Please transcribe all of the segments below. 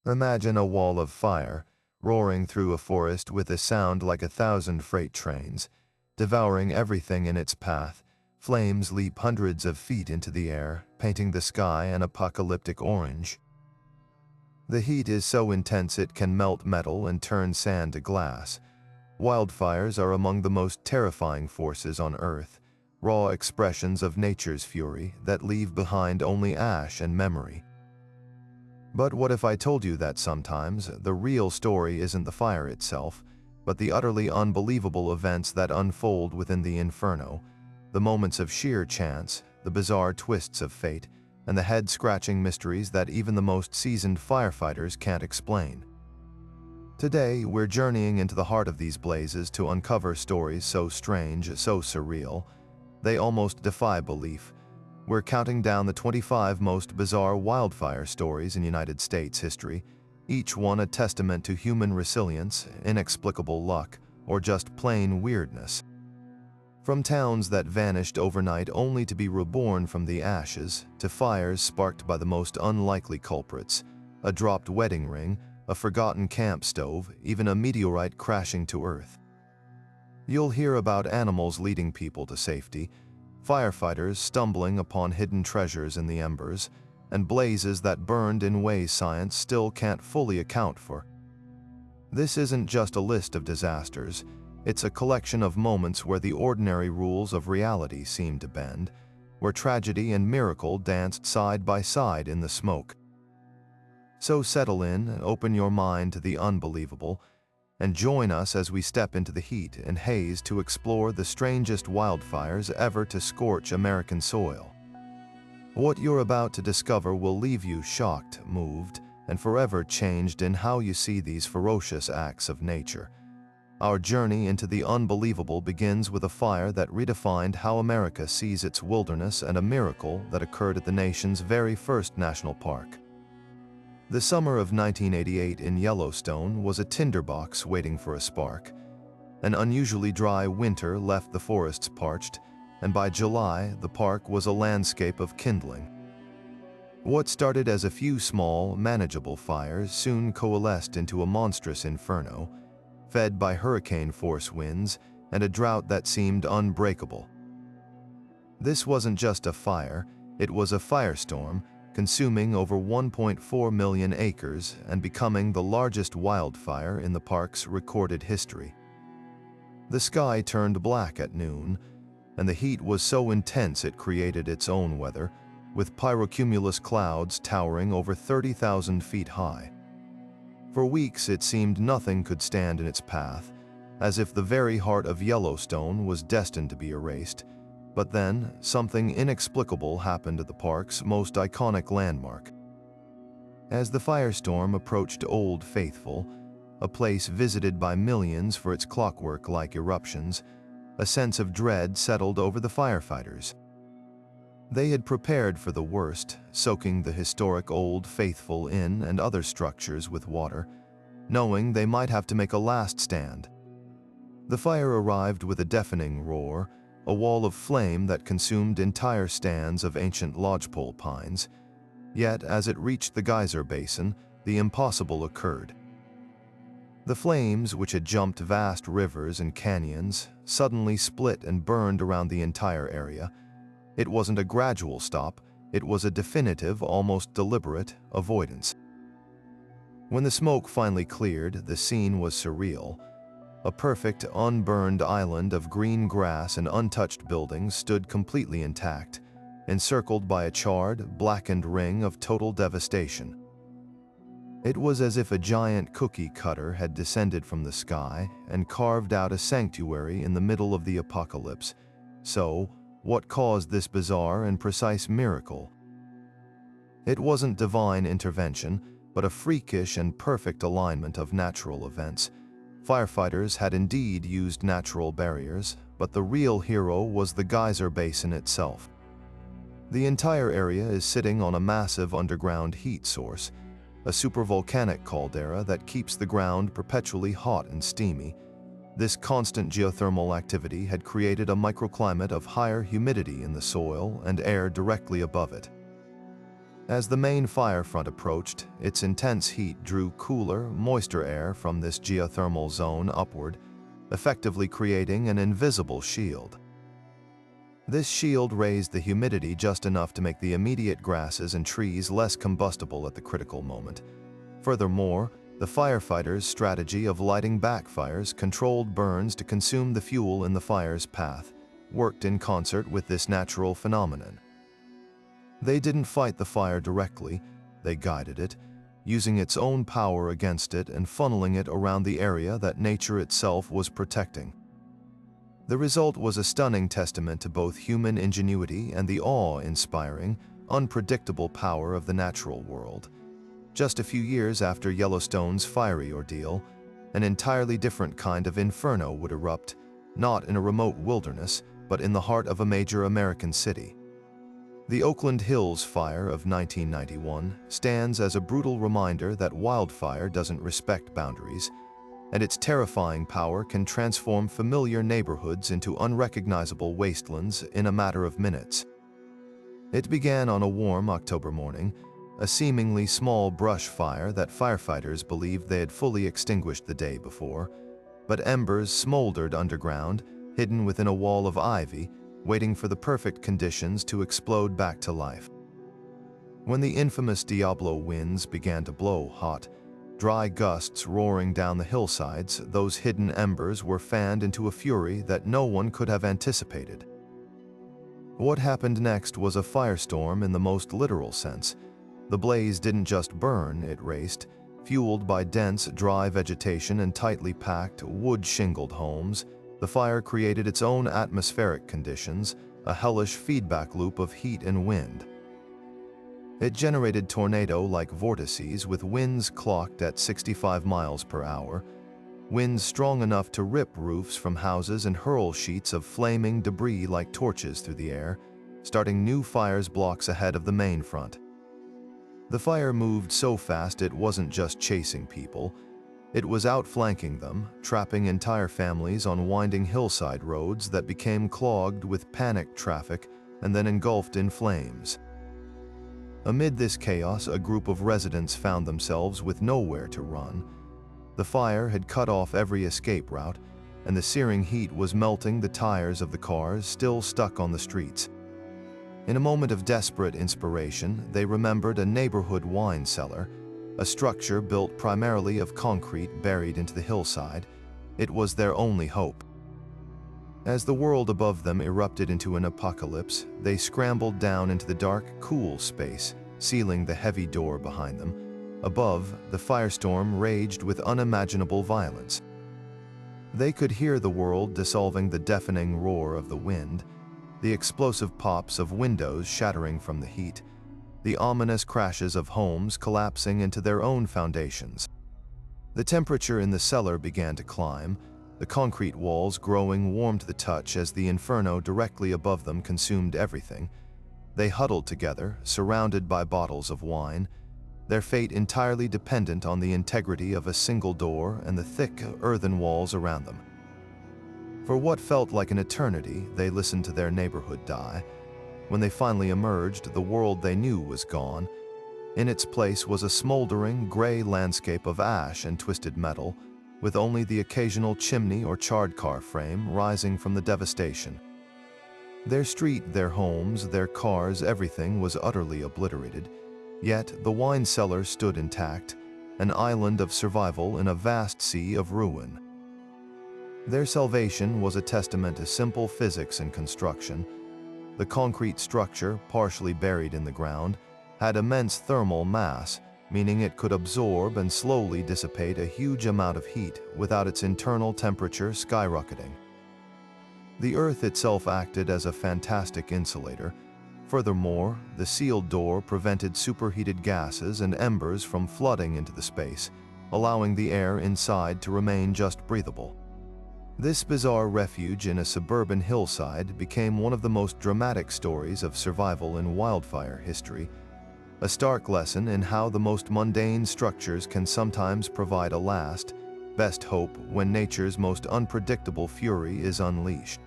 Imagine a wall of fire, roaring through a forest with a sound like 1,000 freight trains, devouring everything in its path. Flames leap hundreds of feet into the air, painting the sky an apocalyptic orange. The heat is so intense it can melt metal and turn sand to glass. Wildfires are among the most terrifying forces on Earth, raw expressions of nature's fury that leave behind only ash and memory. But what if I told you that sometimes the real story isn't the fire itself, but the utterly unbelievable events that unfold within the inferno, the moments of sheer chance, the bizarre twists of fate, and the head-scratching mysteries that even the most seasoned firefighters can't explain. Today, we're journeying into the heart of these blazes to uncover stories so strange, so surreal, they almost defy belief. We're counting down the 25 most bizarre wildfire stories in United States history, each one a testament to human resilience, inexplicable luck, or just plain weirdness. From towns that vanished overnight only to be reborn from the ashes, to fires sparked by the most unlikely culprits, a dropped wedding ring, a forgotten camp stove, even a meteorite crashing to Earth. You'll hear about animals leading people to safety, firefighters stumbling upon hidden treasures in the embers, and blazes that burned in ways science still can't fully account for. This isn't just a list of disasters, it's a collection of moments where the ordinary rules of reality seemed to bend, where tragedy and miracle danced side by side in the smoke. So settle in and open your mind to the unbelievable, and join us as we step into the heat and haze to explore the strangest wildfires ever to scorch American soil. What you're about to discover will leave you shocked, moved, and forever changed in how you see these ferocious acts of nature. Our journey into the unbelievable begins with a fire that redefined how America sees its wilderness and a miracle that occurred at the nation's very first national park. The summer of 1988 in Yellowstone was a tinderbox waiting for a spark. An unusually dry winter left the forests parched, and by July, the park was a landscape of kindling. What started as a few small, manageable fires soon coalesced into a monstrous inferno, fed by hurricane-force winds and a drought that seemed unbreakable. This wasn't just a fire, it was a firestorm, consuming over 1.4 million acres and becoming the largest wildfire in the park's recorded history. The sky turned black at noon, and the heat was so intense it created its own weather, with pyrocumulus clouds towering over 30,000 feet high. For weeks it seemed nothing could stand in its path, as if the very heart of Yellowstone was destined to be erased. But then, something inexplicable happened at the park's most iconic landmark. As the firestorm approached Old Faithful, a place visited by millions for its clockwork-like eruptions, a sense of dread settled over the firefighters. They had prepared for the worst, soaking the historic Old Faithful Inn and other structures with water, knowing they might have to make a last stand. The fire arrived with a deafening roar, a wall of flame that consumed entire stands of ancient lodgepole pines. Yet, as it reached the geyser basin, the impossible occurred. The flames, which had jumped vast rivers and canyons, suddenly split and burned around the entire area. It wasn't a gradual stop, it was a definitive, almost deliberate avoidance. When the smoke finally cleared, the scene was surreal. A perfect, unburned island of green grass and untouched buildings stood completely intact, encircled by a charred, blackened ring of total devastation. It was as if a giant cookie cutter had descended from the sky and carved out a sanctuary in the middle of the apocalypse. So, what caused this bizarre and precise miracle? It wasn't divine intervention, but a freakish and perfect alignment of natural events. Firefighters had indeed used natural barriers, but the real hero was the geyser basin itself. The entire area is sitting on a massive underground heat source, a supervolcanic caldera that keeps the ground perpetually hot and steamy. This constant geothermal activity had created a microclimate of higher humidity in the soil and air directly above it. As the main fire front approached, its intense heat drew cooler, moister air from this geothermal zone upward, effectively creating an invisible shield. This shield raised the humidity just enough to make the immediate grasses and trees less combustible at the critical moment. Furthermore, the firefighters' strategy of lighting backfires, controlled burns to consume the fuel in the fire's path, worked in concert with this natural phenomenon. They didn't fight the fire directly, they guided it, using its own power against it and funneling it around the area that nature itself was protecting. The result was a stunning testament to both human ingenuity and the awe-inspiring, unpredictable power of the natural world. Just a few years after Yellowstone's fiery ordeal, an entirely different kind of inferno would erupt, not in a remote wilderness, but in the heart of a major American city. The Oakland Hills fire of 1991 stands as a brutal reminder that wildfire doesn't respect boundaries, and its terrifying power can transform familiar neighborhoods into unrecognizable wastelands in a matter of minutes. It began on a warm October morning, a seemingly small brush fire that firefighters believed they had fully extinguished the day before, but embers smoldered underground, hidden within a wall of ivy, waiting for the perfect conditions to explode back to life. When the infamous Diablo winds began to blow hot, dry gusts roaring down the hillsides, those hidden embers were fanned into a fury that no one could have anticipated. What happened next was a firestorm in the most literal sense. The blaze didn't just burn, it raced, fueled by dense, dry vegetation and tightly packed, wood-shingled homes. The fire created its own atmospheric conditions, a hellish feedback loop of heat and wind. It generated tornado-like vortices with winds clocked at 65 miles per hour, winds strong enough to rip roofs from houses and hurl sheets of flaming debris like torches through the air, starting new fires blocks ahead of the main front. The fire moved so fast it wasn't just chasing people. It was outflanking them, trapping entire families on winding hillside roads that became clogged with panicked traffic and then engulfed in flames. Amid this chaos, a group of residents found themselves with nowhere to run. The fire had cut off every escape route, and the searing heat was melting the tires of the cars still stuck on the streets. In a moment of desperate inspiration, they remembered a neighborhood wine cellar, a structure built primarily of concrete buried into the hillside. It was their only hope. As the world above them erupted into an apocalypse, they scrambled down into the dark, cool space, sealing the heavy door behind them. Above, the firestorm raged with unimaginable violence. They could hear the world dissolving, the deafening roar of the wind, the explosive pops of windows shattering from the heat, the ominous crashes of homes collapsing into their own foundations. The temperature in the cellar began to climb, the concrete walls growing warm to the touch as the inferno directly above them consumed everything. They huddled together, surrounded by bottles of wine, their fate entirely dependent on the integrity of a single door and the thick earthen walls around them. For what felt like an eternity, they listened to their neighborhood die. When they finally emerged, the world they knew was gone. In its place was a smoldering, gray landscape of ash and twisted metal, with only the occasional chimney or charred car frame rising from the devastation. Their street, their homes, their cars, everything was utterly obliterated, yet the wine cellar stood intact, an island of survival in a vast sea of ruin. Their salvation was a testament to simple physics and construction. The concrete structure, partially buried in the ground, had immense thermal mass, meaning it could absorb and slowly dissipate a huge amount of heat without its internal temperature skyrocketing. The earth itself acted as a fantastic insulator. Furthermore, the sealed door prevented superheated gases and embers from flooding into the space, allowing the air inside to remain just breathable. This bizarre refuge in a suburban hillside became one of the most dramatic stories of survival in wildfire history, a stark lesson in how the most mundane structures can sometimes provide a last, best hope when nature's most unpredictable fury is unleashed.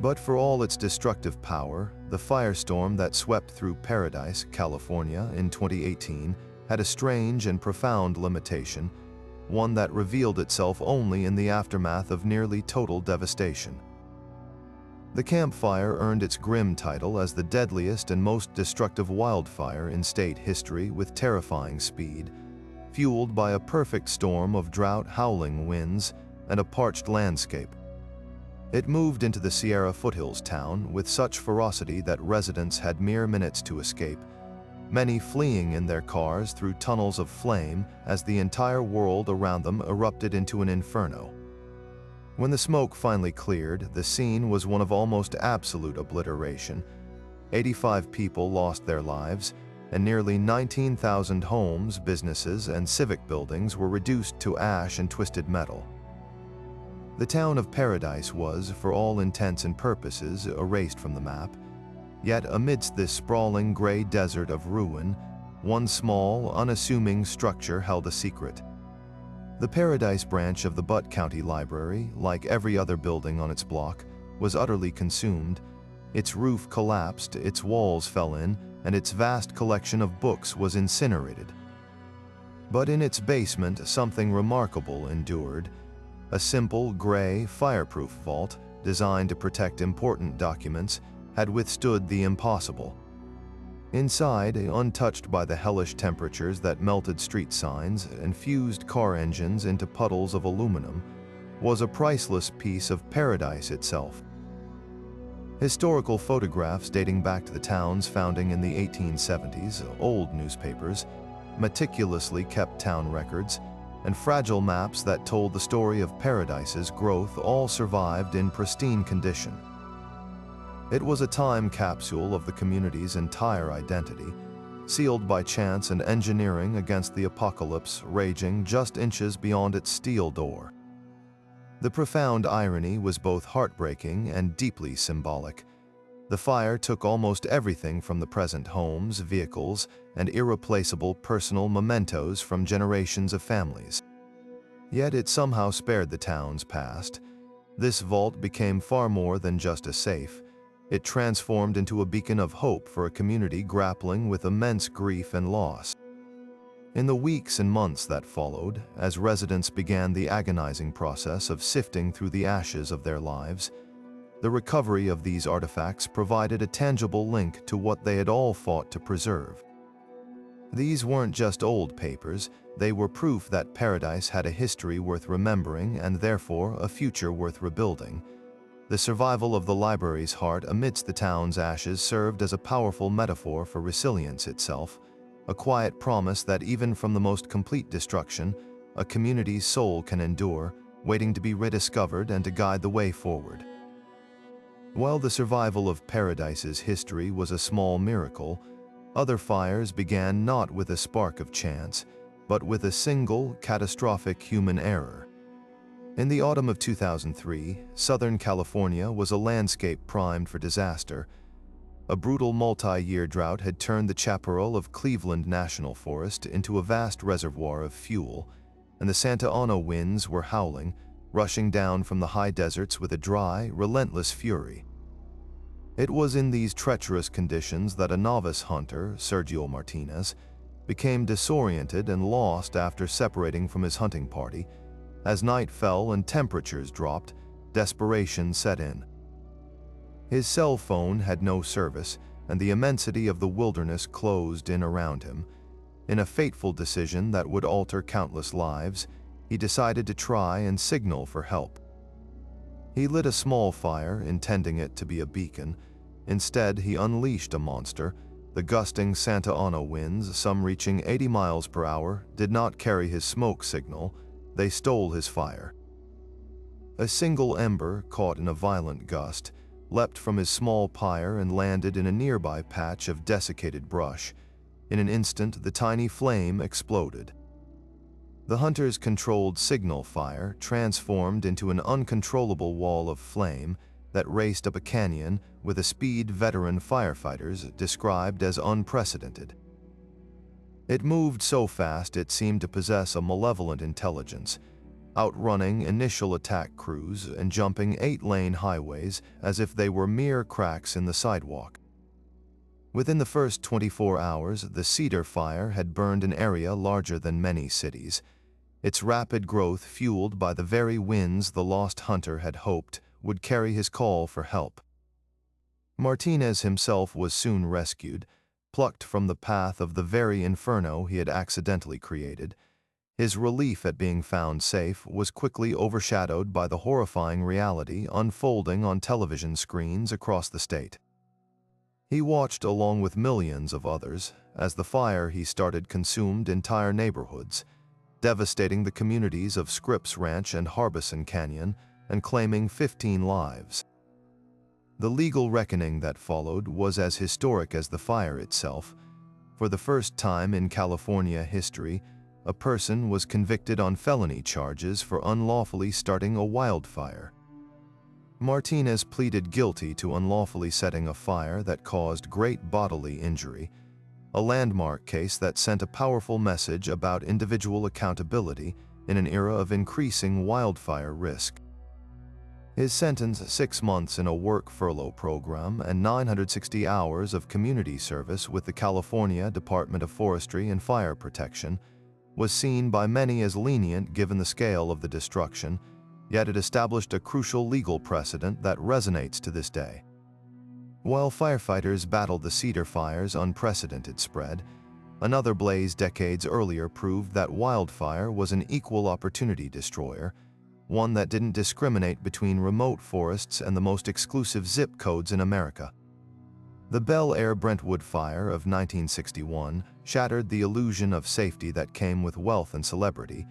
But for all its destructive power, The firestorm that swept through Paradise, California in 2018 had a strange and profound limitation, one that revealed itself only in the aftermath of nearly total devastation. The Camp Fire earned its grim title as the deadliest and most destructive wildfire in state history with terrifying speed, fueled by a perfect storm of drought-howling winds and a parched landscape. It moved into the Sierra foothills town with such ferocity that residents had mere minutes to escape, many fleeing in their cars through tunnels of flame as the entire world around them erupted into an inferno. When the smoke finally cleared, the scene was one of almost absolute obliteration. 85 people lost their lives, and nearly 19,000 homes, businesses, and civic buildings were reduced to ash and twisted metal. The town of Paradise was, for all intents and purposes, erased from the map. Yet amidst this sprawling gray desert of ruin, one small, unassuming structure held a secret. The Paradise branch of the Butte County Library, like every other building on its block, was utterly consumed. Its roof collapsed, its walls fell in, and its vast collection of books was incinerated. But in its basement, something remarkable endured. A simple, gray, fireproof vault, designed to protect important documents, had withstood the impossible. Inside, untouched by the hellish temperatures that melted street signs and fused car engines into puddles of aluminum, was a priceless piece of paradise itself. Historical photographs dating back to the town's founding in the 1870s, old newspapers, meticulously kept town records, and fragile maps that told the story of Paradise's growth all survived in pristine condition. It was a time capsule of the community's entire identity, sealed by chance and engineering against the apocalypse raging just inches beyond its steel door. The profound irony was both heartbreaking and deeply symbolic. The fire took almost everything from the present homes, vehicles, and irreplaceable personal mementos from generations of families. Yet it somehow spared the town's past. This vault became far more than just a safe. It transformed into a beacon of hope for a community grappling with immense grief and loss. In the weeks and months that followed, as residents began the agonizing process of sifting through the ashes of their lives, the recovery of these artifacts provided a tangible link to what they had all fought to preserve. These weren't just old papers, they were proof that Paradise had a history worth remembering and therefore a future worth rebuilding. The survival of the library's heart amidst the town's ashes served as a powerful metaphor for resilience itself, a quiet promise that even from the most complete destruction, a community's soul can endure, waiting to be rediscovered and to guide the way forward. While the survival of Paradise's history was a small miracle, other fires began not with a spark of chance, but with a single, catastrophic human error. In the autumn of 2003, Southern California was a landscape primed for disaster. A brutal multi-year drought had turned the chaparral of Cleveland National Forest into a vast reservoir of fuel, and the Santa Ana winds were howling, rushing down from the high deserts with a dry, relentless fury. It was in these treacherous conditions that a novice hunter, Sergio Martinez, became disoriented and lost after separating from his hunting party. As night fell and temperatures dropped, desperation set in. His cell phone had no service, and the immensity of the wilderness closed in around him. In a fateful decision that would alter countless lives, he decided to try and signal for help. He lit a small fire, intending it to be a beacon. Instead, he unleashed a monster. The gusting Santa Ana winds, some reaching 80 miles per hour, did not carry his smoke signal. They stole his fire. A single ember, caught in a violent gust, leapt from his small pyre and landed in a nearby patch of desiccated brush. In an instant, the tiny flame exploded. The hunter's controlled signal fire transformed into an uncontrollable wall of flame that raced up a canyon with a speed veteran firefighters described as unprecedented. It moved so fast it seemed to possess a malevolent intelligence, outrunning initial attack crews and jumping 8-lane highways as if they were mere cracks in the sidewalk. Within the first 24 hours, the cedar fire had burned an area larger than many cities, its rapid growth fueled by the very winds the lost hunter had hoped would carry his call for help. Martinez himself was soon rescued, plucked from the path of the very inferno he had accidentally created. His relief at being found safe was quickly overshadowed by the horrifying reality unfolding on television screens across the state. He watched along with millions of others as the fire he started consumed entire neighborhoods, devastating the communities of Scripps Ranch and Harbison Canyon and claiming 15 lives. The legal reckoning that followed was as historic as the fire itself. For the first time in California history, a person was convicted on felony charges for unlawfully starting a wildfire. Martinez pleaded guilty to unlawfully setting a fire that caused great bodily injury, a landmark case that sent a powerful message about individual accountability in an era of increasing wildfire risk. His sentence, 6 months in a work furlough program and 960 hours of community service with the California Department of Forestry and Fire Protection, was seen by many as lenient given the scale of the destruction, yet it established a crucial legal precedent that resonates to this day. While firefighters battled the cedar fire's unprecedented spread, another blaze decades earlier proved that wildfire was an equal opportunity destroyer, one that didn't discriminate between remote forests and the most exclusive zip codes in America. The Bel Air Brentwood fire of 1961 shattered the illusion of safety that came with wealth and celebrity,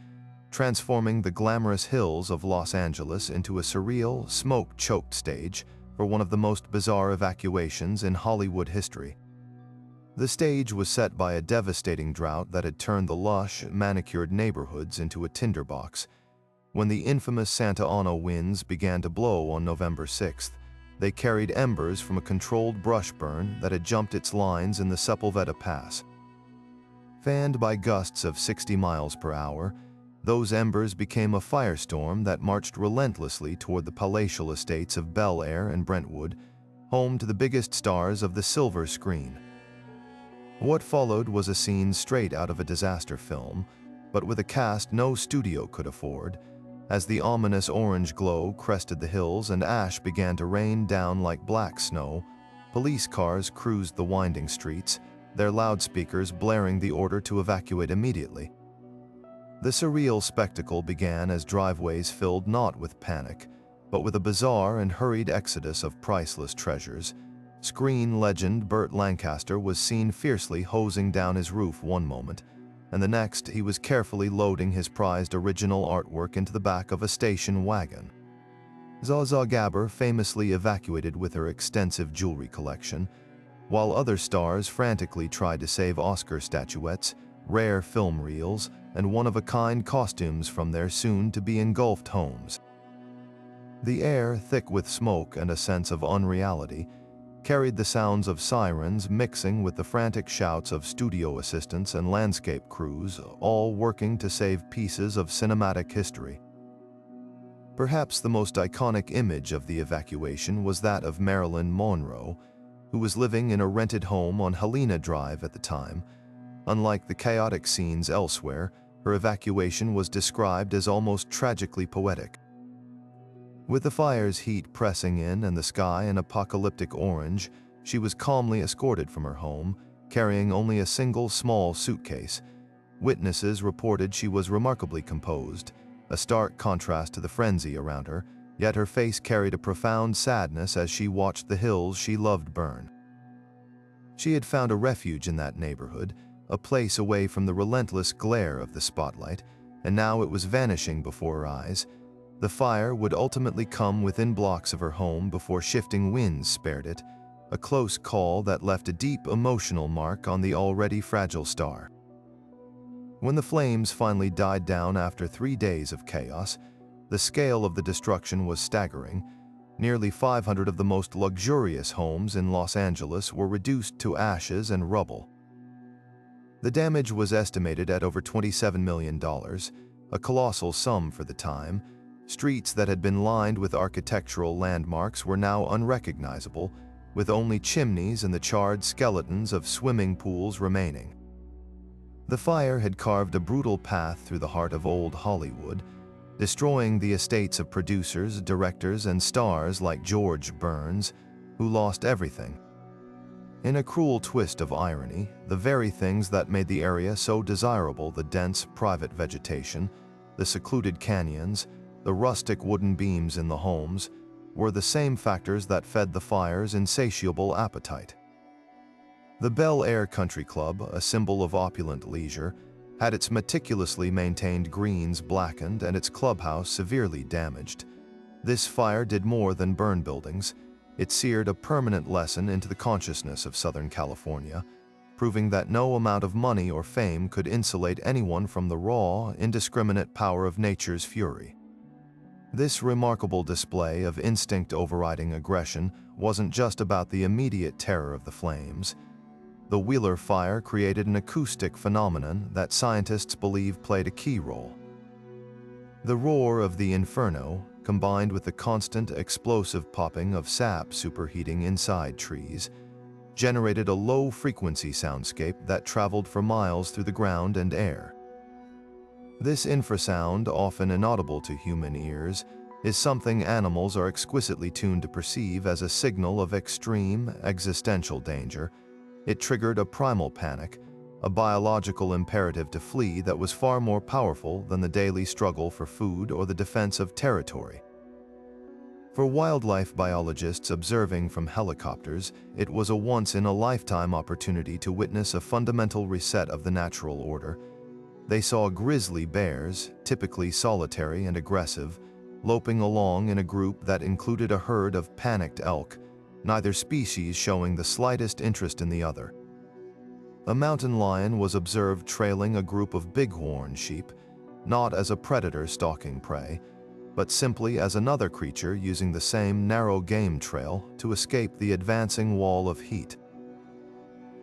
transforming the glamorous hills of Los Angeles into a surreal, smoke-choked stage for one of the most bizarre evacuations in Hollywood history. The stage was set by a devastating drought that had turned the lush, manicured neighborhoods into a tinderbox. When the infamous Santa Ana winds began to blow on November 6th, they carried embers from a controlled brush burn that had jumped its lines in the Sepulveda Pass. Fanned by gusts of 60 miles per hour, those embers became a firestorm that marched relentlessly toward the palatial estates of Bel Air and Brentwood, home to the biggest stars of the silver screen. What followed was a scene straight out of a disaster film, but with a cast no studio could afford. As the ominous orange glow crested the hills and ash began to rain down like black snow, police cars cruised the winding streets, their loudspeakers blaring the order to evacuate immediately. The surreal spectacle began as driveways filled not with panic, but with a bizarre and hurried exodus of priceless treasures. Screen legend Burt Lancaster was seen fiercely hosing down his roof one moment, and the next he was carefully loading his prized original artwork into the back of a station wagon. Zsa Zsa Gabor famously evacuated with her extensive jewelry collection, while other stars frantically tried to save Oscar statuettes, rare film reels, and one-of-a-kind costumes from their soon-to-be engulfed homes. The air, thick with smoke and a sense of unreality, carried the sounds of sirens mixing with the frantic shouts of studio assistants and landscape crews, all working to save pieces of cinematic history. Perhaps the most iconic image of the evacuation was that of Marilyn Monroe, who was living in a rented home on Helena Drive at the time. Unlike the chaotic scenes elsewhere, her evacuation was described as almost tragically poetic. With the fire's heat pressing in and the sky an apocalyptic orange, she was calmly escorted from her home, carrying only a single small suitcase. Witnesses reported she was remarkably composed, a stark contrast to the frenzy around her, yet her face carried a profound sadness as she watched the hills she loved burn. She had found a refuge in that neighborhood, a place away from the relentless glare of the spotlight, and now it was vanishing before her eyes. The fire would ultimately come within blocks of her home before shifting winds spared it, a close call that left a deep emotional mark on the already fragile star. When the flames finally died down after 3 days of chaos, the scale of the destruction was staggering. Nearly 500 of the most luxurious homes in Los Angeles were reduced to ashes and rubble. The damage was estimated at over $27 million, a colossal sum for the time. Streets that had been lined with architectural landmarks were now unrecognizable, with only chimneys and the charred skeletons of swimming pools remaining. The fire had carved a brutal path through the heart of old Hollywood, destroying the estates of producers, directors, and stars like George Burns, who lost everything. In a cruel twist of irony, the very things that made the area so desirable, the dense private vegetation, the secluded canyons, the rustic wooden beams in the homes, were the same factors that fed the fire's insatiable appetite. The Bel Air Country Club, a symbol of opulent leisure, had its meticulously maintained greens blackened and its clubhouse severely damaged. This fire did more than burn buildings. It seared a permanent lesson into the consciousness of Southern California, proving that no amount of money or fame could insulate anyone from the raw, indiscriminate power of nature's fury. This remarkable display of instinct overriding aggression wasn't just about the immediate terror of the flames. The Wheeler fire created an acoustic phenomenon that scientists believe played a key role. The roar of the inferno, combined with the constant explosive popping of sap superheating inside trees, generated a low-frequency soundscape that traveled for miles through the ground and air. This infrasound, often inaudible to human ears, is something animals are exquisitely tuned to perceive as a signal of extreme, existential danger. It triggered a primal panic, a biological imperative to flee that was far more powerful than the daily struggle for food or the defense of territory. For wildlife biologists observing from helicopters, it was a once-in-a-lifetime opportunity to witness a fundamental reset of the natural order. They saw grizzly bears, typically solitary and aggressive, loping along in a group that included a herd of panicked elk, neither species showing the slightest interest in the other. A mountain lion was observed trailing a group of bighorn sheep, not as a predator stalking prey, but simply as another creature using the same narrow game trail to escape the advancing wall of heat.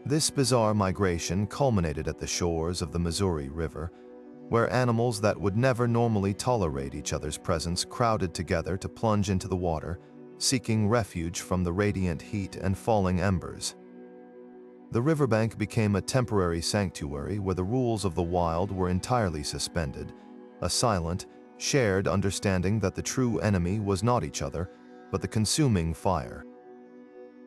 This bizarre migration culminated at the shores of the Missouri River, where animals that would never normally tolerate each other's presence crowded together to plunge into the water, seeking refuge from the radiant heat and falling embers. The riverbank became a temporary sanctuary where the rules of the wild were entirely suspended, a silent, shared understanding that the true enemy was not each other, but the consuming fire.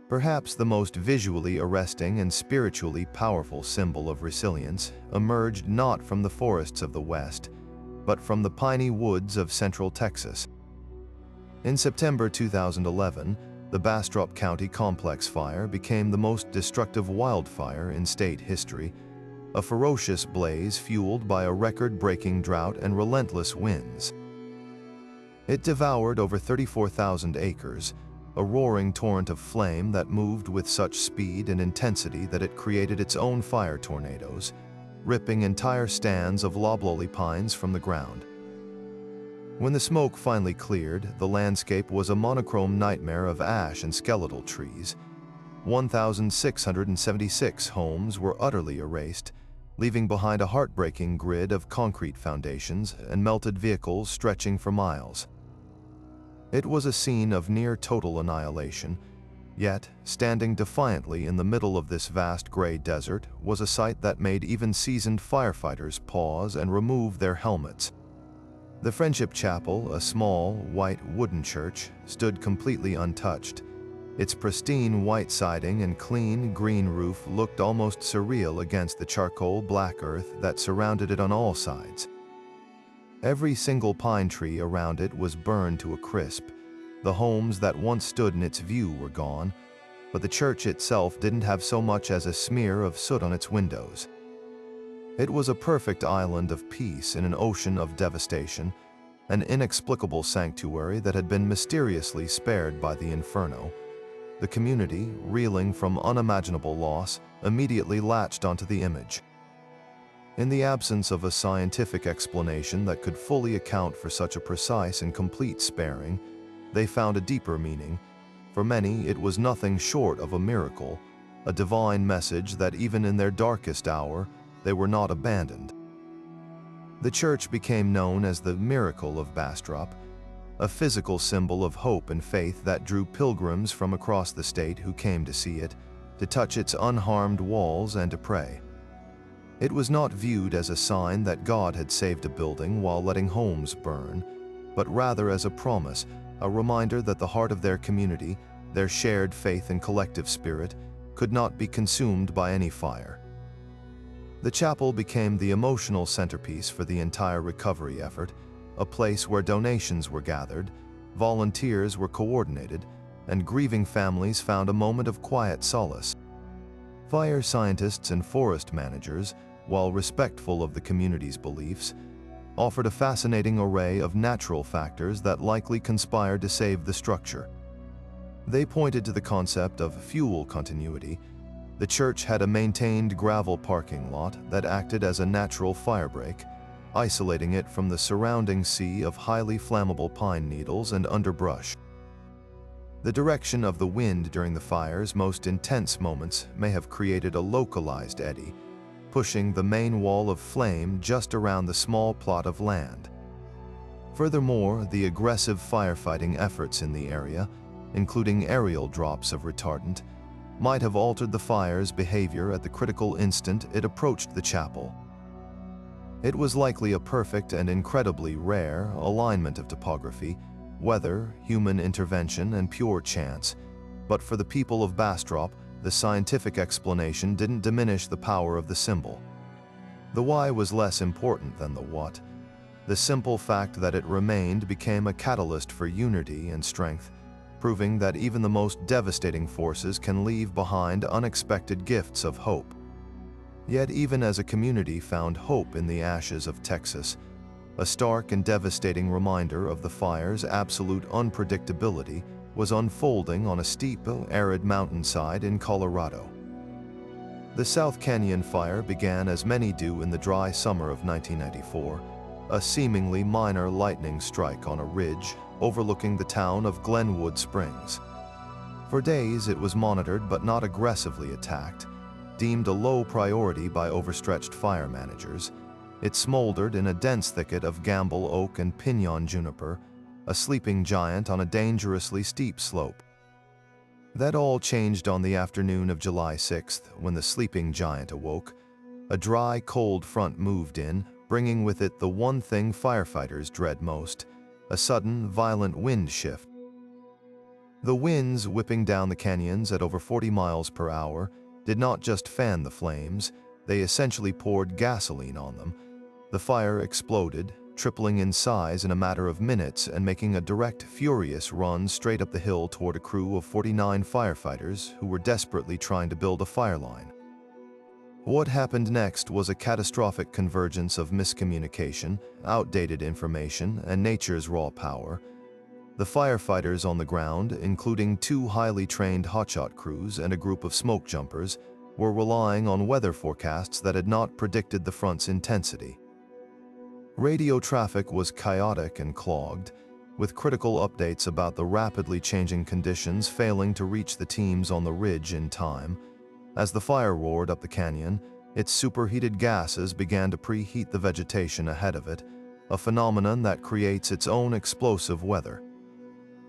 Perhaps the most visually arresting and spiritually powerful symbol of resilience emerged not from the forests of the West, but from the piney woods of central Texas. In September 2011, the Bastrop County Complex Fire became the most destructive wildfire in state history, a ferocious blaze fueled by a record-breaking drought and relentless winds. It devoured over 34,000 acres, a roaring torrent of flame that moved with such speed and intensity that it created its own fire tornadoes, ripping entire stands of loblolly pines from the ground. When the smoke finally cleared, the landscape was a monochrome nightmare of ash and skeletal trees. 1,676 homes were utterly erased, leaving behind a heartbreaking grid of concrete foundations and melted vehicles stretching for miles. It was a scene of near-total annihilation, yet, standing defiantly in the middle of this vast gray desert was a sight that made even seasoned firefighters pause and remove their helmets. The Friendship Chapel, a small, white wooden church, stood completely untouched. Its pristine white siding and clean, green roof looked almost surreal against the charcoal black earth that surrounded it on all sides. Every single pine tree around it was burned to a crisp. The homes that once stood in its view were gone, but the church itself didn't have so much as a smear of soot on its windows. It was a perfect island of peace in an ocean of devastation, an inexplicable sanctuary that had been mysteriously spared by the inferno. The community, reeling from unimaginable loss, immediately latched onto the image. In the absence of a scientific explanation that could fully account for such a precise and complete sparing, they found a deeper meaning. For many, it was nothing short of a miracle, a divine message that even in their darkest hour, they were not abandoned. The church became known as the Miracle of Bastrop, a physical symbol of hope and faith that drew pilgrims from across the state who came to see it, to touch its unharmed walls and to pray. It was not viewed as a sign that God had saved a building while letting homes burn, but rather as a promise, a reminder that the heart of their community, their shared faith and collective spirit, could not be consumed by any fire. The chapel became the emotional centerpiece for the entire recovery effort, a place where donations were gathered, volunteers were coordinated, and grieving families found a moment of quiet solace. Fire scientists and forest managers, while respectful of the community's beliefs, offered a fascinating array of natural factors that likely conspired to save the structure. They pointed to the concept of fuel continuity. The church had a maintained gravel parking lot that acted as a natural firebreak, isolating it from the surrounding sea of highly flammable pine needles and underbrush. The direction of the wind during the fire's most intense moments may have created a localized eddy, pushing the main wall of flame just around the small plot of land. Furthermore, the aggressive firefighting efforts in the area, including aerial drops of retardant, might have altered the fire's behavior at the critical instant it approached the chapel. It was likely a perfect and incredibly rare alignment of topography, weather, human intervention, and pure chance, but for the people of Bastrop, the scientific explanation didn't diminish the power of the symbol. The why was less important than the what. The simple fact that it remained became a catalyst for unity and strength, proving that even the most devastating forces can leave behind unexpected gifts of hope. Yet even as a community found hope in the ashes of Texas, a stark and devastating reminder of the fire's absolute unpredictability was unfolding on a steep, arid mountainside in Colorado. The South Canyon fire began as many do in the dry summer of 1994, a seemingly minor lightning strike on a ridge overlooking the town of Glenwood Springs. For days it was monitored but not aggressively attacked, deemed a low priority by overstretched fire managers. It smoldered in a dense thicket of gamble oak and pinyon juniper, a sleeping giant on a dangerously steep slope. That all changed on the afternoon of July 6th, when the sleeping giant awoke. A dry, cold front moved in, bringing with it the one thing firefighters dread most: a sudden, violent wind shift. The winds whipping down the canyons at over 40 miles per hour did not just fan the flames, they essentially poured gasoline on them. The fire exploded, tripling in size in a matter of minutes and making a direct, furious run straight up the hill toward a crew of 49 firefighters who were desperately trying to build a fire line. What happened next was a catastrophic convergence of miscommunication, outdated information, and nature's raw power. The firefighters on the ground, including 2 highly trained hotshot crews and a group of smoke jumpers, were relying on weather forecasts that had not predicted the front's intensity. Radio traffic was chaotic and clogged, with critical updates about the rapidly changing conditions failing to reach the teams on the ridge in time. As the fire roared up the canyon, its superheated gases began to preheat the vegetation ahead of it, a phenomenon that creates its own explosive weather.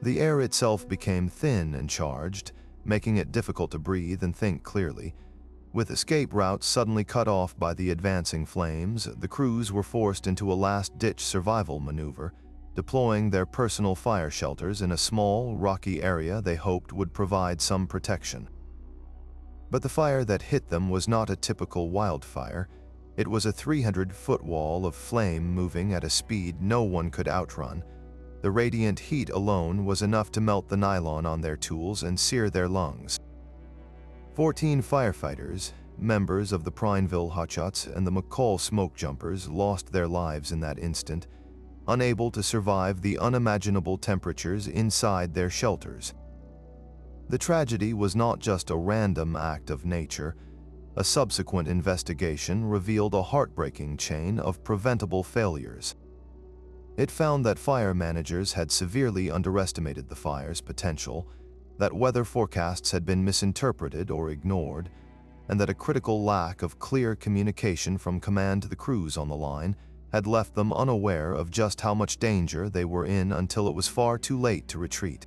The air itself became thin and charged, making it difficult to breathe and think clearly. With escape routes suddenly cut off by the advancing flames, the crews were forced into a last-ditch survival maneuver, deploying their personal fire shelters in a small, rocky area they hoped would provide some protection. But the fire that hit them was not a typical wildfire. It was a 300-foot wall of flame moving at a speed no one could outrun. The radiant heat alone was enough to melt the nylon on their tools and sear their lungs. 14 firefighters, members of the Prineville Hotshots and the McCall Smoke Jumpers, lost their lives in that instant, unable to survive the unimaginable temperatures inside their shelters. The tragedy was not just a random act of nature. A subsequent investigation revealed a heartbreaking chain of preventable failures. It found that fire managers had severely underestimated the fire's potential, that weather forecasts had been misinterpreted or ignored, and that a critical lack of clear communication from command to the crews on the line had left them unaware of just how much danger they were in until it was far too late to retreat.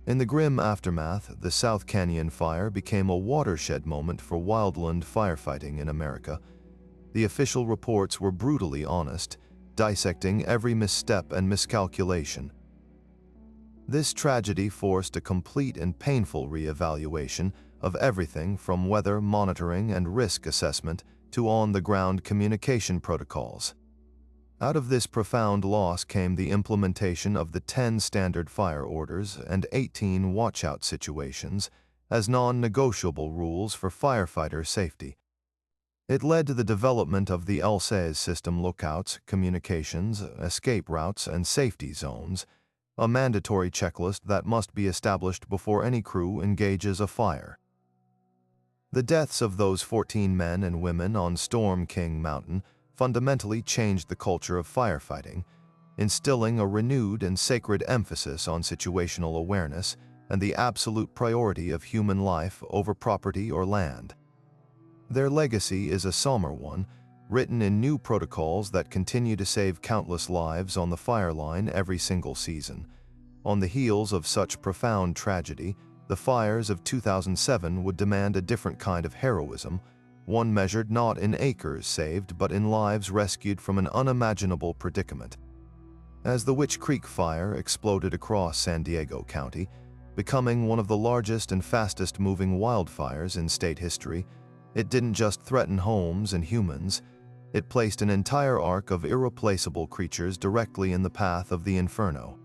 In the grim aftermath, the South Canyon fire became a watershed moment for wildland firefighting in America. The official reports were brutally honest, dissecting every misstep and miscalculation. This tragedy forced a complete and painful re-evaluation of everything from weather monitoring and risk assessment to on-the-ground communication protocols. Out of this profound loss came the implementation of the 10 standard fire orders and 18 watch-out situations as non-negotiable rules for firefighter safety. It led to the development of the LSA's system lookouts, communications, escape routes, and safety zones, a mandatory checklist that must be established before any crew engages a fire. The deaths of those 14 men and women on Storm King Mountain fundamentally changed the culture of firefighting, instilling a renewed and sacred emphasis on situational awareness and the absolute priority of human life over property or land. Their legacy is a somber one, written in new protocols that continue to save countless lives on the fire line every single season. On the heels of such profound tragedy, the fires of 2007 would demand a different kind of heroism, one measured not in acres saved but in lives rescued from an unimaginable predicament. As the Witch Creek Fire exploded across San Diego County, becoming one of the largest and fastest-moving wildfires in state history, it didn't just threaten homes and humans, it placed an entire arc of irreplaceable creatures directly in the path of the inferno.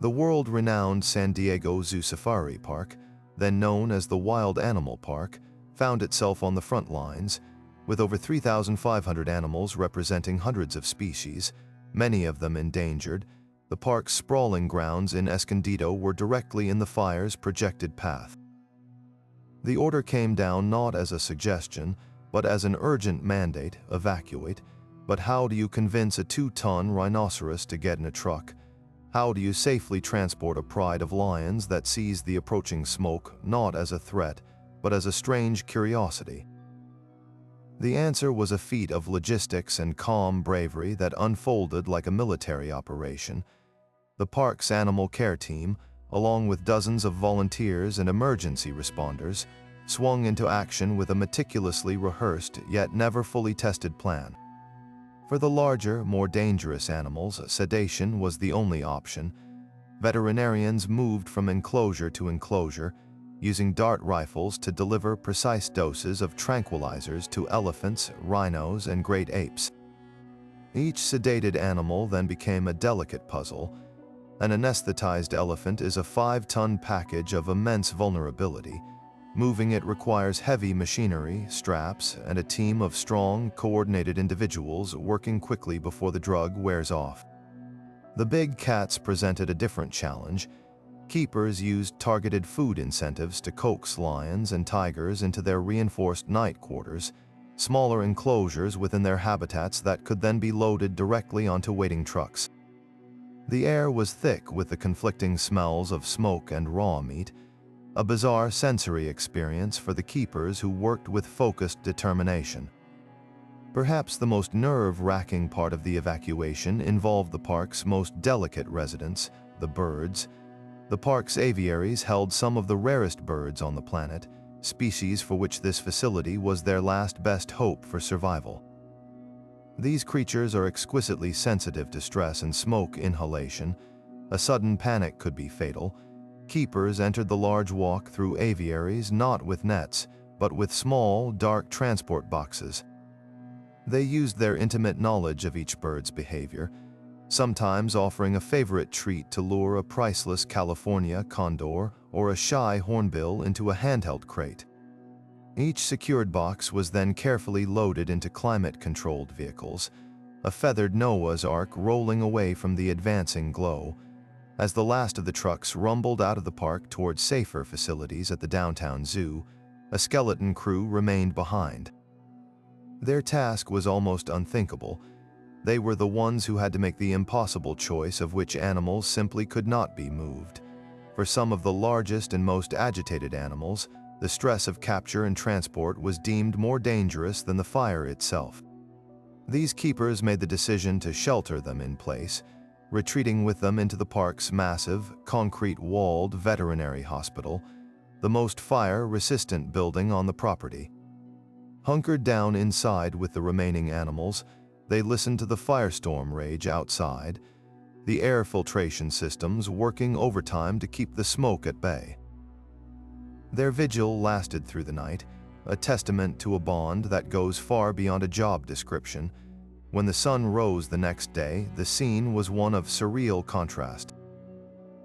The world-renowned San Diego Zoo Safari Park, then known as the Wild Animal Park, found itself on the front lines, with over 3,500 animals representing hundreds of species, many of them endangered. The park's sprawling grounds in Escondido were directly in the fire's projected path. The order came down not as a suggestion, but as an urgent mandate: evacuate. But how do you convince a 2-ton rhinoceros to get in a truck? How do you safely transport a pride of lions that sees the approaching smoke not as a threat, but as a strange curiosity? The answer was a feat of logistics and calm bravery that unfolded like a military operation. The park's animal care team, along with dozens of volunteers and emergency responders, swung into action with a meticulously rehearsed yet never fully tested plan. For the larger, more dangerous animals, sedation was the only option. Veterinarians moved from enclosure to enclosure, using dart rifles to deliver precise doses of tranquilizers to elephants, rhinos, and great apes. Each sedated animal then became a delicate puzzle. An anesthetized elephant is a 5-ton package of immense vulnerability. Moving it requires heavy machinery, straps, and a team of strong, coordinated individuals working quickly before the drug wears off. The big cats presented a different challenge. Keepers used targeted food incentives to coax lions and tigers into their reinforced night quarters, smaller enclosures within their habitats that could then be loaded directly onto waiting trucks. The air was thick with the conflicting smells of smoke and raw meat, a bizarre sensory experience for the keepers who worked with focused determination. Perhaps the most nerve-wracking part of the evacuation involved the park's most delicate residents, the birds. The park's aviaries held some of the rarest birds on the planet, species for which this facility was their last best hope for survival. These creatures are exquisitely sensitive to stress and smoke inhalation. A sudden panic could be fatal. Keepers entered the large walk-through aviaries not with nets, but with small, dark transport boxes. They used their intimate knowledge of each bird's behavior, sometimes offering a favorite treat to lure a priceless California condor or a shy hornbill into a handheld crate. Each secured box was then carefully loaded into climate-controlled vehicles, a feathered Noah's Ark rolling away from the advancing glow. As the last of the trucks rumbled out of the park towards safer facilities at the downtown zoo, a skeleton crew remained behind. Their task was almost unthinkable. They were the ones who had to make the impossible choice of which animals simply could not be moved. For some of the largest and most agitated animals, the stress of capture and transport was deemed more dangerous than the fire itself. These keepers made the decision to shelter them in place, retreating with them into the park's massive, concrete-walled veterinary hospital, the most fire-resistant building on the property. Hunkered down inside with the remaining animals, they listened to the firestorm rage outside, the air filtration systems working overtime to keep the smoke at bay. Their vigil lasted through the night, a testament to a bond that goes far beyond a job description. When the sun rose the next day, the scene was one of surreal contrast.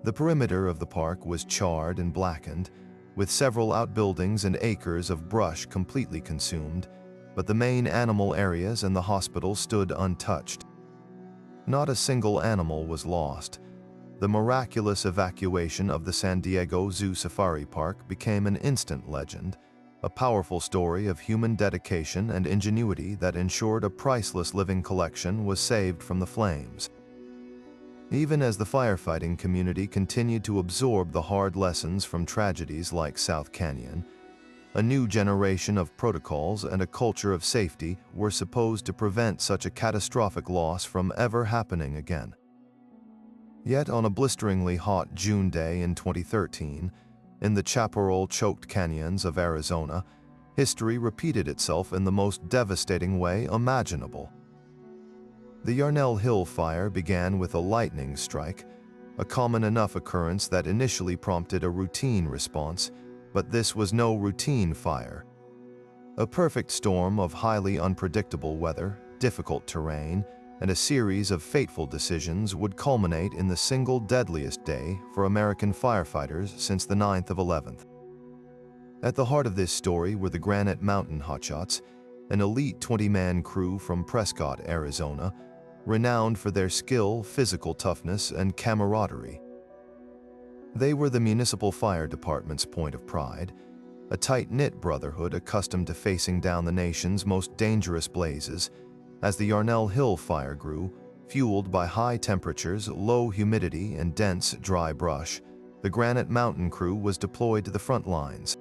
The perimeter of the park was charred and blackened, with several outbuildings and acres of brush completely consumed, but the main animal areas and the hospital stood untouched. Not a single animal was lost. The miraculous evacuation of the San Diego Zoo Safari Park became an instant legend, a powerful story of human dedication and ingenuity that ensured a priceless living collection was saved from the flames. Even as the firefighting community continued to absorb the hard lessons from tragedies like South Canyon, a new generation of protocols and a culture of safety were supposed to prevent such a catastrophic loss from ever happening again. Yet on a blisteringly hot June day in 2013, in the chaparral-choked canyons of Arizona, history repeated itself in the most devastating way imaginable. The Yarnell Hill fire began with a lightning strike, a common enough occurrence that initially prompted a routine response, but this was no routine fire. A perfect storm of highly unpredictable weather, difficult terrain, and a series of fateful decisions would culminate in the single deadliest day for American firefighters since the 9th of 11th. At the heart of this story were the Granite Mountain Hotshots, an elite 20-man crew from Prescott, Arizona, renowned for their skill, physical toughness, and camaraderie. They were the municipal fire department's point of pride, a tight-knit brotherhood accustomed to facing down the nation's most dangerous blazes. As the Yarnell Hill fire grew, fueled by high temperatures, low humidity, and dense, dry brush, the Granite Mountain crew was deployed to the front lines.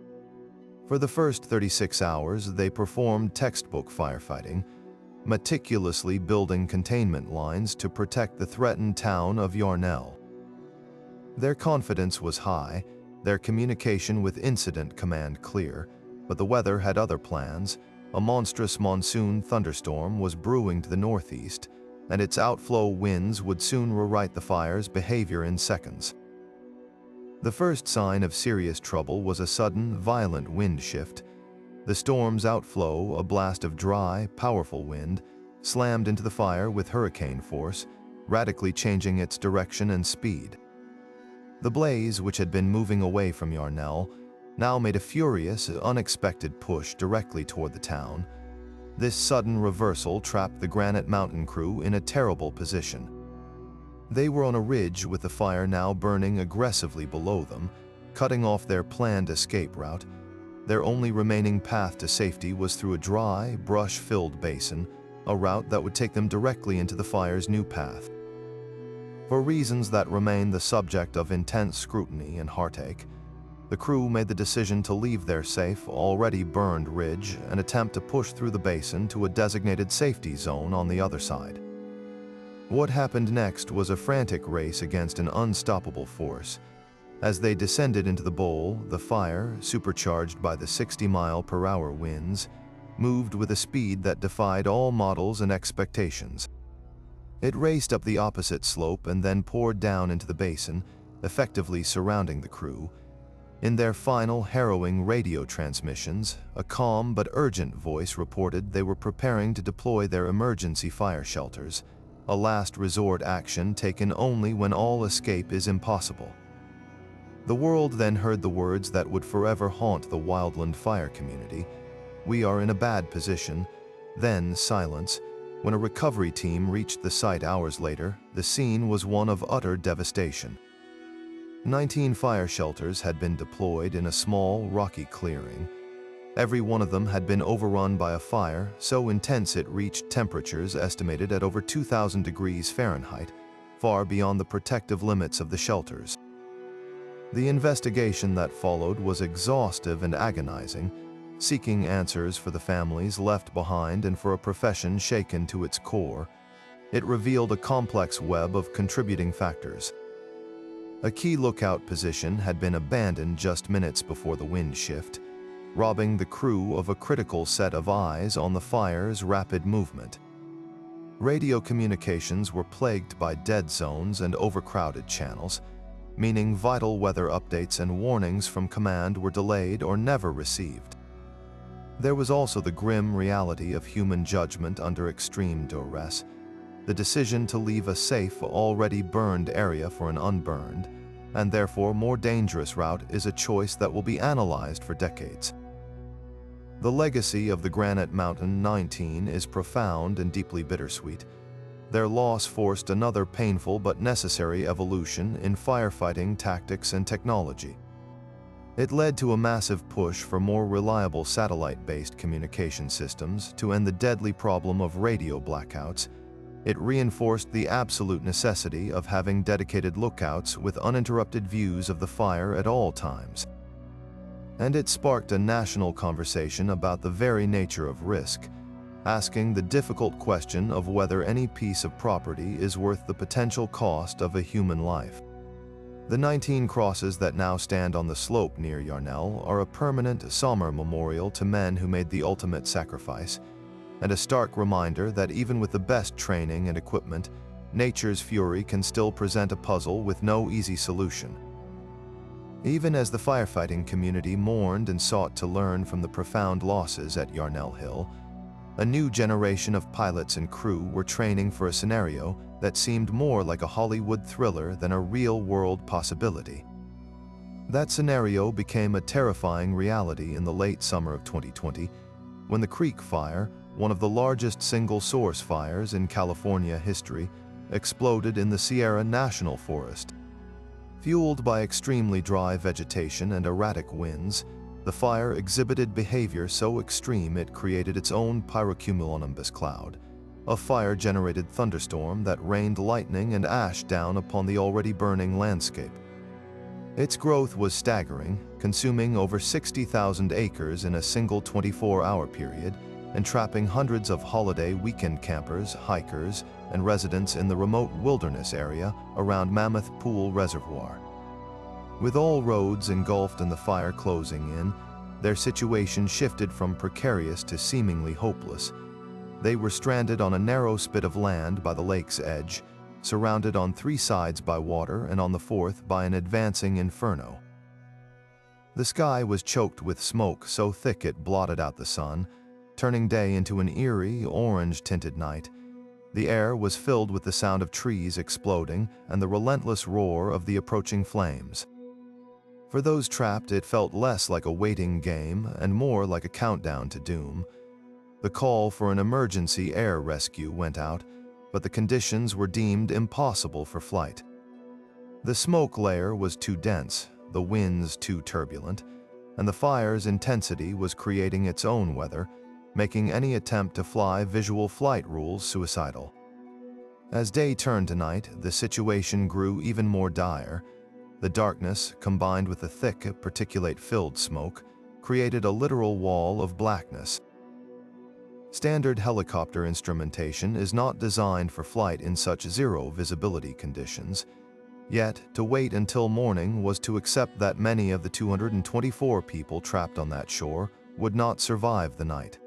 For the first 36 hours, they performed textbook firefighting, meticulously building containment lines to protect the threatened town of Yarnell. Their confidence was high, their communication with incident command clear, but the weather had other plans. A monstrous monsoon thunderstorm was brewing to the northeast, and its outflow winds would soon rewrite the fire's behavior in seconds. The first sign of serious trouble was a sudden, violent wind shift. The storm's outflow, a blast of dry, powerful wind, slammed into the fire with hurricane force, radically changing its direction and speed. The blaze, which had been moving away from Yarnell, now made a furious, unexpected push directly toward the town. This sudden reversal trapped the Granite Mountain crew in a terrible position. They were on a ridge with the fire now burning aggressively below them, cutting off their planned escape route. Their only remaining path to safety was through a dry, brush-filled basin, a route that would take them directly into the fire's new path. For reasons that remain the subject of intense scrutiny and heartache, the crew made the decision to leave their safe, already burned ridge and attempt to push through the basin to a designated safety zone on the other side. What happened next was a frantic race against an unstoppable force. As they descended into the bowl, the fire, supercharged by the 60-mile-per-hour winds, moved with a speed that defied all models and expectations. It raced up the opposite slope and then poured down into the basin, effectively surrounding the crew. In their final, harrowing radio transmissions, a calm but urgent voice reported they were preparing to deploy their emergency fire shelters, a last resort action taken only when all escape is impossible. The world then heard the words that would forever haunt the wildland fire community. "We are in a bad position." Then silence. When a recovery team reached the site hours later, the scene was one of utter devastation. 19 fire shelters had been deployed in a small, rocky clearing. Every one of them had been overrun by a fire so intense it reached temperatures estimated at over 2,000 degrees Fahrenheit, far beyond the protective limits of the shelters. The investigation that followed was exhaustive and agonizing. seeking answers for the families left behind and for a profession shaken to its core. It revealed a complex web of contributing factors. A key lookout position had been abandoned just minutes before the wind shift, robbing the crew of a critical set of eyes on the fire's rapid movement. Radio communications were plagued by dead zones and overcrowded channels, meaning vital weather updates and warnings from command were delayed or never received. There was also the grim reality of human judgment under extreme duress, the decision to leave a safe, already burned area for an unburned, and therefore more dangerous route is a choice that will be analyzed for decades. The legacy of the Granite Mountain 19 is profound and deeply bittersweet. Their loss forced another painful but necessary evolution in firefighting tactics and technology. It led to a massive push for more reliable satellite-based communication systems to end the deadly problem of radio blackouts. It reinforced the absolute necessity of having dedicated lookouts with uninterrupted views of the fire at all times. And it sparked a national conversation about the very nature of risk, asking the difficult question of whether any piece of property is worth the potential cost of a human life. The 19 crosses that now stand on the slope near Yarnell are a permanent, somber memorial to men who made the ultimate sacrifice, and a stark reminder that even with the best training and equipment, nature's fury can still present a puzzle with no easy solution. Even as the firefighting community mourned and sought to learn from the profound losses at Yarnell Hill, a new generation of pilots and crew were training for a scenario that seemed more like a Hollywood thriller than a real-world possibility. That scenario became a terrifying reality in the late summer of 2020, when the Creek Fire, one of the largest single-source fires in California history, exploded in the Sierra National Forest. Fueled by extremely dry vegetation and erratic winds, the fire exhibited behavior so extreme it created its own pyrocumulonimbus cloud, a fire-generated thunderstorm that rained lightning and ash down upon the already burning landscape. Its growth was staggering, consuming over 60,000 acres in a single 24-hour period and trapping hundreds of holiday weekend campers, hikers, and residents in the remote wilderness area around Mammoth Pool Reservoir. With all roads engulfed in the fire closing in, their situation shifted from precarious to seemingly hopeless. They were stranded on a narrow spit of land by the lake's edge, surrounded on 3 sides by water and on the 4th by an advancing inferno. The sky was choked with smoke so thick it blotted out the sun, turning day into an eerie, orange-tinted night. The air was filled with the sound of trees exploding and the relentless roar of the approaching flames. For those trapped, it felt less like a waiting game and more like a countdown to doom. The call for an emergency air rescue went out, but the conditions were deemed impossible for flight. The smoke layer was too dense, the winds too turbulent, and the fire's intensity was creating its own weather, making any attempt to fly visual flight rules suicidal. As day turned to night, the situation grew even more dire. The darkness, combined with the thick, particulate-filled smoke, created a literal wall of blackness. Standard helicopter instrumentation is not designed for flight in such zero visibility conditions. Yet, to wait until morning was to accept that many of the 224 people trapped on that shore would not survive the night.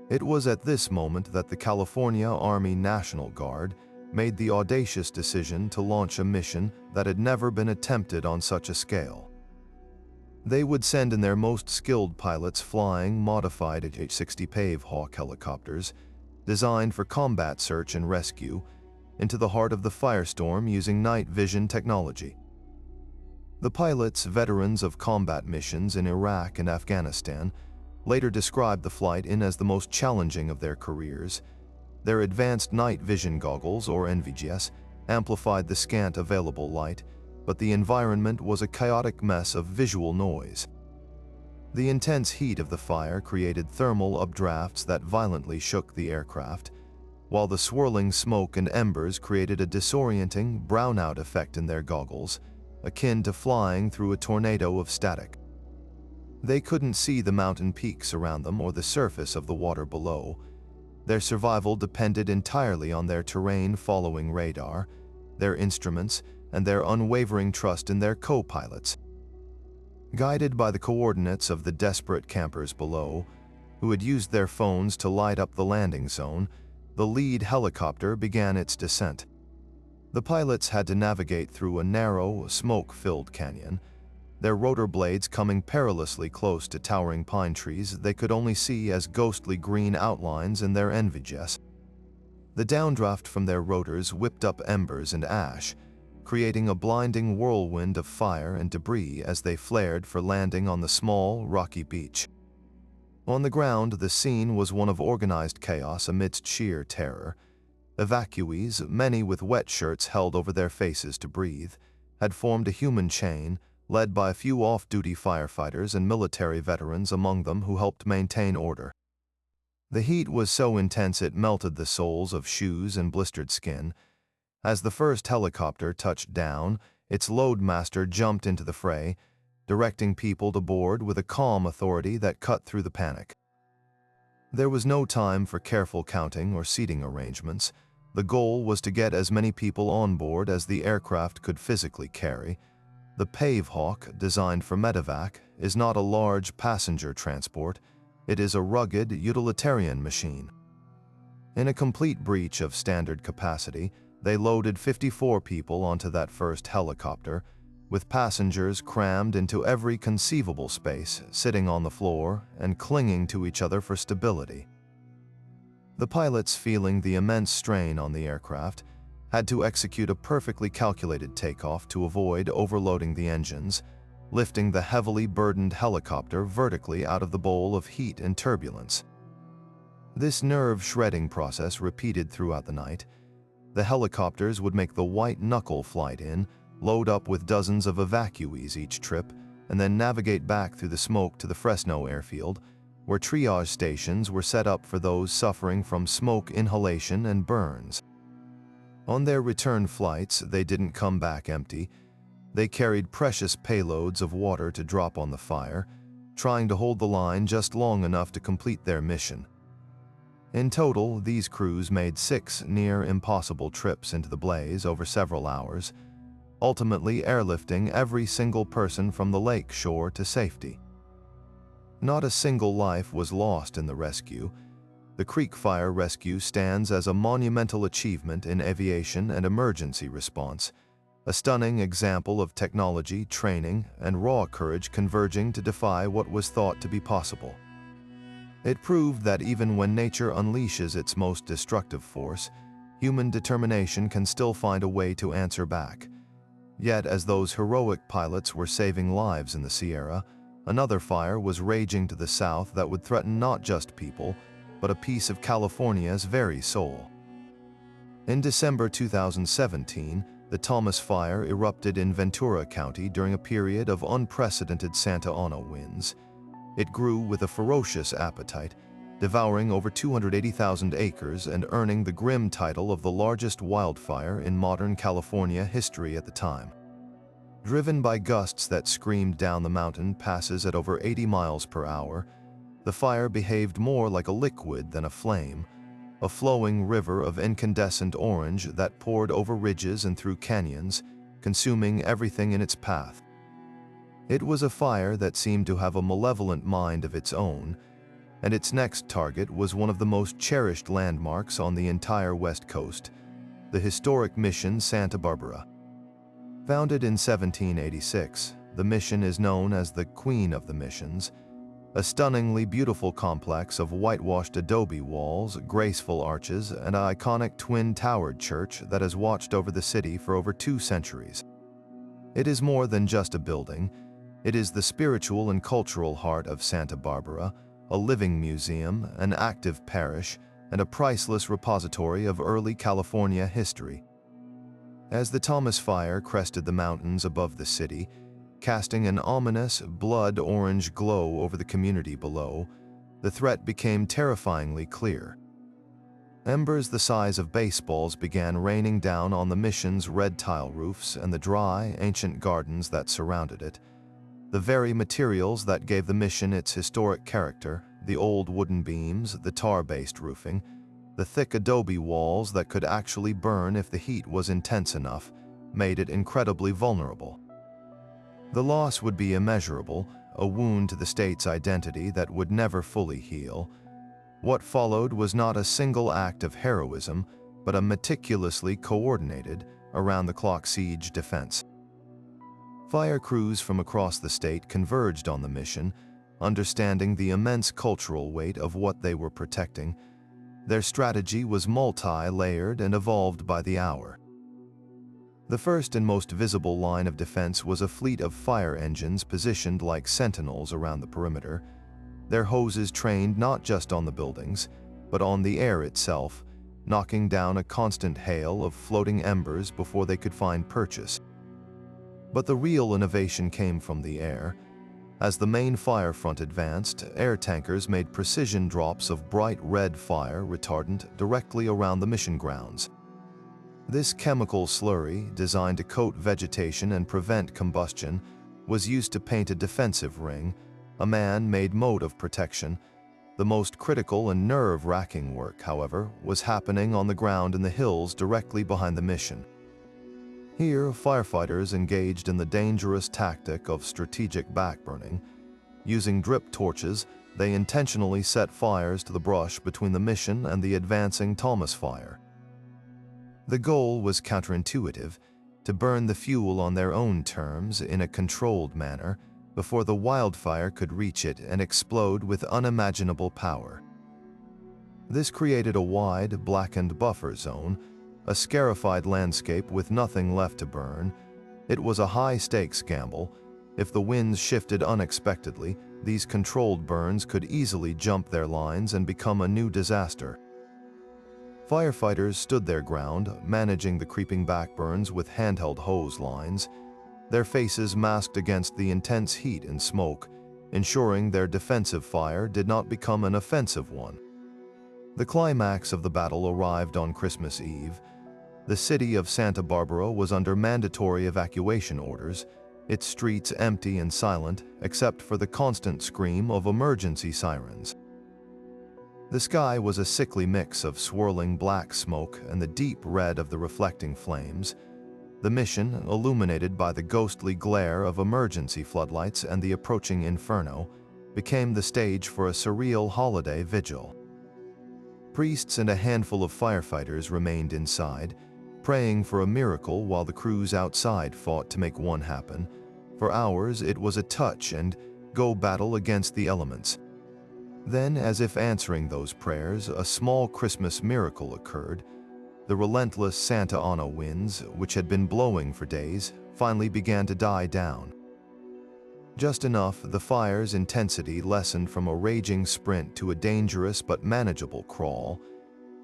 It was at this moment that the California Army National Guard made the audacious decision to launch a mission that had never been attempted on such a scale. They would send in their most skilled pilots flying modified H-60 Pave Hawk helicopters, designed for combat search and rescue, into the heart of the firestorm using night vision technology. The pilots, veterans of combat missions in Iraq and Afghanistan, later described the flight in as the most challenging of their careers. Their advanced night vision goggles, or NVGS, amplified the scant available light, but the environment was a chaotic mess of visual noise. The intense heat of the fire created thermal updrafts that violently shook the aircraft, while the swirling smoke and embers created a disorienting, brownout effect in their goggles, akin to flying through a tornado of static. They couldn't see the mountain peaks around them or the surface of the water below. Their survival depended entirely on their terrain-following radar, their instruments, and their unwavering trust in their co-pilots. Guided by the coordinates of the desperate campers below, who had used their phones to light up the landing zone, the lead helicopter began its descent. The pilots had to navigate through a narrow, smoke-filled canyon, their rotor blades coming perilously close to towering pine trees they could only see as ghostly green outlines in their enviges. The downdraft from their rotors whipped up embers and ash, creating a blinding whirlwind of fire and debris as they flared for landing on the small, rocky beach. On the ground, the scene was one of organized chaos amidst sheer terror. Evacuees, many with wet shirts held over their faces to breathe, had formed a human chain, led by a few off-duty firefighters and military veterans among them who helped maintain order. The heat was so intense it melted the soles of shoes and blistered skin. As the first helicopter touched down, its loadmaster jumped into the fray, directing people to board with a calm authority that cut through the panic. There was no time for careful counting or seating arrangements. The goal was to get as many people on board as the aircraft could physically carry. The Pavehawk, designed for medevac, is not a large passenger transport. It is a rugged, utilitarian machine. In a complete breach of standard capacity, they loaded 54 people onto that first helicopter, with passengers crammed into every conceivable space, sitting on the floor and clinging to each other for stability. The pilots, feeling the immense strain on the aircraft, had to execute a perfectly calculated takeoff to avoid overloading the engines, lifting the heavily burdened helicopter vertically out of the bowl of heat and turbulence. This nerve-shredding process repeated throughout the night. The helicopters would make the white-knuckle flight in, load up with dozens of evacuees each trip, and then navigate back through the smoke to the Fresno airfield, where triage stations were set up for those suffering from smoke inhalation and burns. On their return flights, they didn't come back empty. They carried precious payloads of water to drop on the fire, trying to hold the line just long enough to complete their mission. In total, these crews made 6 near-impossible trips into the blaze over several hours, ultimately airlifting every single person from the lake shore to safety. Not a single life was lost in the rescue. The Creek Fire rescue stands as a monumental achievement in aviation and emergency response, a stunning example of technology, training, and raw courage converging to defy what was thought to be possible. It proved that even when nature unleashes its most destructive force, human determination can still find a way to answer back. Yet, as those heroic pilots were saving lives in the Sierra, another fire was raging to the south that would threaten not just people, but a piece of California's very soul. In December 2017, the Thomas Fire erupted in Ventura County during a period of unprecedented Santa Ana winds. It grew with a ferocious appetite, devouring over 280,000 acres and earning the grim title of the largest wildfire in modern California history at the time. Driven by gusts that screamed down the mountain passes at over 80 miles per hour, the fire behaved more like a liquid than a flame, a flowing river of incandescent orange that poured over ridges and through canyons, consuming everything in its path. It was a fire that seemed to have a malevolent mind of its own, and its next target was one of the most cherished landmarks on the entire West Coast, the historic Mission Santa Barbara. Founded in 1786, the mission is known as the Queen of the Missions, a stunningly beautiful complex of whitewashed adobe walls, graceful arches, and an iconic twin-towered church that has watched over the city for over 2 centuries. It is more than just a building. It is the spiritual and cultural heart of Santa Barbara, a living museum, an active parish, and a priceless repository of early California history. As the Thomas Fire crested the mountains above the city, casting an ominous, blood-orange glow over the community below, the threat became terrifyingly clear. Embers the size of baseballs began raining down on the mission's red tile roofs and the dry, ancient gardens that surrounded it. The very materials that gave the mission its historic character, the old wooden beams, the tar-based roofing, the thick adobe walls that could actually burn if the heat was intense enough, made it incredibly vulnerable. The loss would be immeasurable, a wound to the state's identity that would never fully heal. What followed was not a single act of heroism, but a meticulously coordinated, around-the-clock siege defense. Fire crews from across the state converged on the mission, understanding the immense cultural weight of what they were protecting. Their strategy was multi-layered and evolved by the hour. The first and most visible line of defense was a fleet of fire engines positioned like sentinels around the perimeter, their hoses trained not just on the buildings, but on the air itself, knocking down a constant hail of floating embers before they could find purchase. But the real innovation came from the air. As the main fire front advanced, air tankers made precision drops of bright red fire retardant directly around the mission grounds. This chemical slurry, designed to coat vegetation and prevent combustion, was used to paint a defensive ring, a man-made mode of protection. The most critical and nerve-wracking work, however, was happening on the ground in the hills directly behind the mission. Here, firefighters engaged in the dangerous tactic of strategic backburning. Using drip torches, they intentionally set fires to the brush between the mission and the advancing Thomas fire. The goal was counterintuitive, to burn the fuel on their own terms in a controlled manner before the wildfire could reach it and explode with unimaginable power. This created a wide, blackened buffer zone, a scarified landscape with nothing left to burn. It was a high-stakes gamble. If the winds shifted unexpectedly, these controlled burns could easily jump their lines and become a new disaster. Firefighters stood their ground, managing the creeping backburns with handheld hose lines, their faces masked against the intense heat and smoke, ensuring their defensive fire did not become an offensive one. The climax of the battle arrived on Christmas Eve. The city of Santa Barbara was under mandatory evacuation orders, its streets empty and silent except for the constant scream of emergency sirens. The sky was a sickly mix of swirling black smoke and the deep red of the reflecting flames. The mission, illuminated by the ghostly glare of emergency floodlights and the approaching inferno, became the stage for a surreal holiday vigil. Priests and a handful of firefighters remained inside, praying for a miracle while the crews outside fought to make one happen. For hours, it was a touch and go battle against the elements. Then, as if answering those prayers, a small Christmas miracle occurred. The relentless Santa Ana winds, which had been blowing for days, finally began to die down. Just enough, the fire's intensity lessened from a raging sprint to a dangerous but manageable crawl.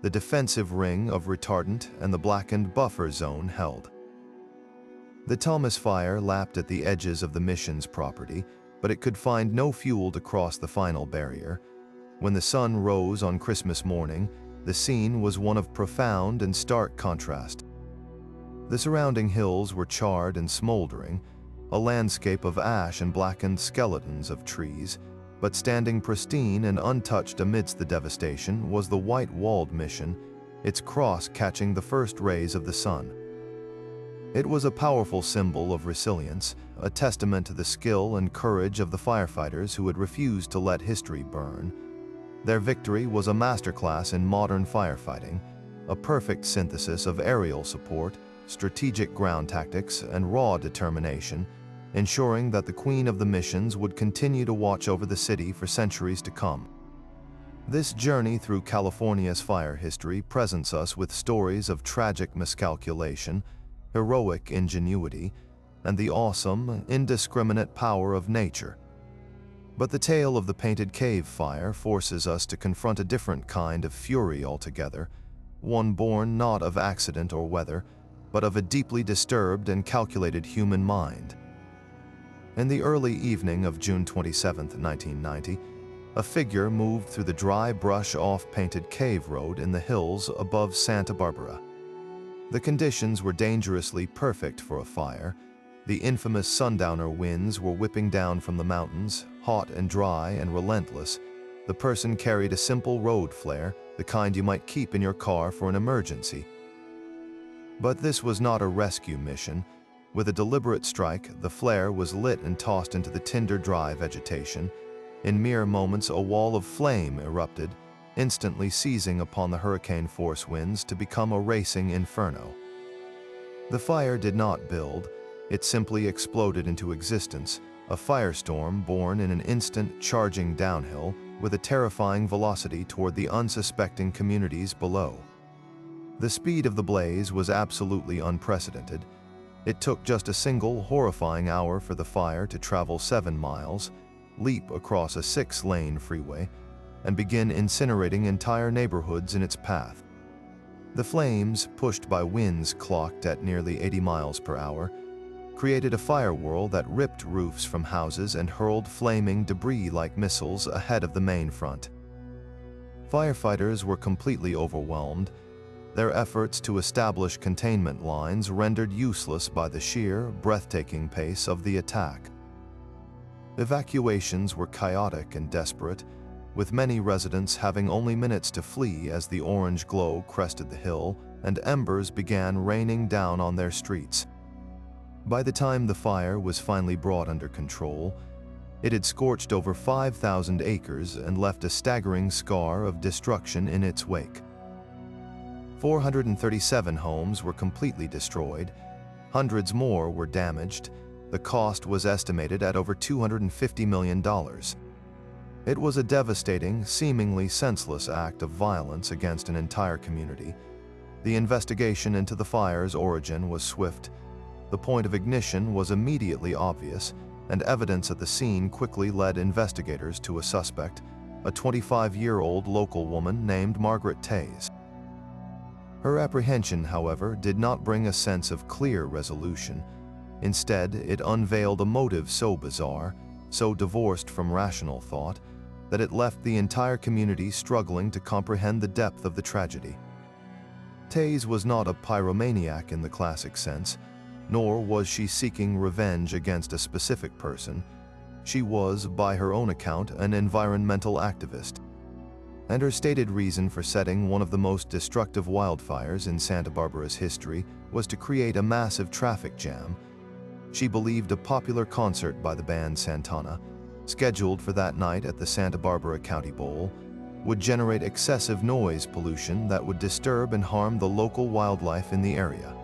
The defensive ring of retardant and the blackened buffer zone held. The Thomas fire lapped at the edges of the mission's property, but it could find no fuel to cross the final barrier. When the sun rose on Christmas morning, the scene was one of profound and stark contrast. The surrounding hills were charred and smoldering, a landscape of ash and blackened skeletons of trees, but standing pristine and untouched amidst the devastation was the white-walled mission, its cross catching the first rays of the sun. It was a powerful symbol of resilience, a testament to the skill and courage of the firefighters who had refused to let history burn. Their victory was a masterclass in modern firefighting, a perfect synthesis of aerial support, strategic ground tactics, and raw determination, ensuring that the Queen of the Missions would continue to watch over the city for centuries to come. This journey through California's fire history presents us with stories of tragic miscalculation, heroic ingenuity, and the awesome, indiscriminate power of nature. But the tale of the Painted Cave fire forces us to confront a different kind of fury altogether, one born not of accident or weather, but of a deeply disturbed and calculated human mind. In the early evening of June 27, 1990, a figure moved through the dry brush off Painted Cave Road in the hills above Santa Barbara. The conditions were dangerously perfect for a fire. The infamous sundowner winds were whipping down from the mountains, hot and dry and relentless. The person carried a simple road flare, the kind you might keep in your car for an emergency. But this was not a rescue mission. With a deliberate strike, the flare was lit and tossed into the tinder-dry vegetation. In mere moments, a wall of flame erupted, instantly seizing upon the hurricane-force winds to become a racing inferno. The fire did not build, it simply exploded into existence, a firestorm born in an instant, charging downhill with a terrifying velocity toward the unsuspecting communities below. The speed of the blaze was absolutely unprecedented. It took just a single horrifying hour for the fire to travel 7 miles, leap across a 6-lane freeway, and begin incinerating entire neighborhoods in its path. The flames, pushed by winds clocked at nearly 80 miles per hour, created a fire whirl that ripped roofs from houses and hurled flaming debris like missiles ahead of the main front. Firefighters were completely overwhelmed, their efforts to establish containment lines rendered useless by the sheer, breathtaking pace of the attack. Evacuations were chaotic and desperate, with many residents having only minutes to flee as the orange glow crested the hill and embers began raining down on their streets. By the time the fire was finally brought under control, it had scorched over 5,000 acres and left a staggering scar of destruction in its wake. 437 homes were completely destroyed, hundreds more were damaged. The cost was estimated at over $250 million. It was a devastating, seemingly senseless act of violence against an entire community. The investigation into the fire's origin was swift. The point of ignition was immediately obvious, and evidence at the scene quickly led investigators to a suspect, a 25-year-old local woman named Margaret Tays. Her apprehension, however, did not bring a sense of clear resolution. Instead, it unveiled a motive so bizarre, so divorced from rational thought, that it left the entire community struggling to comprehend the depth of the tragedy. Tays was not a pyromaniac in the classic sense, nor was she seeking revenge against a specific person. She was, by her own account, an environmental activist. And her stated reason for setting one of the most destructive wildfires in Santa Barbara's history was to create a massive traffic jam. She believed a popular concert by the band Santana, scheduled for that night at the Santa Barbara County Bowl, would generate excessive noise pollution that would disturb and harm the local wildlife in the area.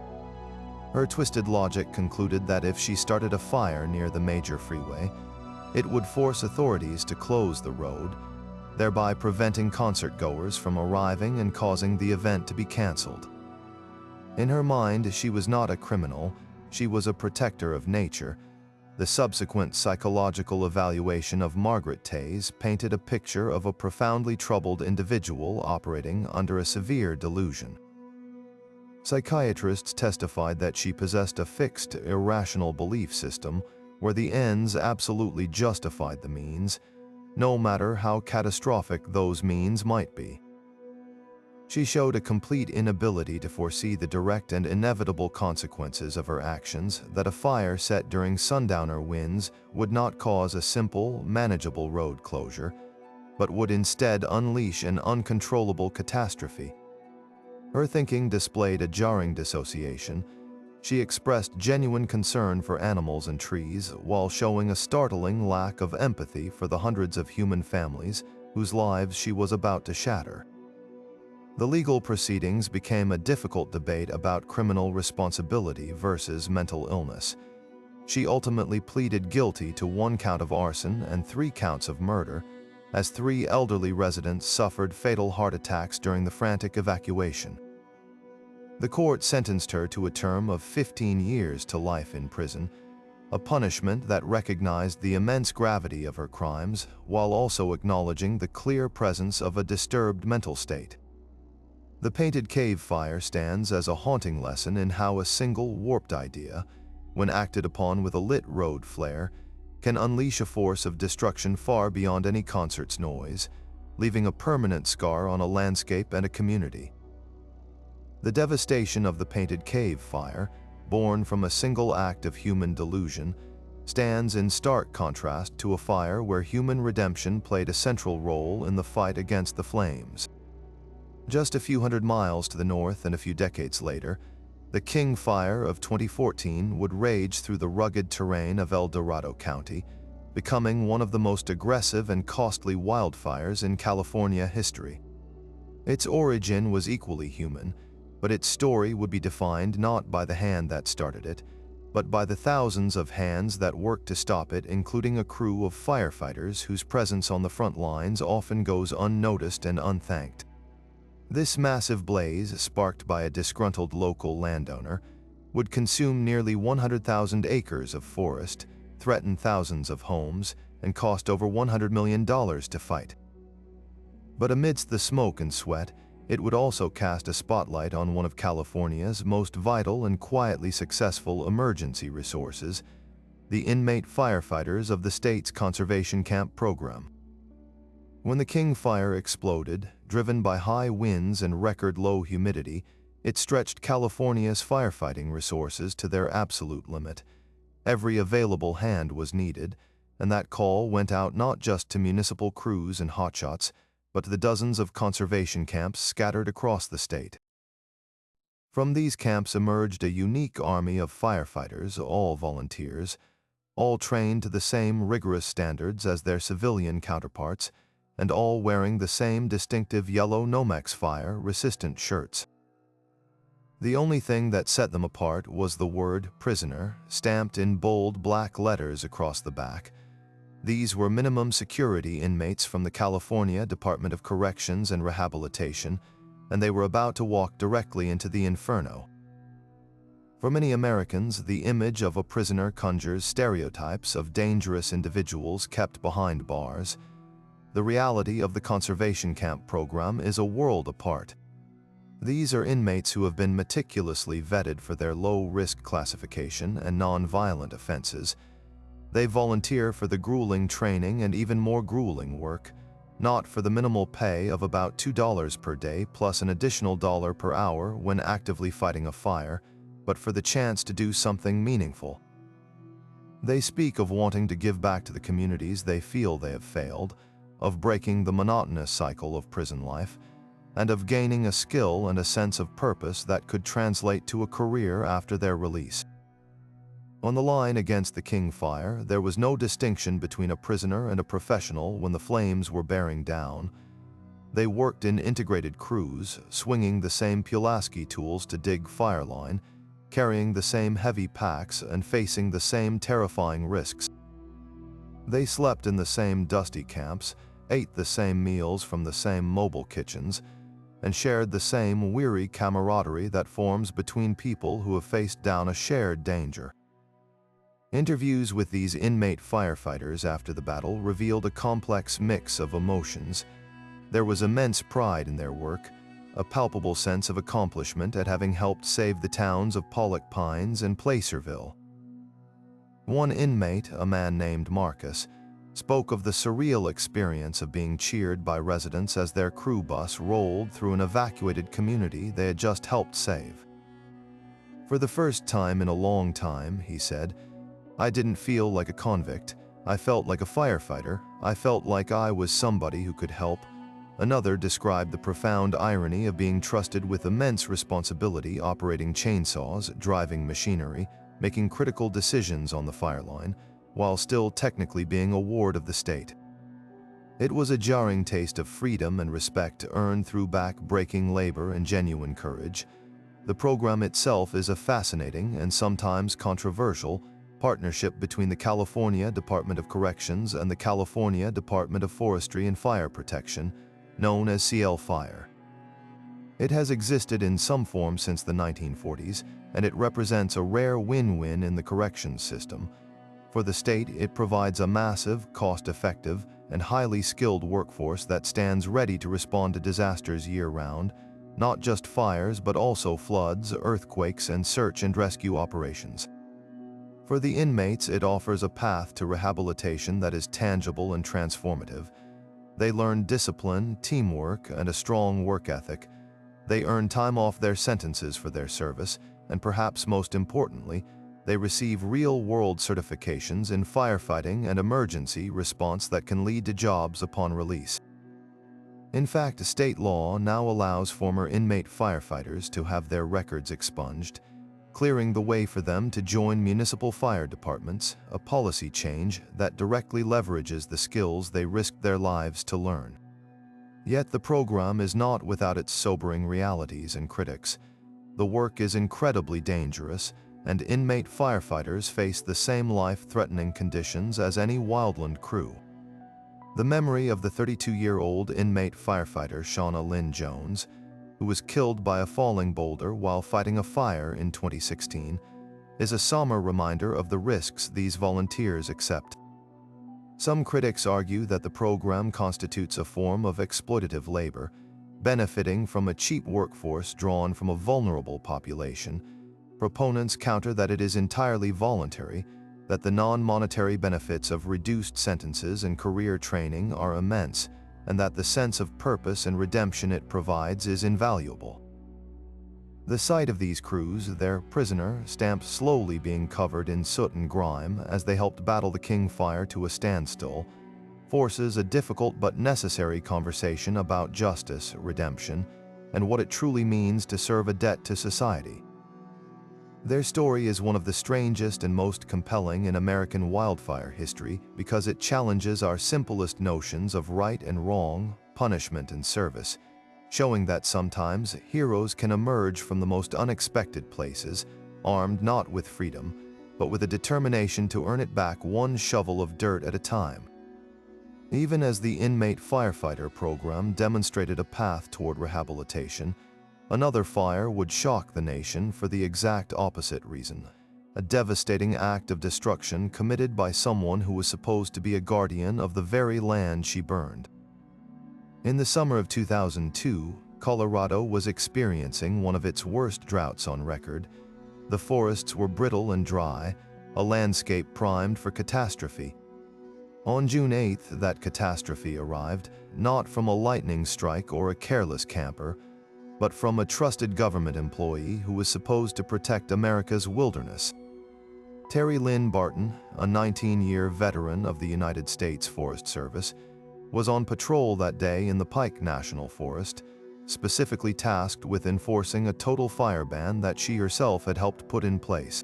Her twisted logic concluded that if she started a fire near the major freeway, it would force authorities to close the road, thereby preventing concertgoers from arriving and causing the event to be canceled. In her mind, she was not a criminal, she was a protector of nature. The subsequent psychological evaluation of Margaret Tays painted a picture of a profoundly troubled individual operating under a severe delusion. Psychiatrists testified that she possessed a fixed, irrational belief system where the ends absolutely justified the means, no matter how catastrophic those means might be. She showed a complete inability to foresee the direct and inevitable consequences of her actions, that a fire set during sundowner winds would not cause a simple, manageable road closure, but would instead unleash an uncontrollable catastrophe. Her thinking displayed a jarring dissociation. She expressed genuine concern for animals and trees while showing a startling lack of empathy for the hundreds of human families whose lives she was about to shatter. The legal proceedings became a difficult debate about criminal responsibility versus mental illness. She ultimately pleaded guilty to 1 count of arson and 3 counts of murder, as 3 elderly residents suffered fatal heart attacks during the frantic evacuation. The court sentenced her to a term of 15 years to life in prison, a punishment that recognized the immense gravity of her crimes while also acknowledging the clear presence of a disturbed mental state. The Painted Cave fire stands as a haunting lesson in how a single warped idea, when acted upon with a lit road flare, can unleash a force of destruction far beyond any concert's noise, leaving a permanent scar on a landscape and a community. The devastation of the Painted Cave fire, born from a single act of human delusion, stands in stark contrast to a fire where human redemption played a central role in the fight against the flames. Just a few hundred miles to the north and a few decades later, the King Fire of 2014 would rage through the rugged terrain of El Dorado County, becoming one of the most aggressive and costly wildfires in California history. Its origin was equally human, but its story would be defined not by the hand that started it, but by the thousands of hands that worked to stop it, including a crew of firefighters whose presence on the front lines often goes unnoticed and unthanked. This massive blaze, sparked by a disgruntled local landowner, would consume nearly 100,000 acres of forest, threaten thousands of homes, and cost over $100 million to fight. But amidst the smoke and sweat, it would also cast a spotlight on one of California's most vital and quietly successful emergency resources, the inmate firefighters of the state's conservation camp program. When the King Fire exploded, driven by high winds and record-low humidity, it stretched California's firefighting resources to their absolute limit. Every available hand was needed, and that call went out not just to municipal crews and hotshots, but to the dozens of conservation camps scattered across the state. From these camps emerged a unique army of firefighters, all volunteers, all trained to the same rigorous standards as their civilian counterparts, and all wearing the same distinctive yellow Nomex fire-resistant shirts. The only thing that set them apart was the word prisoner, stamped in bold black letters across the back. These were minimum security inmates from the California Department of Corrections and Rehabilitation, and they were about to walk directly into the inferno. For many Americans, the image of a prisoner conjures stereotypes of dangerous individuals kept behind bars. The reality of the conservation camp program is a world apart. These are inmates who have been meticulously vetted for their low-risk classification and non-violent offenses. They volunteer for the grueling training and even more grueling work, not for the minimal pay of about $2 per day plus an additional $1 per hour when actively fighting a fire, but for the chance to do something meaningful. They speak of wanting to give back to the communities they feel they have failed, of breaking the monotonous cycle of prison life, and of gaining a skill and a sense of purpose that could translate to a career after their release. On the line against the King Fire, there was no distinction between a prisoner and a professional when the flames were bearing down. They worked in integrated crews, swinging the same Pulaski tools to dig fireline, carrying the same heavy packs, and facing the same terrifying risks. They slept in the same dusty camps, ate the same meals from the same mobile kitchens, and shared the same weary camaraderie that forms between people who have faced down a shared danger. Interviews with these inmate firefighters after the battle revealed a complex mix of emotions. There was immense pride in their work, a palpable sense of accomplishment at having helped save the towns of Pollock Pines and Placerville. One inmate, a man named Marcus, spoke of the surreal experience of being cheered by residents as their crew bus rolled through an evacuated community they had just helped save. For the first time in a long time, he said, I didn't feel like a convict. I felt like a firefighter. I felt like I was somebody who could help. Another described the profound irony of being trusted with immense responsibility operating chainsaws, driving machinery, making critical decisions on the fireline, while still technically being a ward of the state. It was a jarring taste of freedom and respect earned through back-breaking labor and genuine courage. The program itself is a fascinating and sometimes controversial partnership between the California Department of Corrections and the California Department of Forestry and Fire Protection, known as CL Fire. It has existed in some form since the 1940s, and it represents a rare win-win in the corrections system. For the state, it provides a massive, cost-effective, and highly skilled workforce that stands ready to respond to disasters year-round, not just fires but also floods, earthquakes, and search and rescue operations. For the inmates, it offers a path to rehabilitation that is tangible and transformative. They learn discipline, teamwork, and a strong work ethic. They earn time off their sentences for their service, and perhaps most importantly, they receive real-world certifications in firefighting and emergency response that can lead to jobs upon release. In fact, state law now allows former inmate firefighters to have their records expunged, clearing the way for them to join municipal fire departments, a policy change that directly leverages the skills they risked their lives to learn. Yet the program is not without its sobering realities and critics. The work is incredibly dangerous, and inmate firefighters face the same life-threatening conditions as any wildland crew. The memory of the 32-year-old inmate firefighter Shauna Lynn Jones, who was killed by a falling boulder while fighting a fire in 2016, is a somber reminder of the risks these volunteers accept. Some critics argue that the program constitutes a form of exploitative labor, benefiting from a cheap workforce drawn from a vulnerable population. Proponents counter that it is entirely voluntary, that the non-monetary benefits of reduced sentences and career training are immense, and that the sense of purpose and redemption it provides is invaluable. The sight of these crews, their prisoner stamp slowly being covered in soot and grime as they helped battle the King Fire to a standstill, forces a difficult but necessary conversation about justice, redemption, and what it truly means to serve a debt to society. Their story is one of the strangest and most compelling in American wildfire history because it challenges our simplest notions of right and wrong, punishment and service, showing that sometimes heroes can emerge from the most unexpected places, armed not with freedom, but with a determination to earn it back one shovel of dirt at a time. Even as the inmate firefighter program demonstrated a path toward rehabilitation, another fire would shock the nation for the exact opposite reason, a devastating act of destruction committed by someone who was supposed to be a guardian of the very land she burned. In the summer of 2002, Colorado was experiencing one of its worst droughts on record. The forests were brittle and dry, a landscape primed for catastrophe. On June 8th, that catastrophe arrived, not from a lightning strike or a careless camper, but from a trusted government employee who was supposed to protect America's wilderness. Terry Lynn Barton, a 19-year veteran of the United States Forest Service, was on patrol that day in the Pike National Forest, specifically tasked with enforcing a total fire ban that she herself had helped put in place.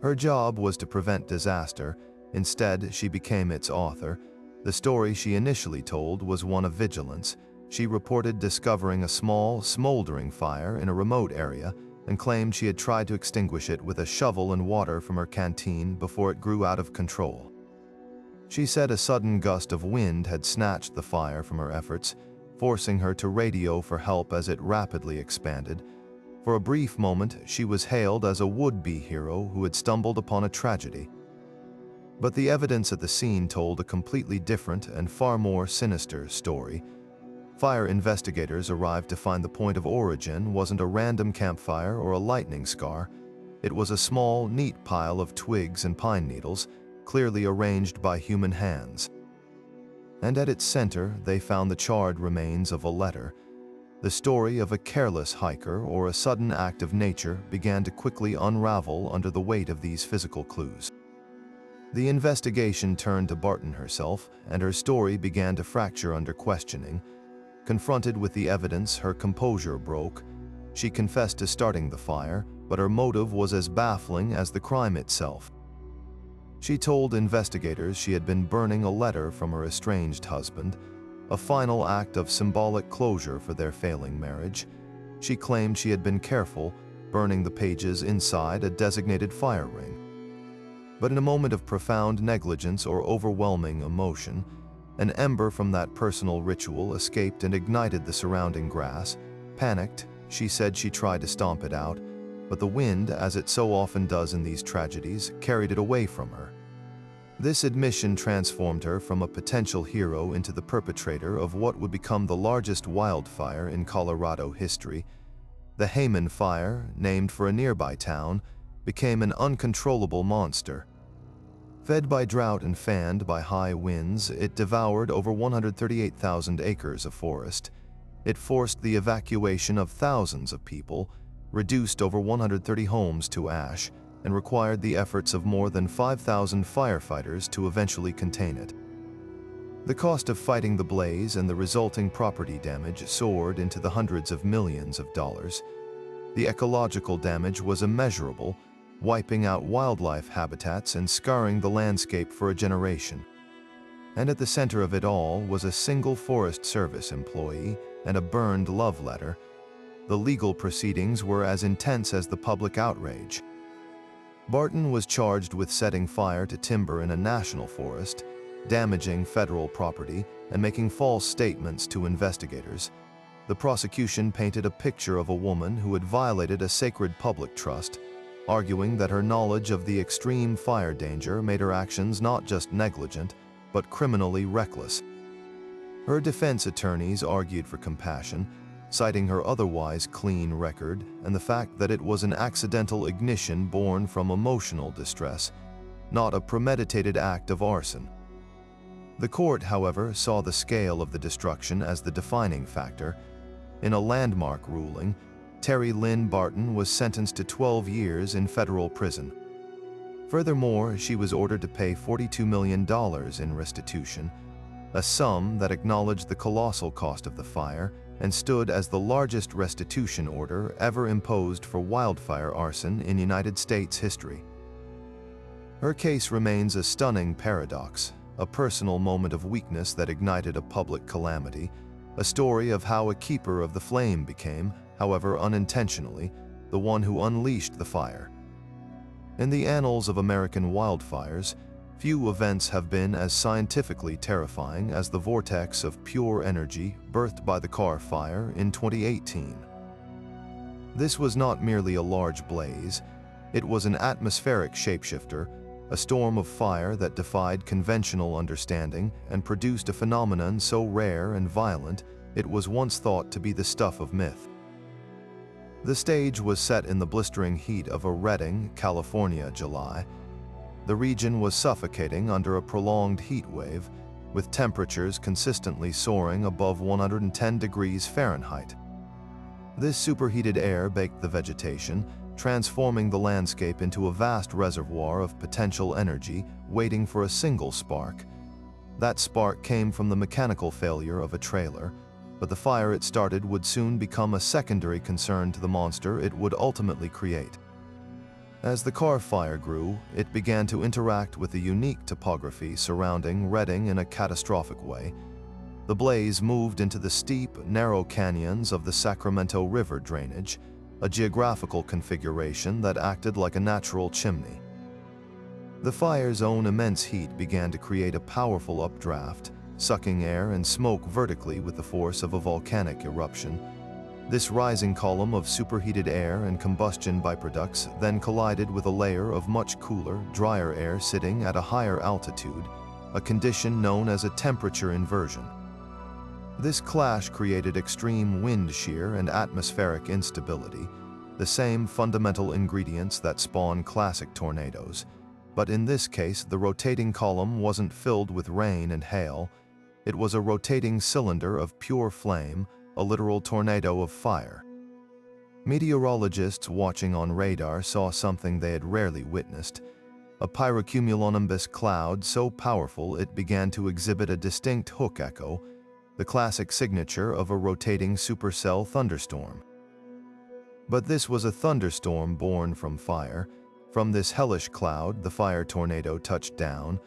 Her job was to prevent disaster. Instead, she became its author. The story she initially told was one of vigilance. She reported discovering a small, smoldering fire in a remote area and claimed she had tried to extinguish it with a shovel and water from her canteen before it grew out of control. She said a sudden gust of wind had snatched the fire from her efforts, forcing her to radio for help as it rapidly expanded. For a brief moment, she was hailed as a would-be hero who had stumbled upon a tragedy. But the evidence at the scene told a completely different and far more sinister story. Fire investigators arrived to find the point of origin wasn't a random campfire or a lightning scar. It was a small, neat pile of twigs and pine needles, clearly arranged by human hands. And at its center, they found the charred remains of a letter. The story of a careless hiker or a sudden act of nature began to quickly unravel under the weight of these physical clues. The investigation turned to Barton herself, and her story began to fracture under questioning. Confronted with the evidence, her composure broke. She confessed to starting the fire, but her motive was as baffling as the crime itself. She told investigators she had been burning a letter from her estranged husband, a final act of symbolic closure for their failing marriage. She claimed she had been careful, burning the pages inside a designated fire ring. But in a moment of profound negligence or overwhelming emotion, an ember from that personal ritual escaped and ignited the surrounding grass. Panicked, she said she tried to stomp it out, but the wind, as it so often does in these tragedies, carried it away from her. This admission transformed her from a potential hero into the perpetrator of what would become the largest wildfire in Colorado history. The Hayman Fire, named for a nearby town, became an uncontrollable monster. Fed by drought and fanned by high winds, it devoured over 138,000 acres of forest. It forced the evacuation of thousands of people, reduced over 130 homes to ash, and required the efforts of more than 5,000 firefighters to eventually contain it. The cost of fighting the blaze and the resulting property damage soared into the hundreds of millions of dollars. The ecological damage was immeasurable, wiping out wildlife habitats and scarring the landscape for a generation. And at the center of it all was a single Forest Service employee and a burned love letter. The legal proceedings were as intense as the public outrage. Barton was charged with setting fire to timber in a national forest, damaging federal property, and making false statements to investigators. The prosecution painted a picture of a woman who had violated a sacred public trust, arguing that her knowledge of the extreme fire danger made her actions not just negligent, but criminally reckless. Her defense attorneys argued for compassion, citing her otherwise clean record and the fact that it was an accidental ignition born from emotional distress, not a premeditated act of arson. The court, however, saw the scale of the destruction as the defining factor. In a landmark ruling, Terry Lynn Barton was sentenced to 12 years in federal prison. Furthermore, she was ordered to pay $42 million in restitution, a sum that acknowledged the colossal cost of the fire and stood as the largest restitution order ever imposed for wildfire arson in United States history. Her case remains a stunning paradox, a personal moment of weakness that ignited a public calamity, a story of how a keeper of the flame became, however unintentionally, the one who unleashed the fire. In the annals of American wildfires, few events have been as scientifically terrifying as the vortex of pure energy birthed by the Carr Fire in 2018. This was not merely a large blaze, it was an atmospheric shapeshifter, a storm of fire that defied conventional understanding and produced a phenomenon so rare and violent it was once thought to be the stuff of myth. The stage was set in the blistering heat of a Redding, California July. The region was suffocating under a prolonged heat wave, with temperatures consistently soaring above 110 degrees Fahrenheit. This superheated air baked the vegetation, transforming the landscape into a vast reservoir of potential energy waiting for a single spark. That spark came from the mechanical failure of a trailer, but the fire it started would soon become a secondary concern to the monster it would ultimately create. As the Carr Fire grew, it began to interact with the unique topography surrounding Redding in a catastrophic way. The blaze moved into the steep, narrow canyons of the Sacramento River drainage, a geographical configuration that acted like a natural chimney. The fire's own immense heat began to create a powerful updraft, sucking air and smoke vertically with the force of a volcanic eruption. This rising column of superheated air and combustion byproducts then collided with a layer of much cooler, drier air sitting at a higher altitude, a condition known as a temperature inversion. This clash created extreme wind shear and atmospheric instability, the same fundamental ingredients that spawn classic tornadoes. But in this case, the rotating column wasn't filled with rain and hail. It was a rotating cylinder of pure flame, a literal tornado of fire. Meteorologists watching on radar saw something they had rarely witnessed, a pyrocumulonimbus cloud so powerful it began to exhibit a distinct hook echo, the classic signature of a rotating supercell thunderstorm. But this was a thunderstorm born from fire. From this hellish cloud, the fire tornado touched down.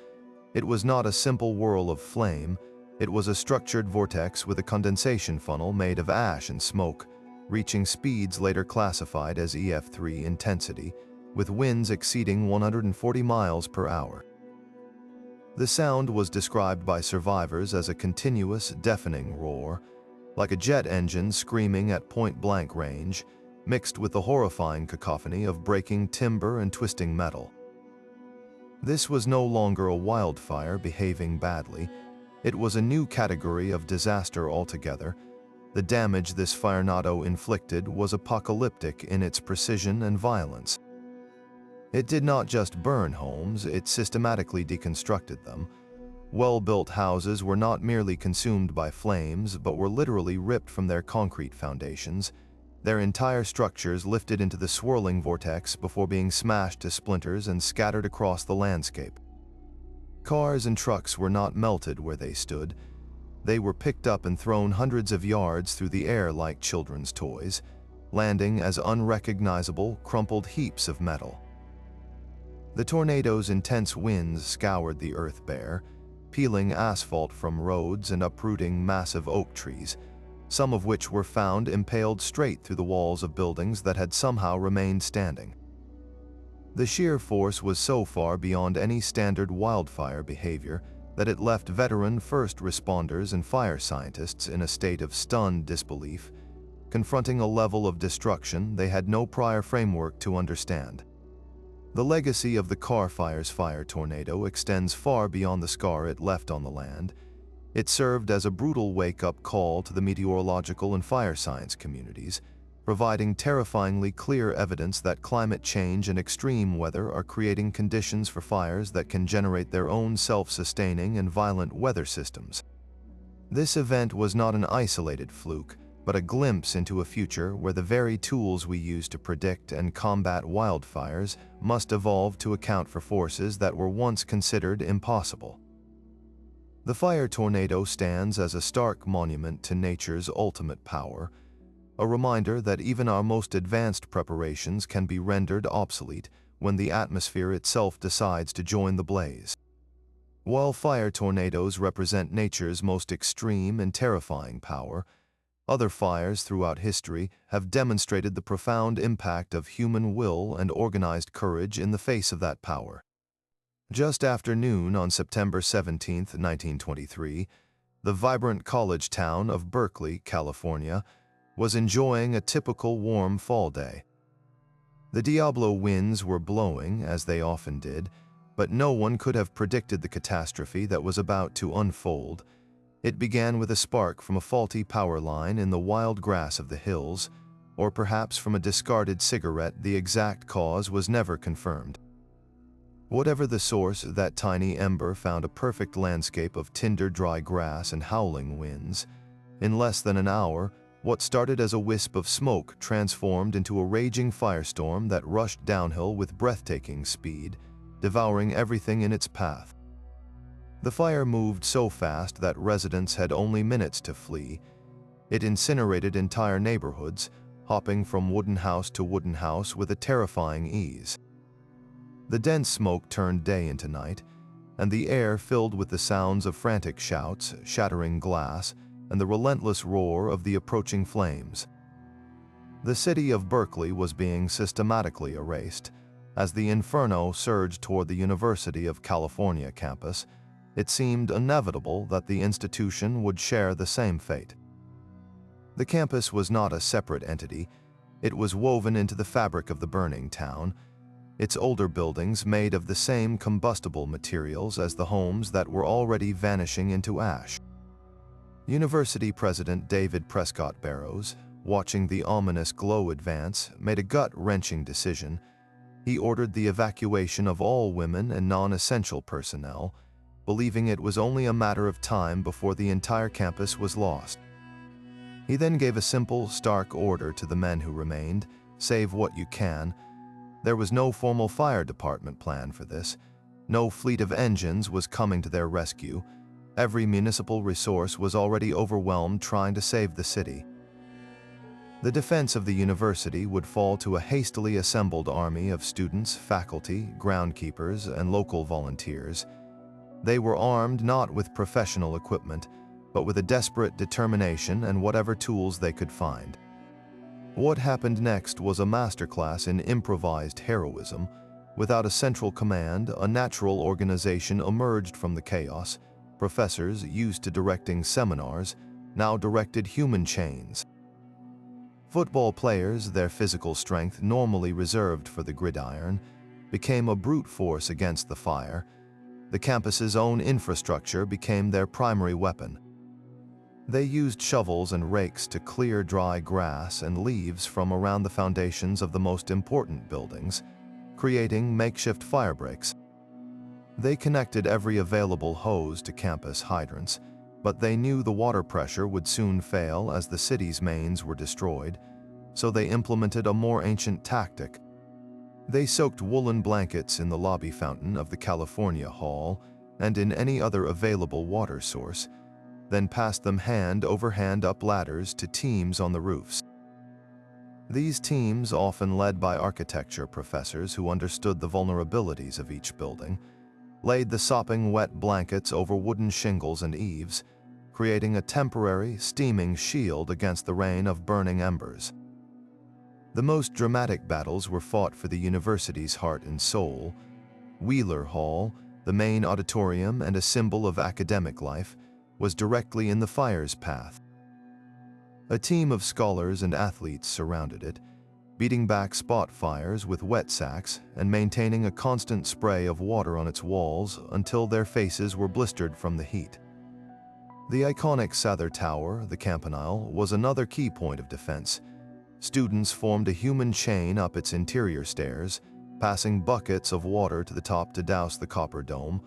It was not a simple whirl of flame. It was a structured vortex with a condensation funnel made of ash and smoke, reaching speeds later classified as EF3 intensity, with winds exceeding 140 miles per hour. The sound was described by survivors as a continuous, deafening roar, like a jet engine screaming at point-blank range, mixed with the horrifying cacophony of breaking timber and twisting metal. This was no longer a wildfire behaving badly. It was a new category of disaster altogether. The damage this firenado inflicted was apocalyptic in its precision and violence. It did not just burn homes, it systematically deconstructed them. Well-built houses were not merely consumed by flames, but were literally ripped from their concrete foundations. their entire structures lifted into the swirling vortex before being smashed to splinters and scattered across the landscape. Cars and trucks were not melted where they stood. They were picked up and thrown hundreds of yards through the air like children's toys, landing as unrecognizable, crumpled heaps of metal. The tornado's intense winds scoured the earth bare, peeling asphalt from roads and uprooting massive oak trees, some of which were found impaled straight through the walls of buildings that had somehow remained standing. The sheer force was so far beyond any standard wildfire behavior that it left veteran first responders and fire scientists in a state of stunned disbelief, confronting a level of destruction they had no prior framework to understand. The legacy of the Carr Fire's fire tornado extends far beyond the scar it left on the land. It served as a brutal wake-up call to the meteorological and fire science communities, providing terrifyingly clear evidence that climate change and extreme weather are creating conditions for fires that can generate their own self-sustaining and violent weather systems. This event was not an isolated fluke, but a glimpse into a future where the very tools we use to predict and combat wildfires must evolve to account for forces that were once considered impossible. The fire tornado stands as a stark monument to nature's ultimate power, a reminder that even our most advanced preparations can be rendered obsolete when the atmosphere itself decides to join the blaze. While fire tornadoes represent nature's most extreme and terrifying power, other fires throughout history have demonstrated the profound impact of human will and organized courage in the face of that power. Just after noon on September 17, 1923, the vibrant college town of Berkeley, California, was enjoying a typical warm fall day. The Diablo winds were blowing, as they often did, but no one could have predicted the catastrophe that was about to unfold. It began with a spark from a faulty power line in the wild grass of the hills, or perhaps from a discarded cigarette. The exact cause was never confirmed. Whatever the source, that tiny ember found a perfect landscape of tinder-dry grass and howling winds. In less than an hour, what started as a wisp of smoke transformed into a raging firestorm that rushed downhill with breathtaking speed, devouring everything in its path. The fire moved so fast that residents had only minutes to flee. It incinerated entire neighborhoods, hopping from wooden house to wooden house with a terrifying ease. The dense smoke turned day into night, and the air filled with the sounds of frantic shouts, shattering glass, and the relentless roar of the approaching flames. The city of Berkeley was being systematically erased. As the inferno surged toward the University of California campus, it seemed inevitable that the institution would share the same fate. The campus was not a separate entity. It was woven into the fabric of the burning town, its older buildings made of the same combustible materials as the homes that were already vanishing into ash. University President David Prescott Barrows, watching the ominous glow advance, made a gut-wrenching decision. He ordered the evacuation of all women and non-essential personnel, believing it was only a matter of time before the entire campus was lost. He then gave a simple, stark order to the men who remained: save what you can. There was no formal fire department plan for this. No fleet of engines was coming to their rescue. Every municipal resource was already overwhelmed trying to save the city. The defense of the university would fall to a hastily assembled army of students, faculty, groundkeepers, and local volunteers. They were armed not with professional equipment, but with a desperate determination and whatever tools they could find. What happened next was a masterclass in improvised heroism. Without a central command, a natural organization emerged from the chaos. Professors, used to directing seminars, now directed human chains. Football players, their physical strength normally reserved for the gridiron, became a brute force against the fire. The campus's own infrastructure became their primary weapon. They used shovels and rakes to clear dry grass and leaves from around the foundations of the most important buildings, creating makeshift fire breaks. They connected every available hose to campus hydrants, but they knew the water pressure would soon fail as the city's mains were destroyed. so they implemented a more ancient tactic. They soaked woolen blankets in the lobby fountain of the California Hall and in any other available water source, then passed them hand over hand up ladders to teams on the roofs. These teams, often led by architecture professors who understood the vulnerabilities of each building, laid the sopping wet blankets over wooden shingles and eaves, creating a temporary, steaming shield against the rain of burning embers. The most dramatic battles were fought for the university's heart and soul. Wheeler Hall, the main auditorium and a symbol of academic life, was directly in the fire's path. A team of scholars and athletes surrounded it, beating back spot fires with wet sacks and maintaining a constant spray of water on its walls until their faces were blistered from the heat. The iconic Sather Tower, the campanile, was another key point of defense. Students formed a human chain up its interior stairs, passing buckets of water to the top to douse the copper dome,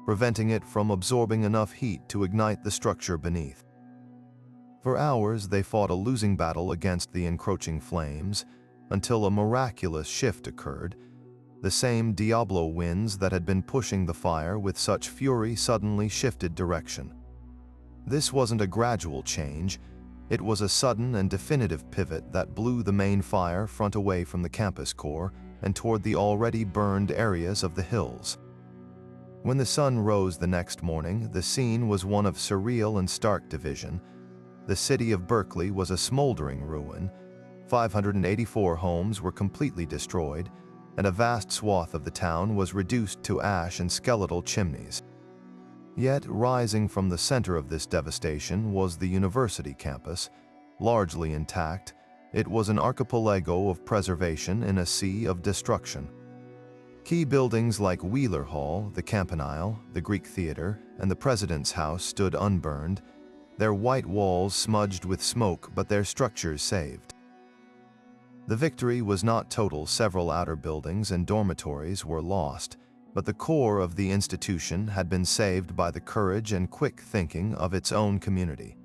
preventing it from absorbing enough heat to ignite the structure beneath. For hours, they fought a losing battle against the encroaching flames, until a miraculous shift occurred. The same Diablo winds that had been pushing the fire with such fury suddenly shifted direction. This wasn't a gradual change, it was a sudden and definitive pivot that blew the main fire front away from the campus core and toward the already burned areas of the hills. When the sun rose the next morning, the scene was one of surreal and stark division. The city of Berkeley was a smoldering ruin. 584 homes were completely destroyed, and a vast swath of the town was reduced to ash and skeletal chimneys. Yet, rising from the center of this devastation was the university campus. Largely intact, it was an archipelago of preservation in a sea of destruction. Key buildings like Wheeler Hall, the Campanile, the Greek Theater, and the President's House stood unburned, their white walls smudged with smoke but their structures saved. The victory was not total. Several outer buildings and dormitories were lost, but the core of the institution had been saved by the courage and quick thinking of its own community.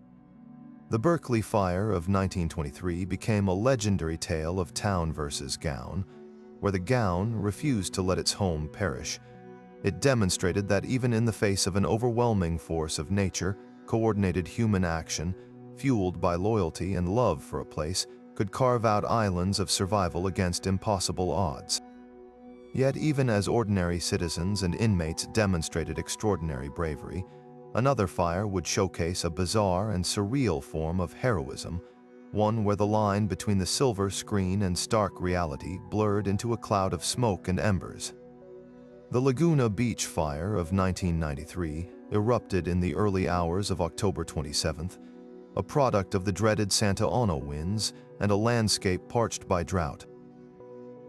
The Berkeley Fire of 1923 became a legendary tale of town versus gown, where the gown refused to let its home perish. It demonstrated that even in the face of an overwhelming force of nature, coordinated human action, fueled by loyalty and love for a place, could carve out islands of survival against impossible odds. Yet even as ordinary citizens and inmates demonstrated extraordinary bravery, another fire would showcase a bizarre and surreal form of heroism, one where the line between the silver screen and stark reality blurred into a cloud of smoke and embers. The Laguna Beach Fire of 1993 erupted in the early hours of October 27th, a product of the dreaded Santa Ana winds and a landscape parched by drought.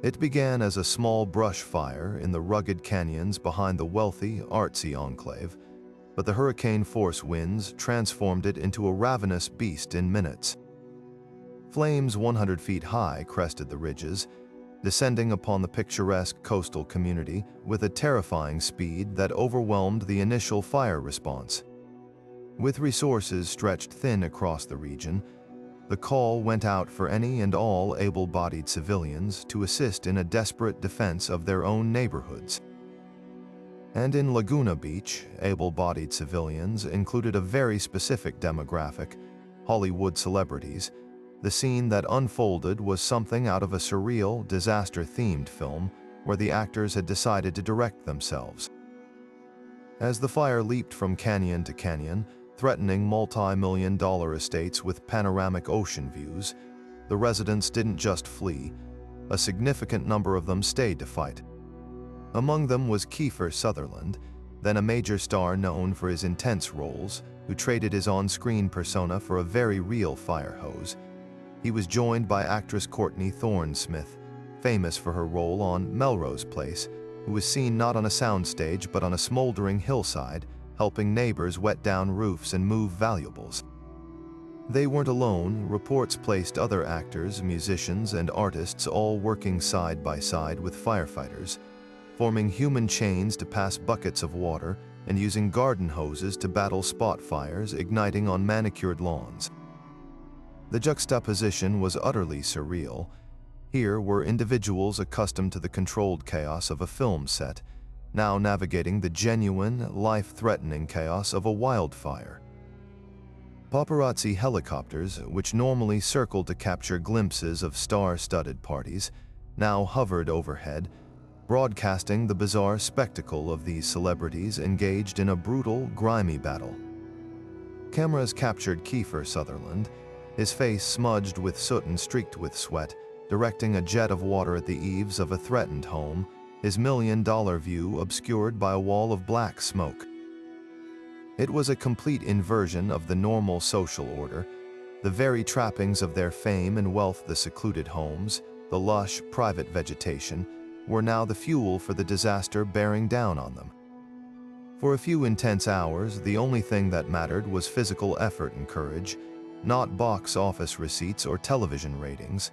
It began as a small brush fire in the rugged canyons behind the wealthy, artsy enclave, but the hurricane-force winds transformed it into a ravenous beast in minutes. Flames 100 feet high crested the ridges, descending upon the picturesque coastal community with a terrifying speed that overwhelmed the initial fire response. With resources stretched thin across the region, the call went out for any and all able-bodied civilians to assist in a desperate defense of their own neighborhoods. And in Laguna Beach, able-bodied civilians included a very specific demographic: Hollywood celebrities. The scene that unfolded was something out of a surreal, disaster-themed film where the actors had decided to direct themselves. As the fire leaped from canyon to canyon, threatening multi-million-dollar estates with panoramic ocean views, the residents didn't just flee. A significant number of them stayed to fight. Among them was Kiefer Sutherland, then a major star known for his intense roles, who traded his on-screen persona for a very real fire hose. He was joined by actress Courtney Thorne-Smith, famous for her role on Melrose Place, who was seen not on a soundstage but on a smoldering hillside, helping neighbors wet down roofs and move valuables. They weren't alone. Reports placed other actors, musicians, and artists all working side by side with firefighters, forming human chains to pass buckets of water and using garden hoses to battle spot fires igniting on manicured lawns. The juxtaposition was utterly surreal. Here were individuals accustomed to the controlled chaos of a film set, now navigating the genuine, life-threatening chaos of a wildfire. Paparazzi helicopters, which normally circled to capture glimpses of star-studded parties, now hovered overhead, broadcasting the bizarre spectacle of these celebrities engaged in a brutal, grimy battle. Cameras captured Kiefer Sutherland, his face smudged with soot and streaked with sweat, directing a jet of water at the eaves of a threatened home, his million-dollar view obscured by a wall of black smoke. It was a complete inversion of the normal social order. The very trappings of their fame and wealth, the secluded homes, the lush, private vegetation, were now the fuel for the disaster bearing down on them. For a few intense hours, the only thing that mattered was physical effort and courage, not box office receipts or television ratings.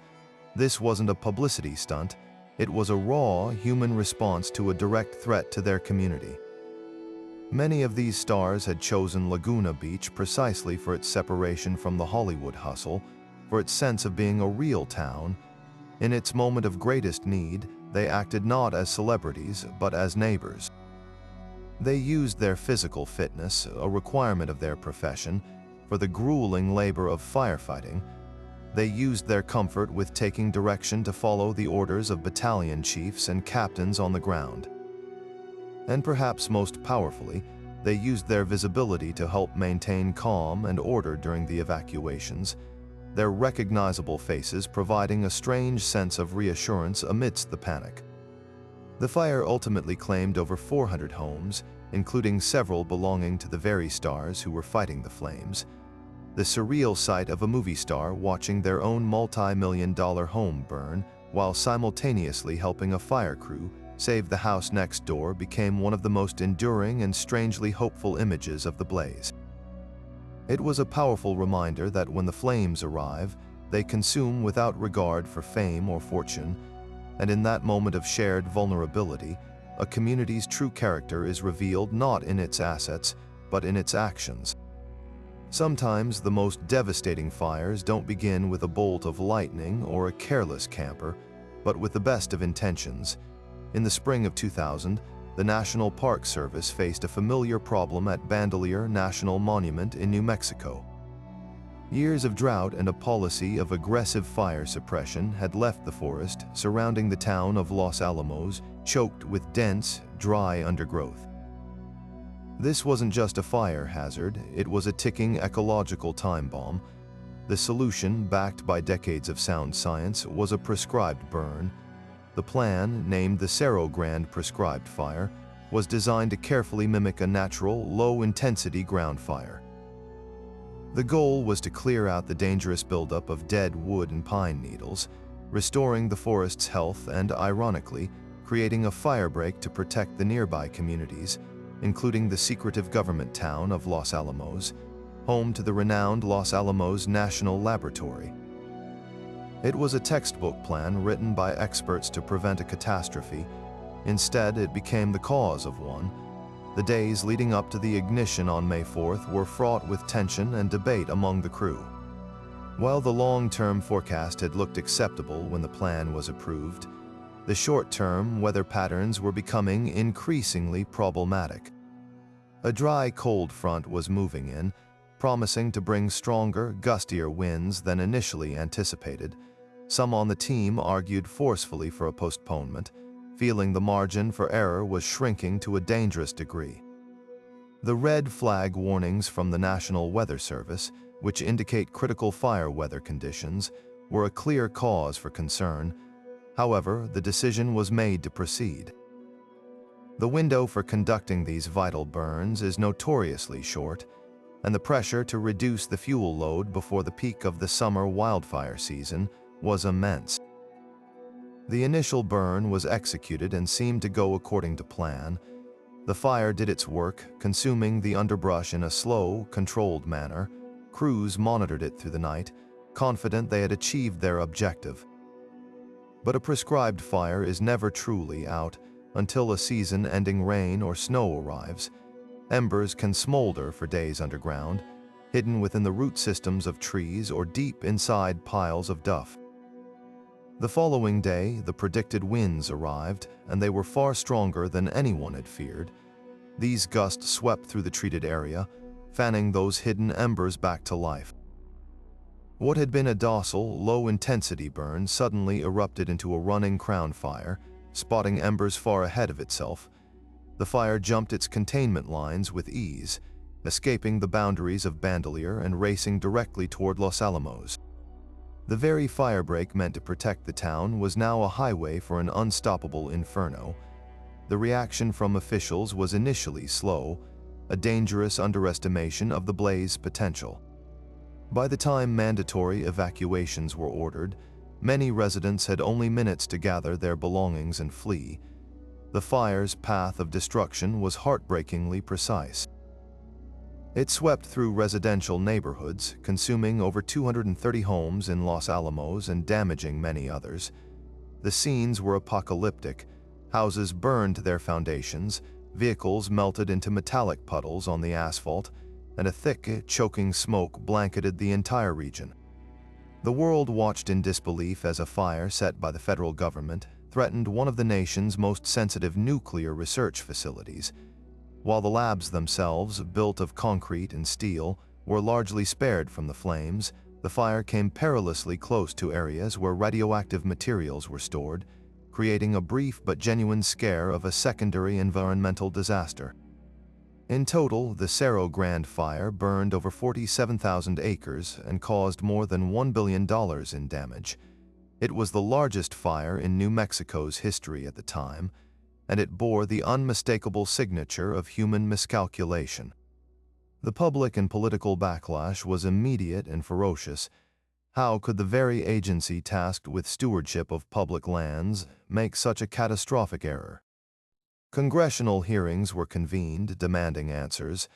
This wasn't a publicity stunt. It was a raw, human response to a direct threat to their community. Many of these stars had chosen Laguna Beach precisely for its separation from the Hollywood hustle, for its sense of being a real town. In its moment of greatest need, they acted not as celebrities, but as neighbors. They used their physical fitness, a requirement of their profession, for the grueling labor of firefighting. They used their comfort with taking direction to follow the orders of battalion chiefs and captains on the ground. And perhaps most powerfully, they used their visibility to help maintain calm and order during the evacuations, their recognizable faces providing a strange sense of reassurance amidst the panic. The fire ultimately claimed over 400 homes, including several belonging to the very stars who were fighting the flames. The surreal sight of a movie star watching their own multi-million-dollar home burn while simultaneously helping a fire crew save the house next door became one of the most enduring and strangely hopeful images of the blaze. It was a powerful reminder that when the flames arrive, they consume without regard for fame or fortune, and in that moment of shared vulnerability, a community's true character is revealed not in its assets, but in its actions. Sometimes the most devastating fires don't begin with a bolt of lightning or a careless camper, but with the best of intentions. In the spring of 2000, the National Park Service faced a familiar problem at Bandelier National Monument in New Mexico. Years of drought and a policy of aggressive fire suppression had left the forest surrounding the town of Los Alamos choked with dense, dry undergrowth. This wasn't just a fire hazard, it was a ticking ecological time bomb. The solution, backed by decades of sound science, was a prescribed burn. The plan, named the Cerro Grande Prescribed Fire, was designed to carefully mimic a natural, low-intensity ground fire. The goal was to clear out the dangerous buildup of dead wood and pine needles, restoring the forest's health and, ironically, creating a firebreak to protect the nearby communities, including the secretive government town of Los Alamos, home to the renowned Los Alamos National Laboratory. It was a textbook plan written by experts to prevent a catastrophe. Instead, it became the cause of one. The days leading up to the ignition on May 4th were fraught with tension and debate among the crew. While the long-term forecast had looked acceptable when the plan was approved, the short-term weather patterns were becoming increasingly problematic. A dry, cold front was moving in, promising to bring stronger, gustier winds than initially anticipated. Some on the team argued forcefully for a postponement, feeling the margin for error was shrinking to a dangerous degree. The red flag warnings from the National Weather Service, which indicate critical fire weather conditions, were a clear cause for concern. However, the decision was made to proceed. The window for conducting these vital burns is notoriously short, and the pressure to reduce the fuel load before the peak of the summer wildfire season was immense. The initial burn was executed and seemed to go according to plan. The fire did its work, consuming the underbrush in a slow, controlled manner. Crews monitored it through the night, confident they had achieved their objective. But a prescribed fire is never truly out until a season-ending rain or snow arrives. Embers can smolder for days underground, hidden within the root systems of trees or deep inside piles of duff. The following day, the predicted winds arrived, and they were far stronger than anyone had feared. These gusts swept through the treated area, fanning those hidden embers back to life. What had been a docile, low-intensity burn suddenly erupted into a running crown fire, spotting embers far ahead of itself. The fire jumped its containment lines with ease, escaping the boundaries of Bandelier and racing directly toward Los Alamos. The very firebreak meant to protect the town was now a highway for an unstoppable inferno. The reaction from officials was initially slow, a dangerous underestimation of the blaze's potential. By the time mandatory evacuations were ordered, many residents had only minutes to gather their belongings and flee. The fire's path of destruction was heartbreakingly precise. It swept through residential neighborhoods, consuming over 230 homes in Los Alamos and damaging many others. The scenes were apocalyptic. Houses burned to their foundations, vehicles melted into metallic puddles on the asphalt, and a thick, choking smoke blanketed the entire region. The world watched in disbelief as a fire set by the federal government threatened one of the nation's most sensitive nuclear research facilities. While the labs themselves, built of concrete and steel, were largely spared from the flames, the fire came perilously close to areas where radioactive materials were stored, creating a brief but genuine scare of a secondary environmental disaster. In total, the Cerro Grande fire burned over 47,000 acres and caused more than $1 billion in damage. It was the largest fire in New Mexico's history at the time, and it bore the unmistakable signature of human miscalculation. The public and political backlash was immediate and ferocious. How could the very agency tasked with stewardship of public lands make such a catastrophic error? Congressional hearings were convened, demanding answers.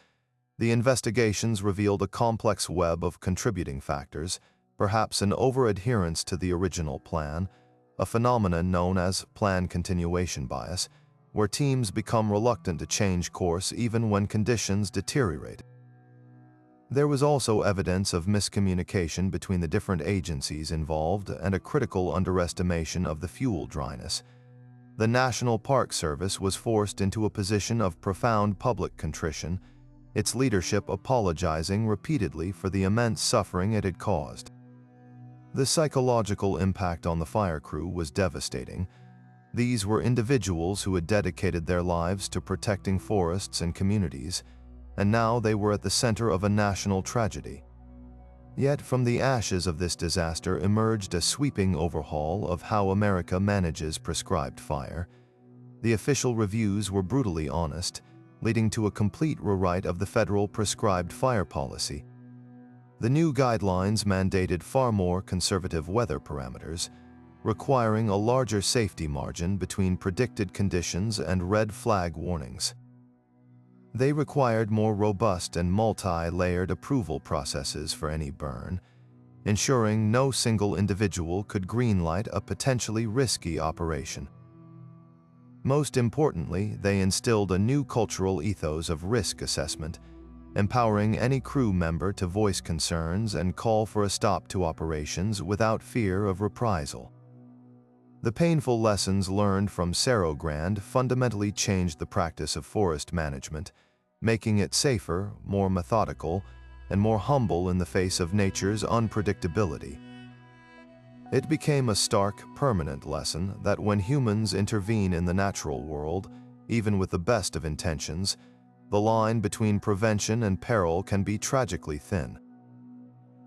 The investigations revealed a complex web of contributing factors, perhaps an over-adherence to the original plan, a phenomenon known as plan continuation bias, where teams become reluctant to change course even when conditions deteriorate. There was also evidence of miscommunication between the different agencies involved and a critical underestimation of the fuel dryness. The National Park Service was forced into a position of profound public contrition, its leadership apologizing repeatedly for the immense suffering it had caused. The psychological impact on the fire crew was devastating. These were individuals who had dedicated their lives to protecting forests and communities, and now they were at the center of a national tragedy. Yet from the ashes of this disaster emerged a sweeping overhaul of how America manages prescribed fire. The official reviews were brutally honest, leading to a complete rewrite of the federal prescribed fire policy. The new guidelines mandated far more conservative weather parameters, requiring a larger safety margin between predicted conditions and red flag warnings. They required more robust and multi-layered approval processes for any burn, ensuring no single individual could greenlight a potentially risky operation. Most importantly, they instilled a new cultural ethos of risk assessment, empowering any crew member to voice concerns and call for a stop to operations without fear of reprisal. The painful lessons learned from Cerro Grande fundamentally changed the practice of forest management, making it safer, more methodical, and more humble in the face of nature's unpredictability. It became a stark, permanent lesson that when humans intervene in the natural world, even with the best of intentions, the line between prevention and peril can be tragically thin.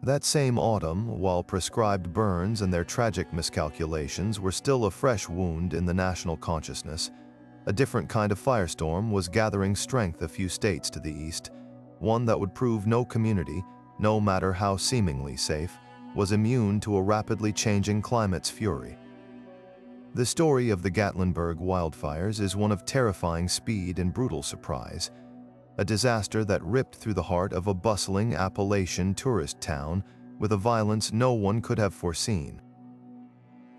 That same autumn, while prescribed burns and their tragic miscalculations were still a fresh wound in the national consciousness, a different kind of firestorm was gathering strength a few states to the east, one that would prove no community, no matter how seemingly safe, was immune to a rapidly changing climate's fury. The story of the Gatlinburg wildfires is one of terrifying speed and brutal surprise, a disaster that ripped through the heart of a bustling Appalachian tourist town with a violence no one could have foreseen.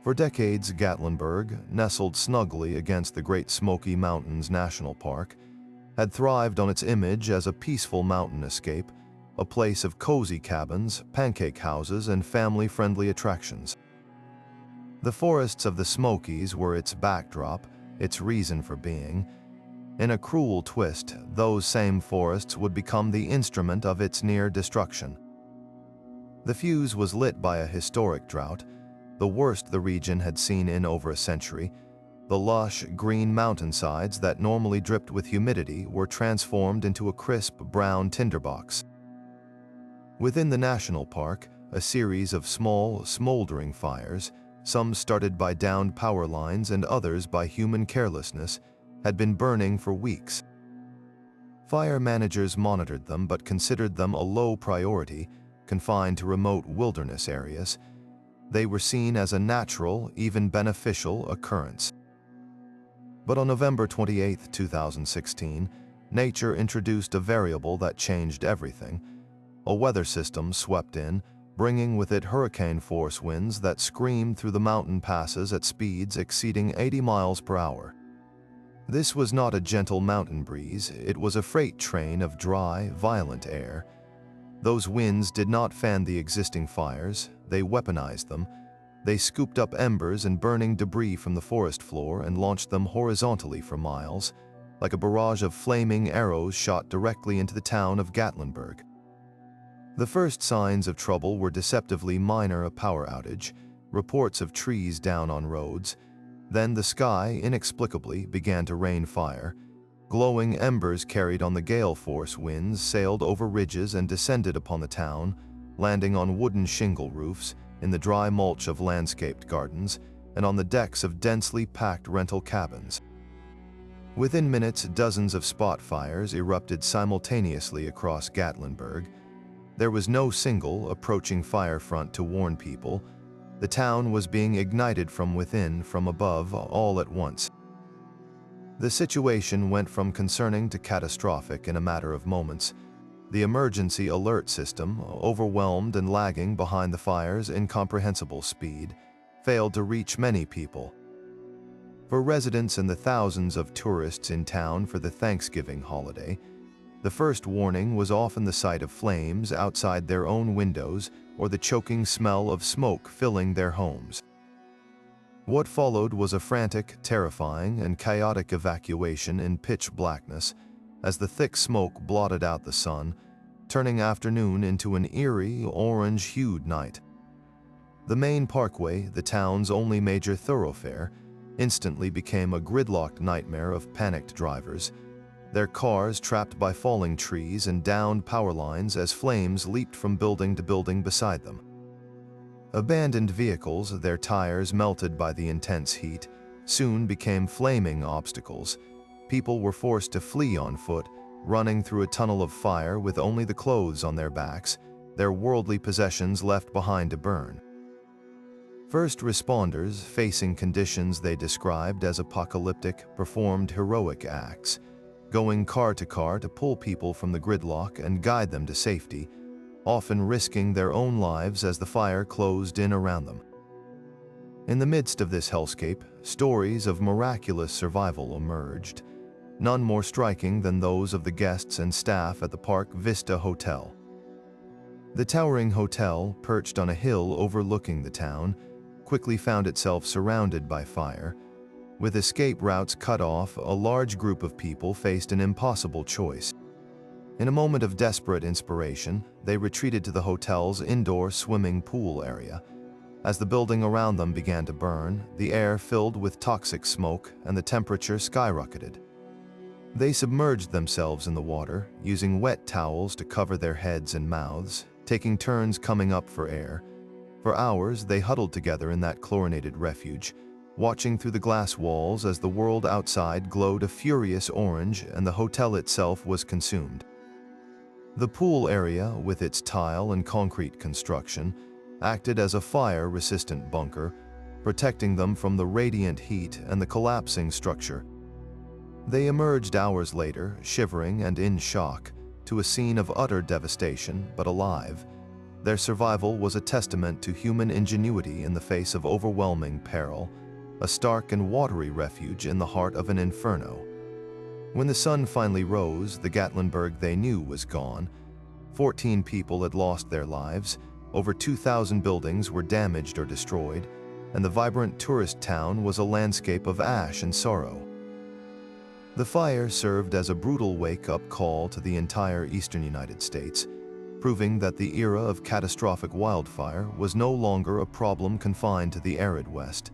For decades, Gatlinburg, nestled snugly against the Great Smoky Mountains National Park, had thrived on its image as a peaceful mountain escape, a place of cozy cabins, pancake houses, and family-friendly attractions. The forests of the Smokies were its backdrop, its reason for being. In a cruel twist, those same forests would become the instrument of its near destruction. The fuse was lit by a historic drought, the worst the region had seen in over a century. The lush, green mountainsides that normally dripped with humidity were transformed into a crisp brown tinderbox. Within the national park, a series of small, smoldering fires, some started by downed power lines and others by human carelessness, had been burning for weeks. Fire managers monitored them but considered them a low priority, confined to remote wilderness areas. They were seen as a natural, even beneficial occurrence. But on November 28, 2016, nature introduced a variable that changed everything. A weather system swept in, bringing with it hurricane-force winds that screamed through the mountain passes at speeds exceeding 80 miles per hour. This was not a gentle mountain breeze, it was a freight train of dry, violent air. Those winds did not fan the existing fires, they weaponized them. They scooped up embers and burning debris from the forest floor and launched them horizontally for miles, like a barrage of flaming arrows shot directly into the town of Gatlinburg. The first signs of trouble were deceptively minor: a power outage, reports of trees down on roads. Then the sky, inexplicably, began to rain fire. Glowing embers carried on the gale-force winds sailed over ridges and descended upon the town, landing on wooden shingle roofs, in the dry mulch of landscaped gardens, and on the decks of densely packed rental cabins. Within minutes, dozens of spot fires erupted simultaneously across Gatlinburg. There was no single approaching fire front to warn people. The town was being ignited from within, from above, all at once. The situation went from concerning to catastrophic in a matter of moments. The emergency alert system, overwhelmed and lagging behind the fire's incomprehensible speed, failed to reach many people. For residents and the thousands of tourists in town for the Thanksgiving holiday, the first warning was often the sight of flames outside their own windows or the choking smell of smoke filling their homes. What followed was a frantic, terrifying, and chaotic evacuation in pitch blackness as the thick smoke blotted out the sun, turning afternoon into an eerie, orange-hued night. The main parkway, the town's only major thoroughfare, instantly became a gridlocked nightmare of panicked drivers, their cars trapped by falling trees and downed power lines as flames leaped from building to building beside them. Abandoned vehicles, their tires melted by the intense heat, soon became flaming obstacles. People were forced to flee on foot, running through a tunnel of fire with only the clothes on their backs, their worldly possessions left behind to burn. First responders, facing conditions they described as apocalyptic, performed heroic acts, going car to car to pull people from the gridlock and guide them to safety, often risking their own lives as the fire closed in around them. In the midst of this hellscape, stories of miraculous survival emerged, none more striking than those of the guests and staff at the Park Vista Hotel. The towering hotel, perched on a hill overlooking the town, quickly found itself surrounded by fire. With escape routes cut off, a large group of people faced an impossible choice. In a moment of desperate inspiration, they retreated to the hotel's indoor swimming pool area. As the building around them began to burn, the air filled with toxic smoke and the temperature skyrocketed. They submerged themselves in the water, using wet towels to cover their heads and mouths, taking turns coming up for air. For hours, they huddled together in that chlorinated refuge, watching through the glass walls as the world outside glowed a furious orange and the hotel itself was consumed. The pool area, with its tile and concrete construction, acted as a fire-resistant bunker, protecting them from the radiant heat and the collapsing structure. They emerged hours later, shivering and in shock, to a scene of utter devastation, but alive. Their survival was a testament to human ingenuity in the face of overwhelming peril, a stark and watery refuge in the heart of an inferno. When the sun finally rose, the Gatlinburg they knew was gone. 14 people had lost their lives, over 2,000 buildings were damaged or destroyed, and the vibrant tourist town was a landscape of ash and sorrow. The fire served as a brutal wake-up call to the entire eastern United States, proving that the era of catastrophic wildfire was no longer a problem confined to the arid West,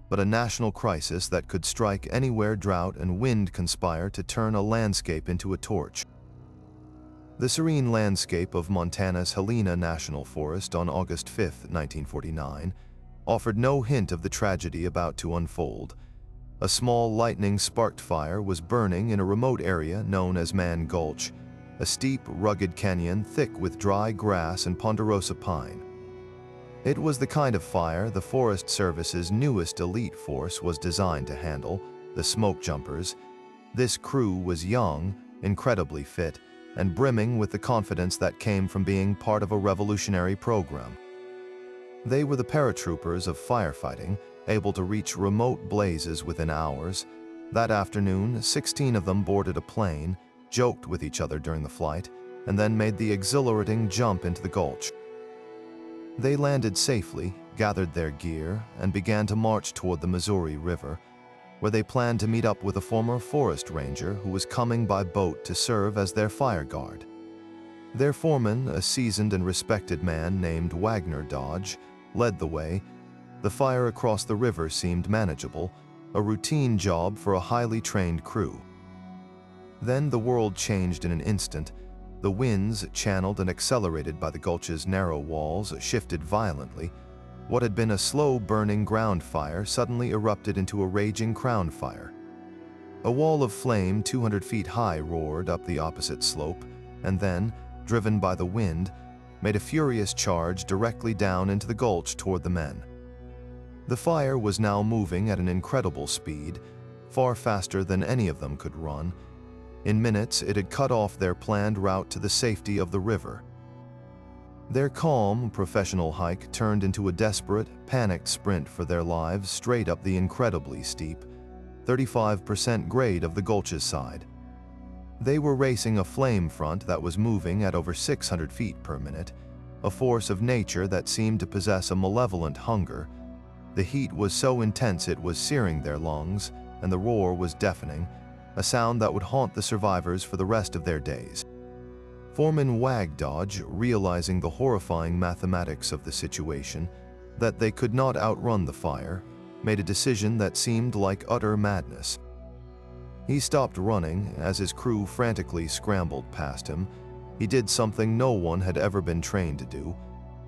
but a national crisis that could strike anywhere drought and wind conspire to turn a landscape into a torch. The serene landscape of Montana's Helena National Forest on August 5, 1949, offered no hint of the tragedy about to unfold. A small lightning-sparked fire was burning in a remote area known as Man Gulch, a steep, rugged canyon thick with dry grass and ponderosa pine. It was the kind of fire the Forest Service's newest elite force was designed to handle, the smoke jumpers. This crew was young, incredibly fit, and brimming with the confidence that came from being part of a revolutionary program. They were the paratroopers of firefighting, able to reach remote blazes within hours. That afternoon, 16 of them boarded a plane, joked with each other during the flight, and then made the exhilarating jump into the gulch. They landed safely, gathered their gear, and began to march toward the Missouri River, where they planned to meet up with a former forest ranger who was coming by boat to serve as their fire guard. Their foreman, a seasoned and respected man named Wagner Dodge, led the way. The fire across the river seemed manageable, a routine job for a highly trained crew. Then the world changed in an instant. The winds, channeled and accelerated by the gulch's narrow walls, shifted violently. What had been a slow-burning ground fire suddenly erupted into a raging crown fire. A wall of flame 200 feet high roared up the opposite slope, and then, driven by the wind, made a furious charge directly down into the gulch toward the men. The fire was now moving at an incredible speed, far faster than any of them could run. In minutes, it had cut off their planned route to the safety of the river. Their calm, professional hike turned into a desperate, panicked sprint for their lives straight up the incredibly steep, 35% grade of the gulch's side. They were racing a flame front that was moving at over 600 feet per minute, a force of nature that seemed to possess a malevolent hunger. The heat was so intense it was searing their lungs, and the roar was deafening, a sound that would haunt the survivors for the rest of their days. Foreman Wag Dodge, realizing the horrifying mathematics of the situation, that they could not outrun the fire, made a decision that seemed like utter madness. He stopped running as his crew frantically scrambled past him. He did something no one had ever been trained to do.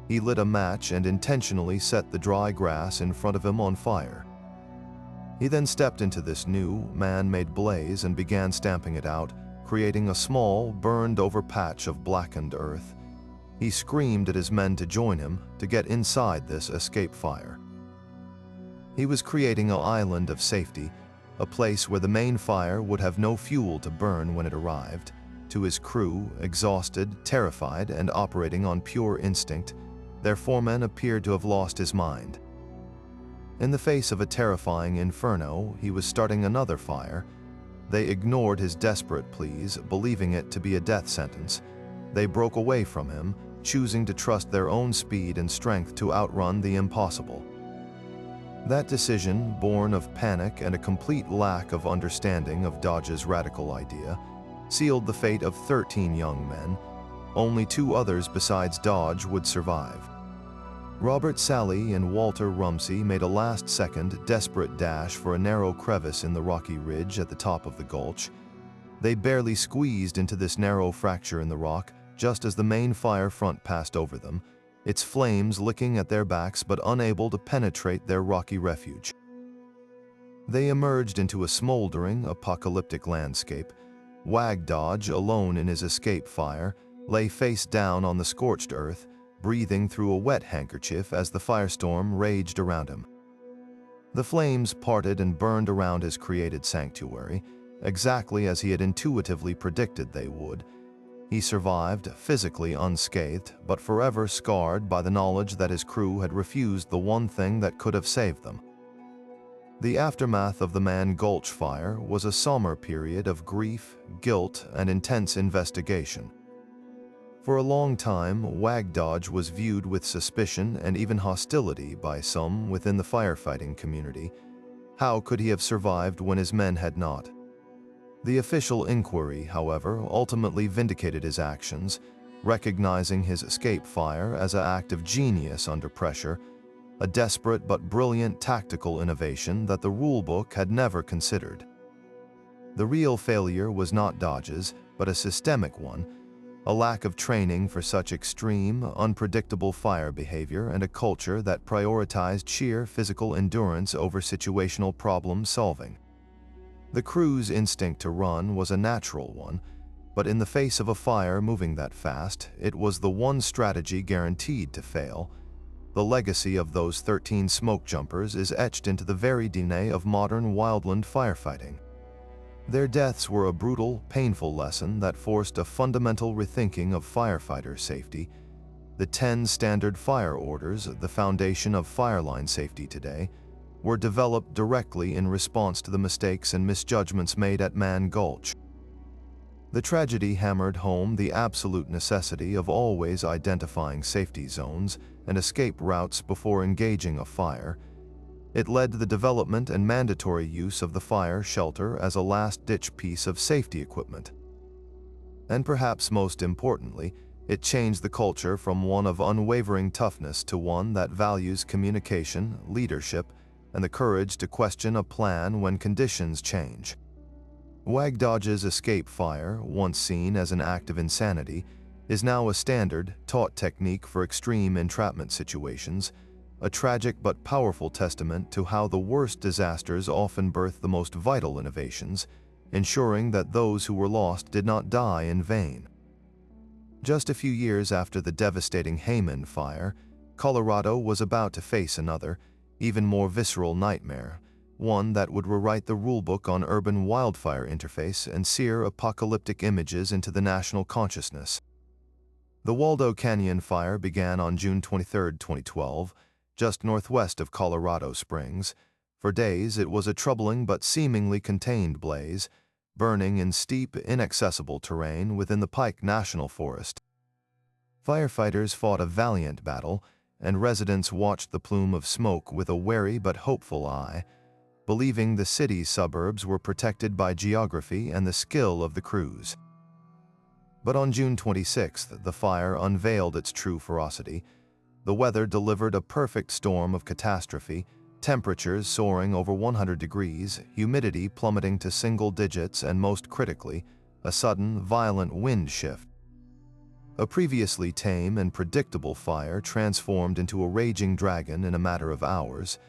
He lit a match and intentionally set the dry grass in front of him on fire. He then stepped into this new, man-made blaze and began stamping it out, creating a small, burned-over patch of blackened earth. He screamed at his men to join him, to get inside this escape fire. He was creating an island of safety, a place where the main fire would have no fuel to burn when it arrived. To his crew, exhausted, terrified, and operating on pure instinct, their foreman appeared to have lost his mind. In the face of a terrifying inferno, he was starting another fire. They ignored his desperate pleas, believing it to be a death sentence. They broke away from him, choosing to trust their own speed and strength to outrun the impossible. That decision, born of panic and a complete lack of understanding of Dodge's radical idea, sealed the fate of 13 young men. Only 2 others besides Dodge would survive. Robert Sally and Walter Rumsey made a last-second, desperate dash for a narrow crevice in the rocky ridge at the top of the gulch. They barely squeezed into this narrow fracture in the rock just as the main fire front passed over them, its flames licking at their backs but unable to penetrate their rocky refuge. They emerged into a smoldering, apocalyptic landscape. Wag Dodge, alone in his escape fire, lay face down on the scorched earth, breathing through a wet handkerchief as the firestorm raged around him. The flames parted and burned around his created sanctuary, exactly as he had intuitively predicted they would. He survived, physically unscathed, but forever scarred by the knowledge that his crew had refused the one thing that could have saved them. The aftermath of the Man Gulch fire was a somber period of grief, guilt, and intense investigation. For a long time, Wag Dodge was viewed with suspicion and even hostility by some within the firefighting community. How could he have survived when his men had not? The official inquiry, however, ultimately vindicated his actions, recognizing his escape fire as an act of genius under pressure, a desperate but brilliant tactical innovation that the rulebook had never considered. The real failure was not Dodge's, but a systemic one, a lack of training for such extreme, unpredictable fire behavior and a culture that prioritized sheer physical endurance over situational problem solving. The crew's instinct to run was a natural one, but in the face of a fire moving that fast, it was the one strategy guaranteed to fail. The legacy of those 13 smoke jumpers is etched into the very DNA of modern wildland firefighting. Their deaths were a brutal, painful lesson that forced a fundamental rethinking of firefighter safety. The 10 standard fire orders, the foundation of fireline safety today, were developed directly in response to the mistakes and misjudgments made at Man Gulch. The tragedy hammered home the absolute necessity of always identifying safety zones and escape routes before engaging a fire. It led to the development and mandatory use of the fire shelter as a last-ditch piece of safety equipment. And perhaps most importantly, it changed the culture from one of unwavering toughness to one that values communication, leadership, and the courage to question a plan when conditions change. Wag Dodge's escape fire, once seen as an act of insanity, is now a standard, taught technique for extreme entrapment situations, a tragic but powerful testament to how the worst disasters often birth the most vital innovations, ensuring that those who were lost did not die in vain. Just a few years after the devastating Hayman fire, Colorado was about to face another, even more visceral nightmare, one that would rewrite the rulebook on urban wildfire interface and sear apocalyptic images into the national consciousness. The Waldo Canyon fire began on June 23, 2012, just northwest of Colorado Springs. For days, it was a troubling but seemingly contained blaze, burning in steep, inaccessible terrain within the Pike National Forest. Firefighters fought a valiant battle, and residents watched the plume of smoke with a wary but hopeful eye, believing the city's suburbs were protected by geography and the skill of the crews. But on June 26th, the fire unveiled its true ferocity. The weather delivered a perfect storm of catastrophe, temperatures soaring over 100 degrees, humidity plummeting to single digits, and most critically, a sudden, violent wind shift. A previously tame and predictable fire transformed into a raging dragon in a matter of hours.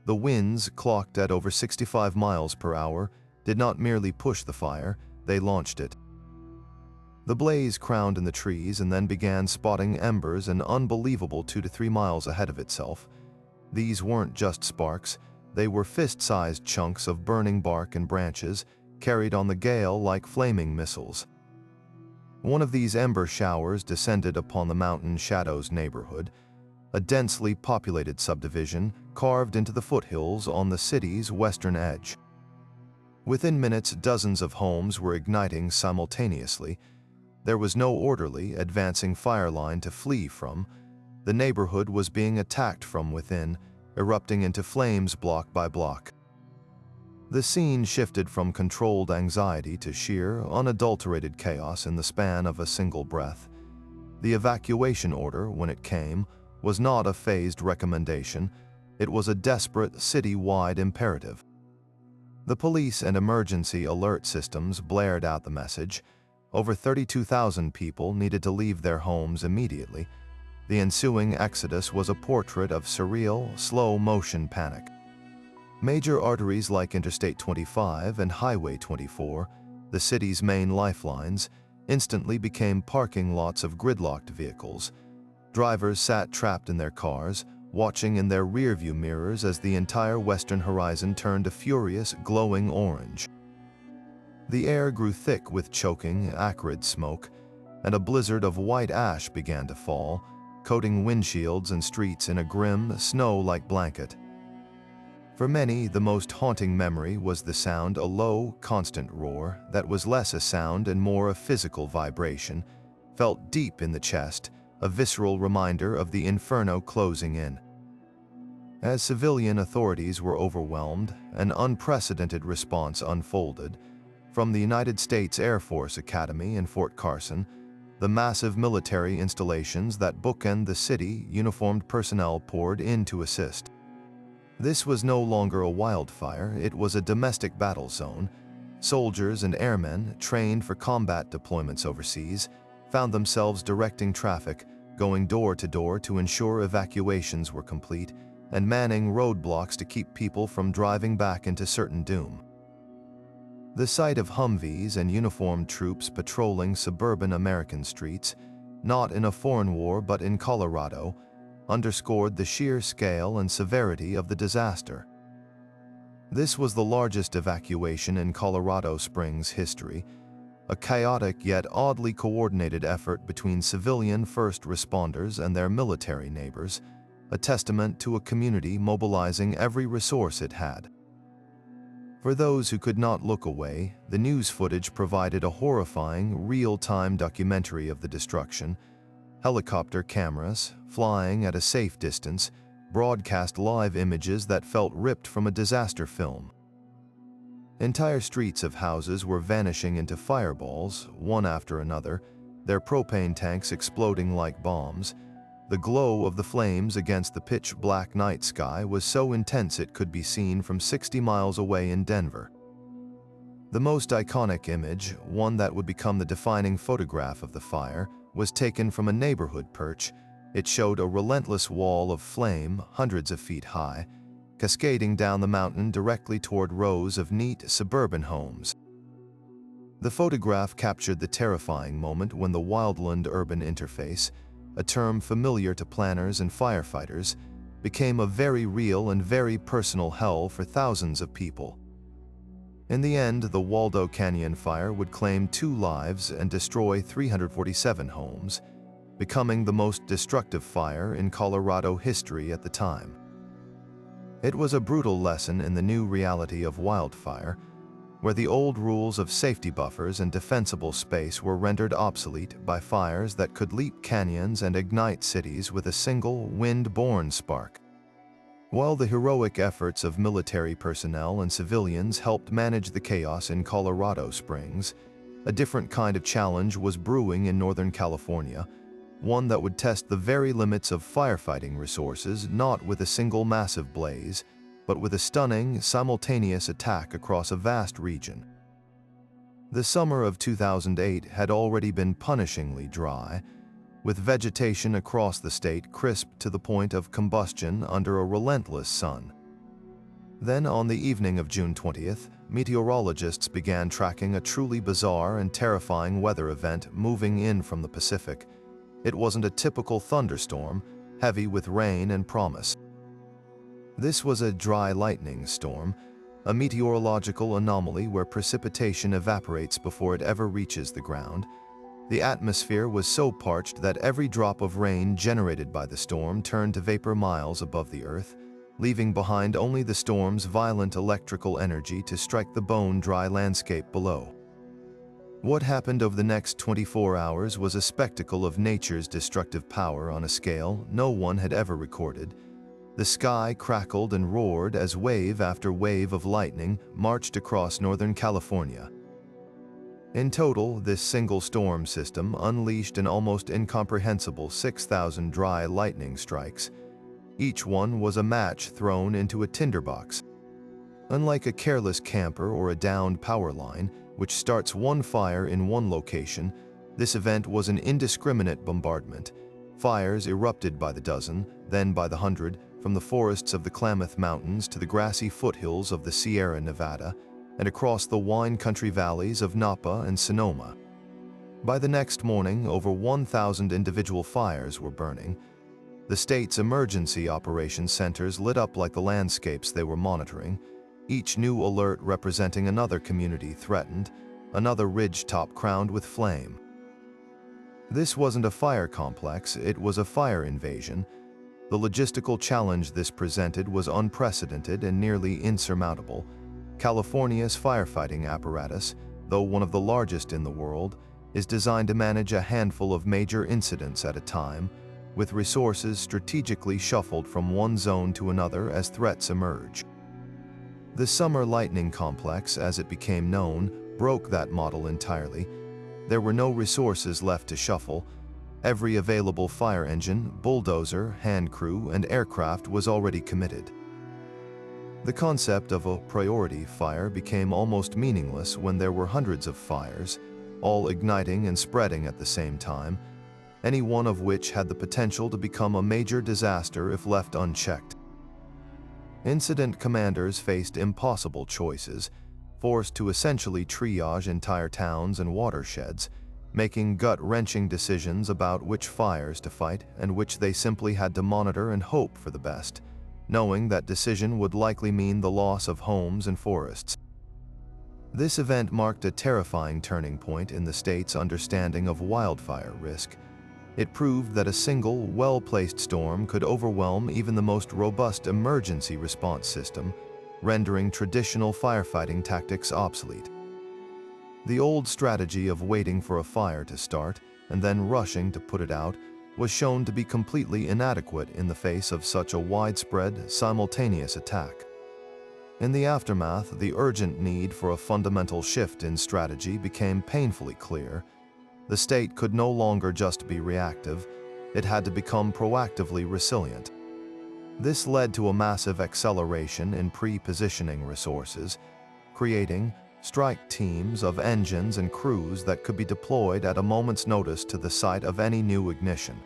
The winds, clocked at over 65 miles per hour, did not merely push the fire, they launched it. The blaze crowned in the trees and then began spotting embers an unbelievable 2 to 3 miles ahead of itself. These weren't just sparks, they were fist-sized chunks of burning bark and branches, carried on the gale like flaming missiles. One of these ember showers descended upon the Mountain Shadows neighborhood, a densely populated subdivision carved into the foothills on the city's western edge. Within minutes, dozens of homes were igniting simultaneously. There was no orderly, advancing fire line to flee from. The neighborhood was being attacked from within, erupting into flames block by block. The scene shifted from controlled anxiety to sheer, unadulterated chaos in the span of a single breath. The evacuation order, when it came, was not a phased recommendation. It was a desperate, city-wide imperative. The police and emergency alert systems blared out the message. Over 32,000 people needed to leave their homes immediately. The ensuing exodus was a portrait of surreal, slow-motion panic. Major arteries like Interstate 25 and Highway 24, the city's main lifelines, instantly became parking lots of gridlocked vehicles. Drivers sat trapped in their cars, watching in their rearview mirrors as the entire western horizon turned a furious, glowing orange. The air grew thick with choking, acrid smoke, and a blizzard of white ash began to fall, coating windshields and streets in a grim, snow-like blanket. For many, the most haunting memory was the sound, a low, constant roar that was less a sound and more a physical vibration. felt deep in the chest, a visceral reminder of the inferno closing in. As civilian authorities were overwhelmed, an unprecedented response unfolded. From the United States Air Force Academy in Fort Carson, the massive military installations that bookend the city, uniformed personnel poured in to assist. This was no longer a wildfire, it was a domestic battle zone. Soldiers and airmen, trained for combat deployments overseas, found themselves directing traffic, going door to door to ensure evacuations were complete, and manning roadblocks to keep people from driving back into certain doom. The sight of Humvees and uniformed troops patrolling suburban American streets, not in a foreign war but in Colorado, underscored the sheer scale and severity of the disaster. This was the largest evacuation in Colorado Springs history, a chaotic yet oddly coordinated effort between civilian first responders and their military neighbors, a testament to a community mobilizing every resource it had. For those who could not look away, the news footage provided a horrifying, real-time documentary of the destruction. Helicopter cameras, flying at a safe distance, broadcast live images that felt ripped from a disaster film. Entire streets of houses were vanishing into fireballs, one after another, their propane tanks exploding like bombs. The glow of the flames against the pitch-black night sky was so intense it could be seen from 60 miles away in Denver. The most iconic image, one that would become the defining photograph of the fire, was taken from a neighborhood perch. It showed a relentless wall of flame, hundreds of feet high, cascading down the mountain directly toward rows of neat suburban homes. The photograph captured the terrifying moment when the wildland-urban interface, a term familiar to planners and firefighters, became a very real and very personal hell for thousands of people. In the end, the Waldo Canyon fire would claim 2 lives and destroy 347 homes, becoming the most destructive fire in Colorado history at the time. It was a brutal lesson in the new reality of wildfire, where the old rules of safety buffers and defensible space were rendered obsolete by fires that could leap canyons and ignite cities with a single wind-borne spark. While the heroic efforts of military personnel and civilians helped manage the chaos in Colorado Springs, a different kind of challenge was brewing in Northern California, one that would test the very limits of firefighting resources, not with a single massive blaze, but with a stunning, simultaneous attack across a vast region. The summer of 2008 had already been punishingly dry, with vegetation across the state crisp to the point of combustion under a relentless sun. Then, on the evening of June 20th, meteorologists began tracking a truly bizarre and terrifying weather event moving in from the Pacific. It wasn't a typical thunderstorm, heavy with rain and promise. This was a dry lightning storm, a meteorological anomaly where precipitation evaporates before it ever reaches the ground. The atmosphere was so parched that every drop of rain generated by the storm turned to vapor miles above the earth, leaving behind only the storm's violent electrical energy to strike the bone-dry landscape below. What happened over the next 24 hours was a spectacle of nature's destructive power on a scale no one had ever recorded. The sky crackled and roared as wave after wave of lightning marched across Northern California. In total, this single storm system unleashed an almost incomprehensible 6,000 dry lightning strikes. Each one was a match thrown into a tinderbox. Unlike a careless camper or a downed power line, which starts one fire in one location, this event was an indiscriminate bombardment. Fires erupted by the dozen, then by the hundred, from the forests of the Klamath Mountains to the grassy foothills of the Sierra Nevada, and across the wine country valleys of Napa and Sonoma. By the next morning, over 1,000 individual fires were burning. The state's emergency operations centers lit up like the landscapes they were monitoring, each new alert representing another community threatened, another ridge-top crowned with flame. This wasn't a fire complex, it was a fire invasion. The logistical challenge this presented was unprecedented and nearly insurmountable. California's firefighting apparatus, though one of the largest in the world, is designed to manage a handful of major incidents at a time, with resources strategically shuffled from one zone to another as threats emerge. The Summer Lightning Complex, as it became known, broke that model entirely. There were no resources left to shuffle. Every available fire engine, bulldozer, hand crew, and aircraft was already committed. The concept of a priority fire became almost meaningless when there were hundreds of fires, all igniting and spreading at the same time, any one of which had the potential to become a major disaster if left unchecked. Incident commanders faced impossible choices, forced to essentially triage entire towns and watersheds, making gut-wrenching decisions about which fires to fight and which they simply had to monitor and hope for the best, knowing that decision would likely mean the loss of homes and forests. This event marked a terrifying turning point in the state's understanding of wildfire risk. It proved that a single, well-placed storm could overwhelm even the most robust emergency response system, rendering traditional firefighting tactics obsolete. The old strategy of waiting for a fire to start and then rushing to put it out was shown to be completely inadequate in the face of such a widespread, simultaneous attack. In the aftermath, the urgent need for a fundamental shift in strategy became painfully clear. The state could no longer just be reactive, it had to become proactively resilient. This led to a massive acceleration in pre-positioning resources, creating strike teams of engines and crews that could be deployed at a moment's notice to the site of any new ignition.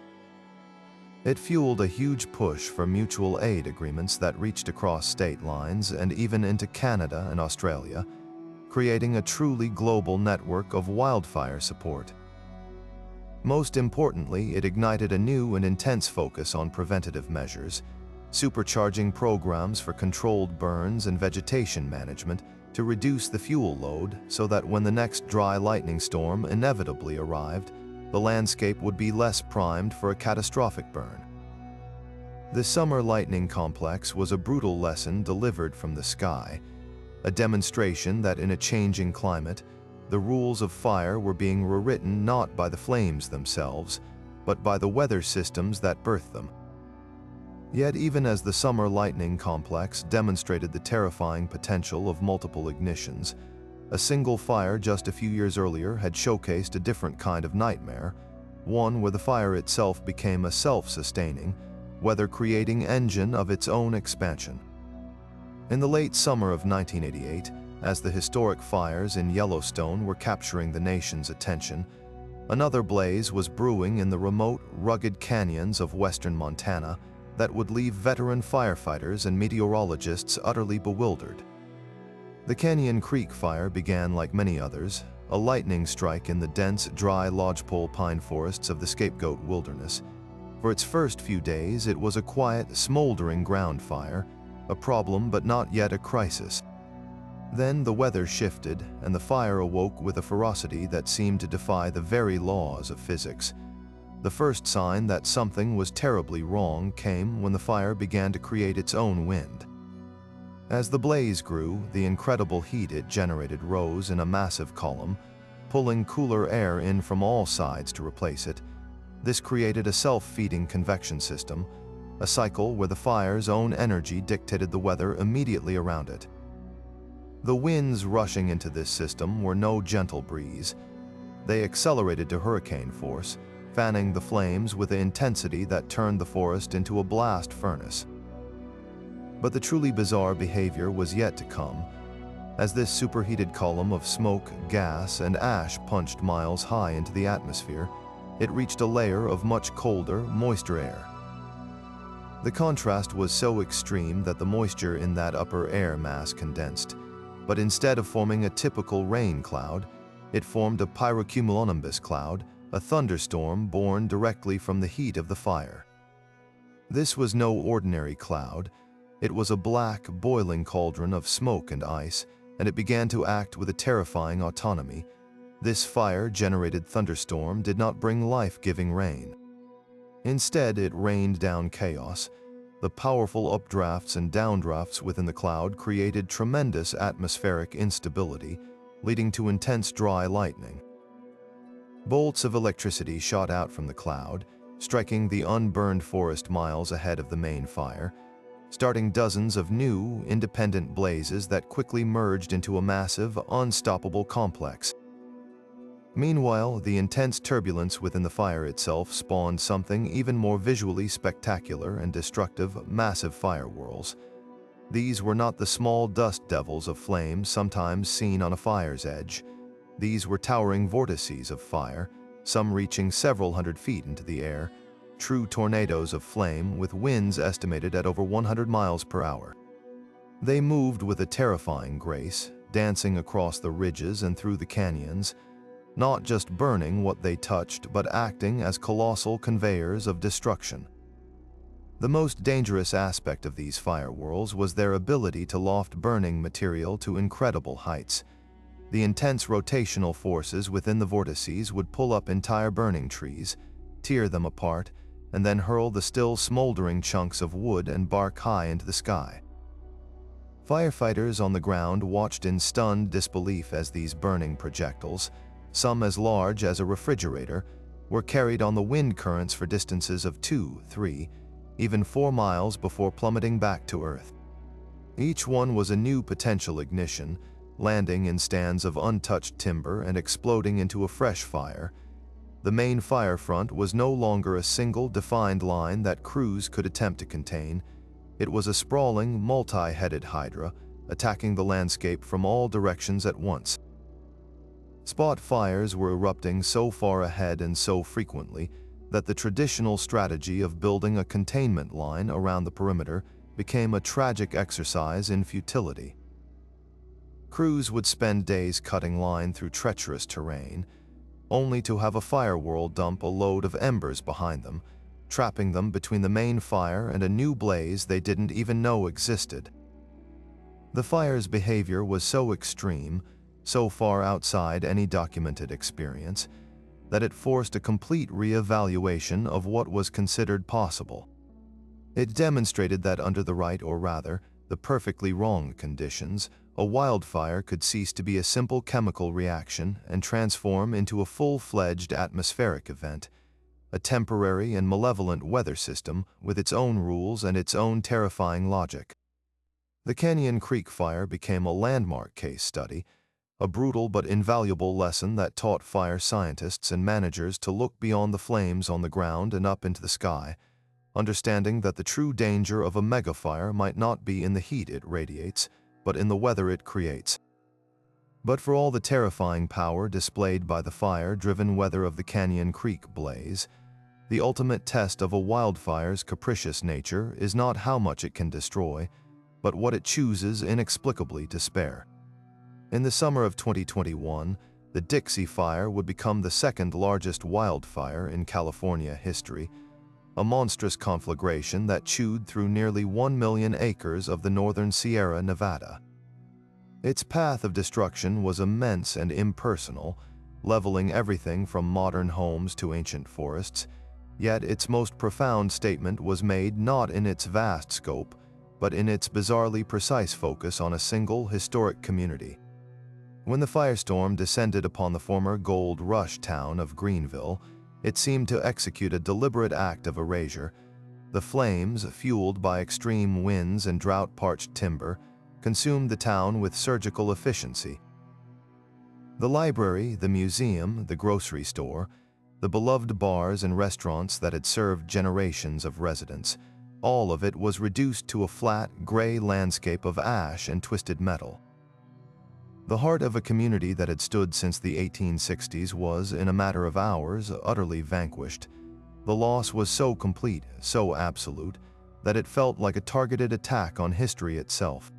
It fueled a huge push for mutual aid agreements that reached across state lines and even into Canada and Australia, creating a truly global network of wildfire support. Most importantly, it ignited a new and intense focus on preventative measures, supercharging programs for controlled burns and vegetation management to reduce the fuel load so that when the next dry lightning storm inevitably arrived, the landscape would be less primed for a catastrophic burn. The Summer Lightning Complex was a brutal lesson delivered from the sky, a demonstration that in a changing climate, the rules of fire were being rewritten not by the flames themselves, but by the weather systems that birthed them. Yet even as the Summer Lightning Complex demonstrated the terrifying potential of multiple ignitions, a single fire just a few years earlier had showcased a different kind of nightmare, one where the fire itself became a self-sustaining, weather-creating engine of its own expansion. In the late summer of 1988, as the historic fires in Yellowstone were capturing the nation's attention, another blaze was brewing in the remote, rugged canyons of western Montana that would leave veteran firefighters and meteorologists utterly bewildered. The Canyon Creek Fire began like many others, a lightning strike in the dense, dry lodgepole pine forests of the Scapegoat Wilderness. For its first few days, it was a quiet, smoldering ground fire, a problem but not yet a crisis. Then the weather shifted, and the fire awoke with a ferocity that seemed to defy the very laws of physics. The first sign that something was terribly wrong came when the fire began to create its own wind. As the blaze grew, the incredible heat it generated rose in a massive column, pulling cooler air in from all sides to replace it. This created a self-feeding convection system, a cycle where the fire's own energy dictated the weather immediately around it. The winds rushing into this system were no gentle breeze. They accelerated to hurricane force, fanning the flames with an intensity that turned the forest into a blast furnace. But the truly bizarre behavior was yet to come. As this superheated column of smoke, gas, and ash punched miles high into the atmosphere, it reached a layer of much colder, moister air. The contrast was so extreme that the moisture in that upper air mass condensed, but instead of forming a typical rain cloud, it formed a pyrocumulonimbus cloud, a thunderstorm born directly from the heat of the fire. This was no ordinary cloud. It was a black, boiling cauldron of smoke and ice, and it began to act with a terrifying autonomy. This fire-generated thunderstorm did not bring life-giving rain. Instead, it rained down chaos. The powerful updrafts and downdrafts within the cloud created tremendous atmospheric instability, leading to intense dry lightning. Bolts of electricity shot out from the cloud, striking the unburned forest miles ahead of the main fire, starting dozens of new, independent blazes that quickly merged into a massive, unstoppable complex. Meanwhile, the intense turbulence within the fire itself spawned something even more visually spectacular and destructive: massive fire whirls. These were not the small dust devils of flame sometimes seen on a fire's edge. These were towering vortices of fire, some reaching several hundred feet into the air, true tornadoes of flame with winds estimated at over 100 miles per hour. They moved with a terrifying grace, dancing across the ridges and through the canyons, not just burning what they touched, but acting as colossal conveyors of destruction. The most dangerous aspect of these fire whirls was their ability to loft burning material to incredible heights. The intense rotational forces within the vortices would pull up entire burning trees, tear them apart, and then hurl the still smoldering chunks of wood and bark high into the sky. Firefighters on the ground watched in stunned disbelief as these burning projectiles, some as large as a refrigerator, were carried on the wind currents for distances of 2, 3, even 4 miles before plummeting back to Earth. Each one was a new potential ignition, landing in stands of untouched timber and exploding into a fresh fire. The main fire front was no longer a single defined line that crews could attempt to contain. It was a sprawling, multi-headed hydra, attacking the landscape from all directions at once. Spot fires were erupting so far ahead and so frequently that the traditional strategy of building a containment line around the perimeter became a tragic exercise in futility. Crews would spend days cutting line through treacherous terrain, only to have a fire whirl dump a load of embers behind them, trapping them between the main fire and a new blaze they didn't even know existed. The fire's behavior was so extreme, so far outside any documented experience, that it forced a complete re-evaluation of what was considered possible. It demonstrated that under the right, or rather, the perfectly wrong conditions, a wildfire could cease to be a simple chemical reaction and transform into a full-fledged atmospheric event, a temporary and malevolent weather system with its own rules and its own terrifying logic. The Canyon Creek Fire became a landmark case study, a brutal but invaluable lesson that taught fire scientists and managers to look beyond the flames on the ground and up into the sky, understanding that the true danger of a megafire might not be in the heat it radiates, but in the weather it creates. But for all the terrifying power displayed by the fire-driven weather of the Canyon Creek blaze, the ultimate test of a wildfire's capricious nature is not how much it can destroy, but what it chooses inexplicably to spare. In the summer of 2021, the Dixie Fire would become the second largest wildfire in California history, a monstrous conflagration that chewed through nearly 1 million acres of the northern Sierra Nevada. Its path of destruction was immense and impersonal, leveling everything from modern homes to ancient forests, yet its most profound statement was made not in its vast scope, but in its bizarrely precise focus on a single historic community. When the firestorm descended upon the former gold rush town of Greenville, it seemed to execute a deliberate act of erasure. The flames, fueled by extreme winds and drought-parched timber, consumed the town with surgical efficiency. The library, the museum, the grocery store, the beloved bars and restaurants that had served generations of residents, all of it was reduced to a flat, gray landscape of ash and twisted metal. The heart of a community that had stood since the 1860s was, in a matter of hours, utterly vanquished. The loss was so complete, so absolute, that it felt like a targeted attack on history itself.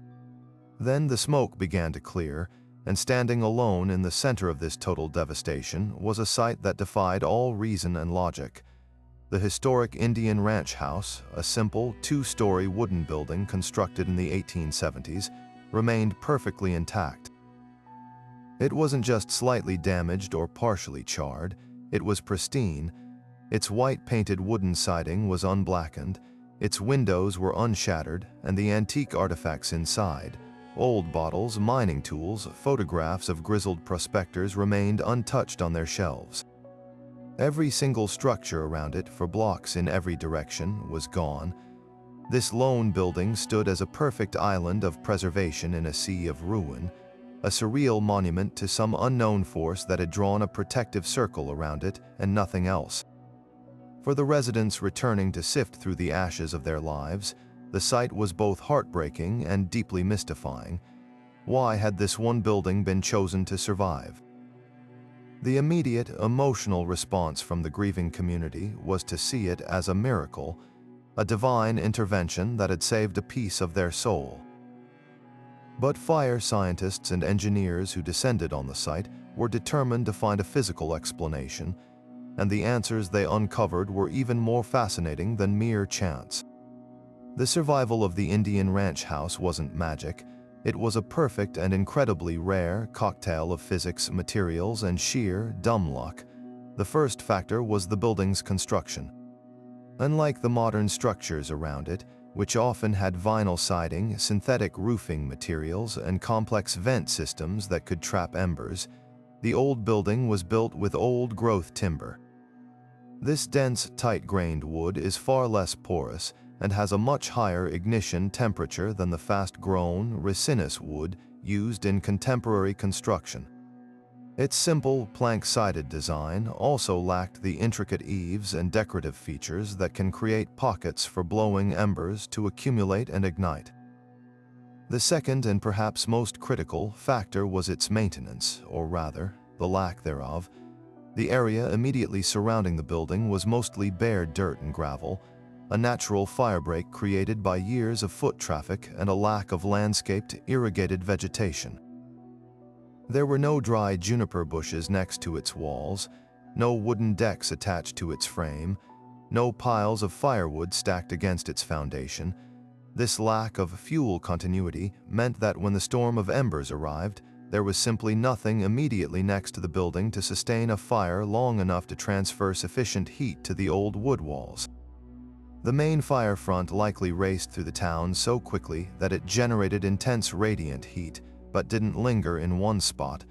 Then the smoke began to clear, and standing alone in the center of this total devastation was a sight that defied all reason and logic. The historic Indian Ranch House, a simple, 2-story wooden building constructed in the 1870s, remained perfectly intact. It wasn't just slightly damaged or partially charred, it was pristine. Its white-painted wooden siding was unblackened, its windows were unshattered, and the antique artifacts inside, old bottles, mining tools, photographs of grizzled prospectors, remained untouched on their shelves. Every single structure around it, for blocks in every direction, was gone. This lone building stood as a perfect island of preservation in a sea of ruin, a surreal monument to some unknown force that had drawn a protective circle around it and nothing else. For the residents returning to sift through the ashes of their lives, the sight was both heartbreaking and deeply mystifying. Why had this one building been chosen to survive? The immediate emotional response from the grieving community was to see it as a miracle, a divine intervention that had saved a piece of their soul. But fire scientists and engineers who descended on the site were determined to find a physical explanation, and the answers they uncovered were even more fascinating than mere chance. The survival of the Indian ranch house wasn't magic. It was a perfect and incredibly rare cocktail of physics, materials, and sheer, dumb luck. The first factor was the building's construction. Unlike the modern structures around it, which often had vinyl siding, synthetic roofing materials, and complex vent systems that could trap embers, the old building was built with old-growth timber. This dense, tight-grained wood is far less porous and has a much higher ignition temperature than the fast-grown, resinous wood used in contemporary construction. Its simple, plank-sided design also lacked the intricate eaves and decorative features that can create pockets for blowing embers to accumulate and ignite. The second and perhaps most critical factor was its maintenance, or rather, the lack thereof. The area immediately surrounding the building was mostly bare dirt and gravel, a natural firebreak created by years of foot traffic and a lack of landscaped, irrigated vegetation. There were no dry juniper bushes next to its walls, no wooden decks attached to its frame, no piles of firewood stacked against its foundation. This lack of fuel continuity meant that when the storm of embers arrived, there was simply nothing immediately next to the building to sustain a fire long enough to transfer sufficient heat to the old wood walls. The main fire front likely raced through the town so quickly that it generated intense radiant heat, but didn't linger in one spot.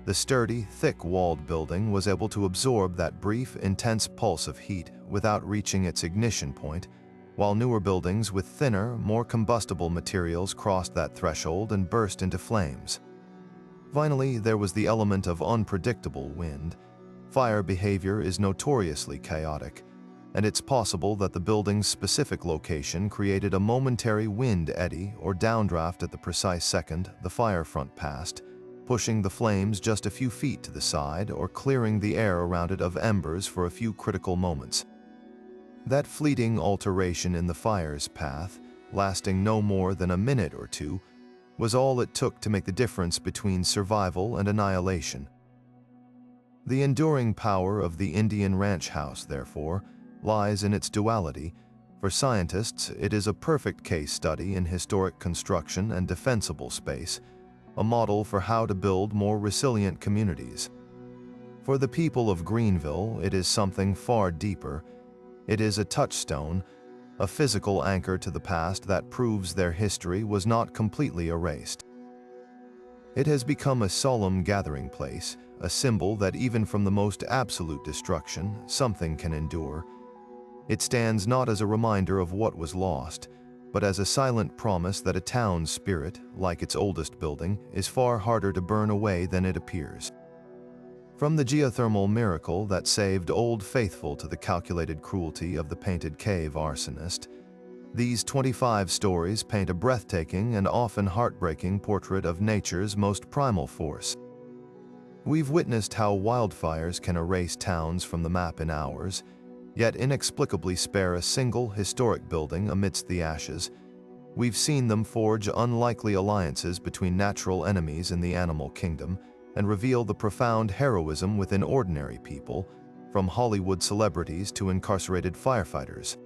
The sturdy, thick-walled building was able to absorb that brief, intense pulse of heat without reaching its ignition point, while newer buildings with thinner, more combustible materials crossed that threshold and burst into flames. Finally, there was the element of unpredictable wind. Fire behavior is notoriously chaotic, and it's possible that the building's specific location created a momentary wind eddy or downdraft at the precise second the fire front passed, pushing the flames just a few feet to the side or clearing the air around it of embers for a few critical moments. That fleeting alteration in the fire's path, lasting no more than a minute or two, was all it took to make the difference between survival and annihilation. The enduring power of the Indian ranch house, therefore, lies in its duality. For scientists, it is a perfect case study in historic construction and defensible space, a model for how to build more resilient communities. For the people of Greenville, it is something far deeper. It is a touchstone, a physical anchor to the past that proves their history was not completely erased. It has become a solemn gathering place, a symbol that even from the most absolute destruction, something can endure. It stands not as a reminder of what was lost, but as a silent promise that a town's spirit, like its oldest building, is far harder to burn away than it appears. From the geothermal miracle that saved Old Faithful to the calculated cruelty of the painted cave arsonist, these 25 stories paint a breathtaking and often heartbreaking portrait of nature's most primal force. We've witnessed how wildfires can erase towns from the map in hours, yet inexplicably spare a single historic building amidst the ashes. We've seen them forge unlikely alliances between natural enemies in the animal kingdom and reveal the profound heroism within ordinary people, from Hollywood celebrities to incarcerated firefighters.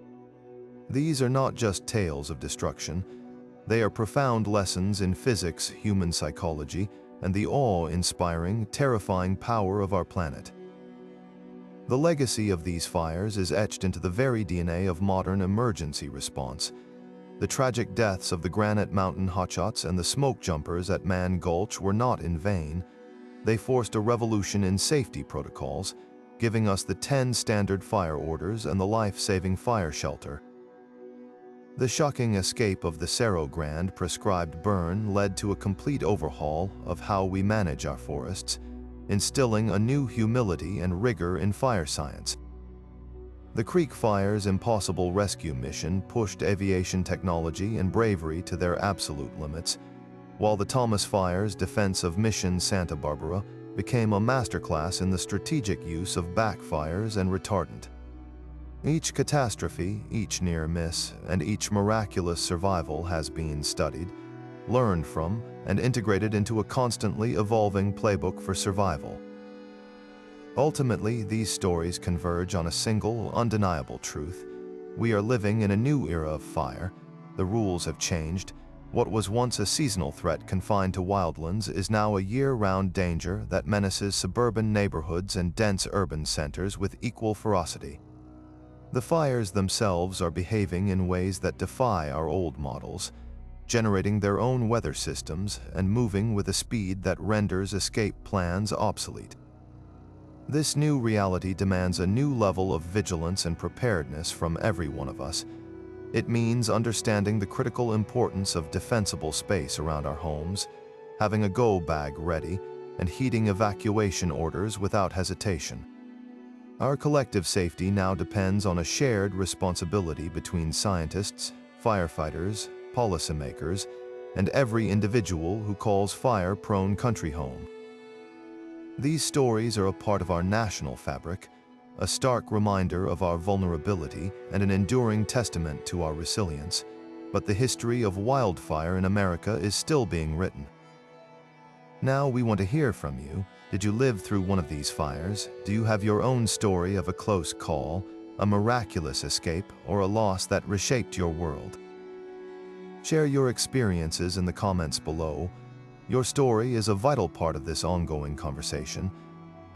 These are not just tales of destruction. They are profound lessons in physics, human psychology, and the awe-inspiring, terrifying power of our planet. The legacy of these fires is etched into the very DNA of modern emergency response. The tragic deaths of the Granite Mountain hotshots and the smoke jumpers at Man Gulch were not in vain. They forced a revolution in safety protocols, giving us the 10 standard fire orders and the life-saving fire shelter. The shocking escape of the Cerro Grande prescribed burn led to a complete overhaul of how we manage our forests, instilling a new humility and rigor in fire science. The Creek Fire's impossible rescue mission pushed aviation technology and bravery to their absolute limits, while the Thomas Fire's defense of Mission Santa Barbara became a masterclass in the strategic use of backfires and retardant. Each catastrophe, each near miss, and each miraculous survival has been studied, learned from, and integrated into a constantly evolving playbook for survival. Ultimately, these stories converge on a single, undeniable truth. We are living in a new era of fire. The rules have changed. What was once a seasonal threat confined to wildlands is now a year-round danger that menaces suburban neighborhoods and dense urban centers with equal ferocity. The fires themselves are behaving in ways that defy our old models, generating their own weather systems and moving with a speed that renders escape plans obsolete. This new reality demands a new level of vigilance and preparedness from every one of us. It means understanding the critical importance of defensible space around our homes, having a go bag ready, and heeding evacuation orders without hesitation. Our collective safety now depends on a shared responsibility between scientists, firefighters, policymakers, and every individual who calls fire-prone country home. These stories are a part of our national fabric, a stark reminder of our vulnerability and an enduring testament to our resilience. But the history of wildfire in America is still being written. Now we want to hear from you. Did you live through one of these fires? Do you have your own story of a close call, a miraculous escape, or a loss that reshaped your world? Share your experiences in the comments below. Your story is a vital part of this ongoing conversation,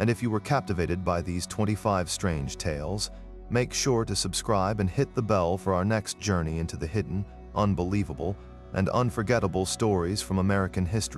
and if you were captivated by these 25 strange tales, make sure to subscribe and hit the bell for our next journey into the hidden, unbelievable, and unforgettable stories from American history.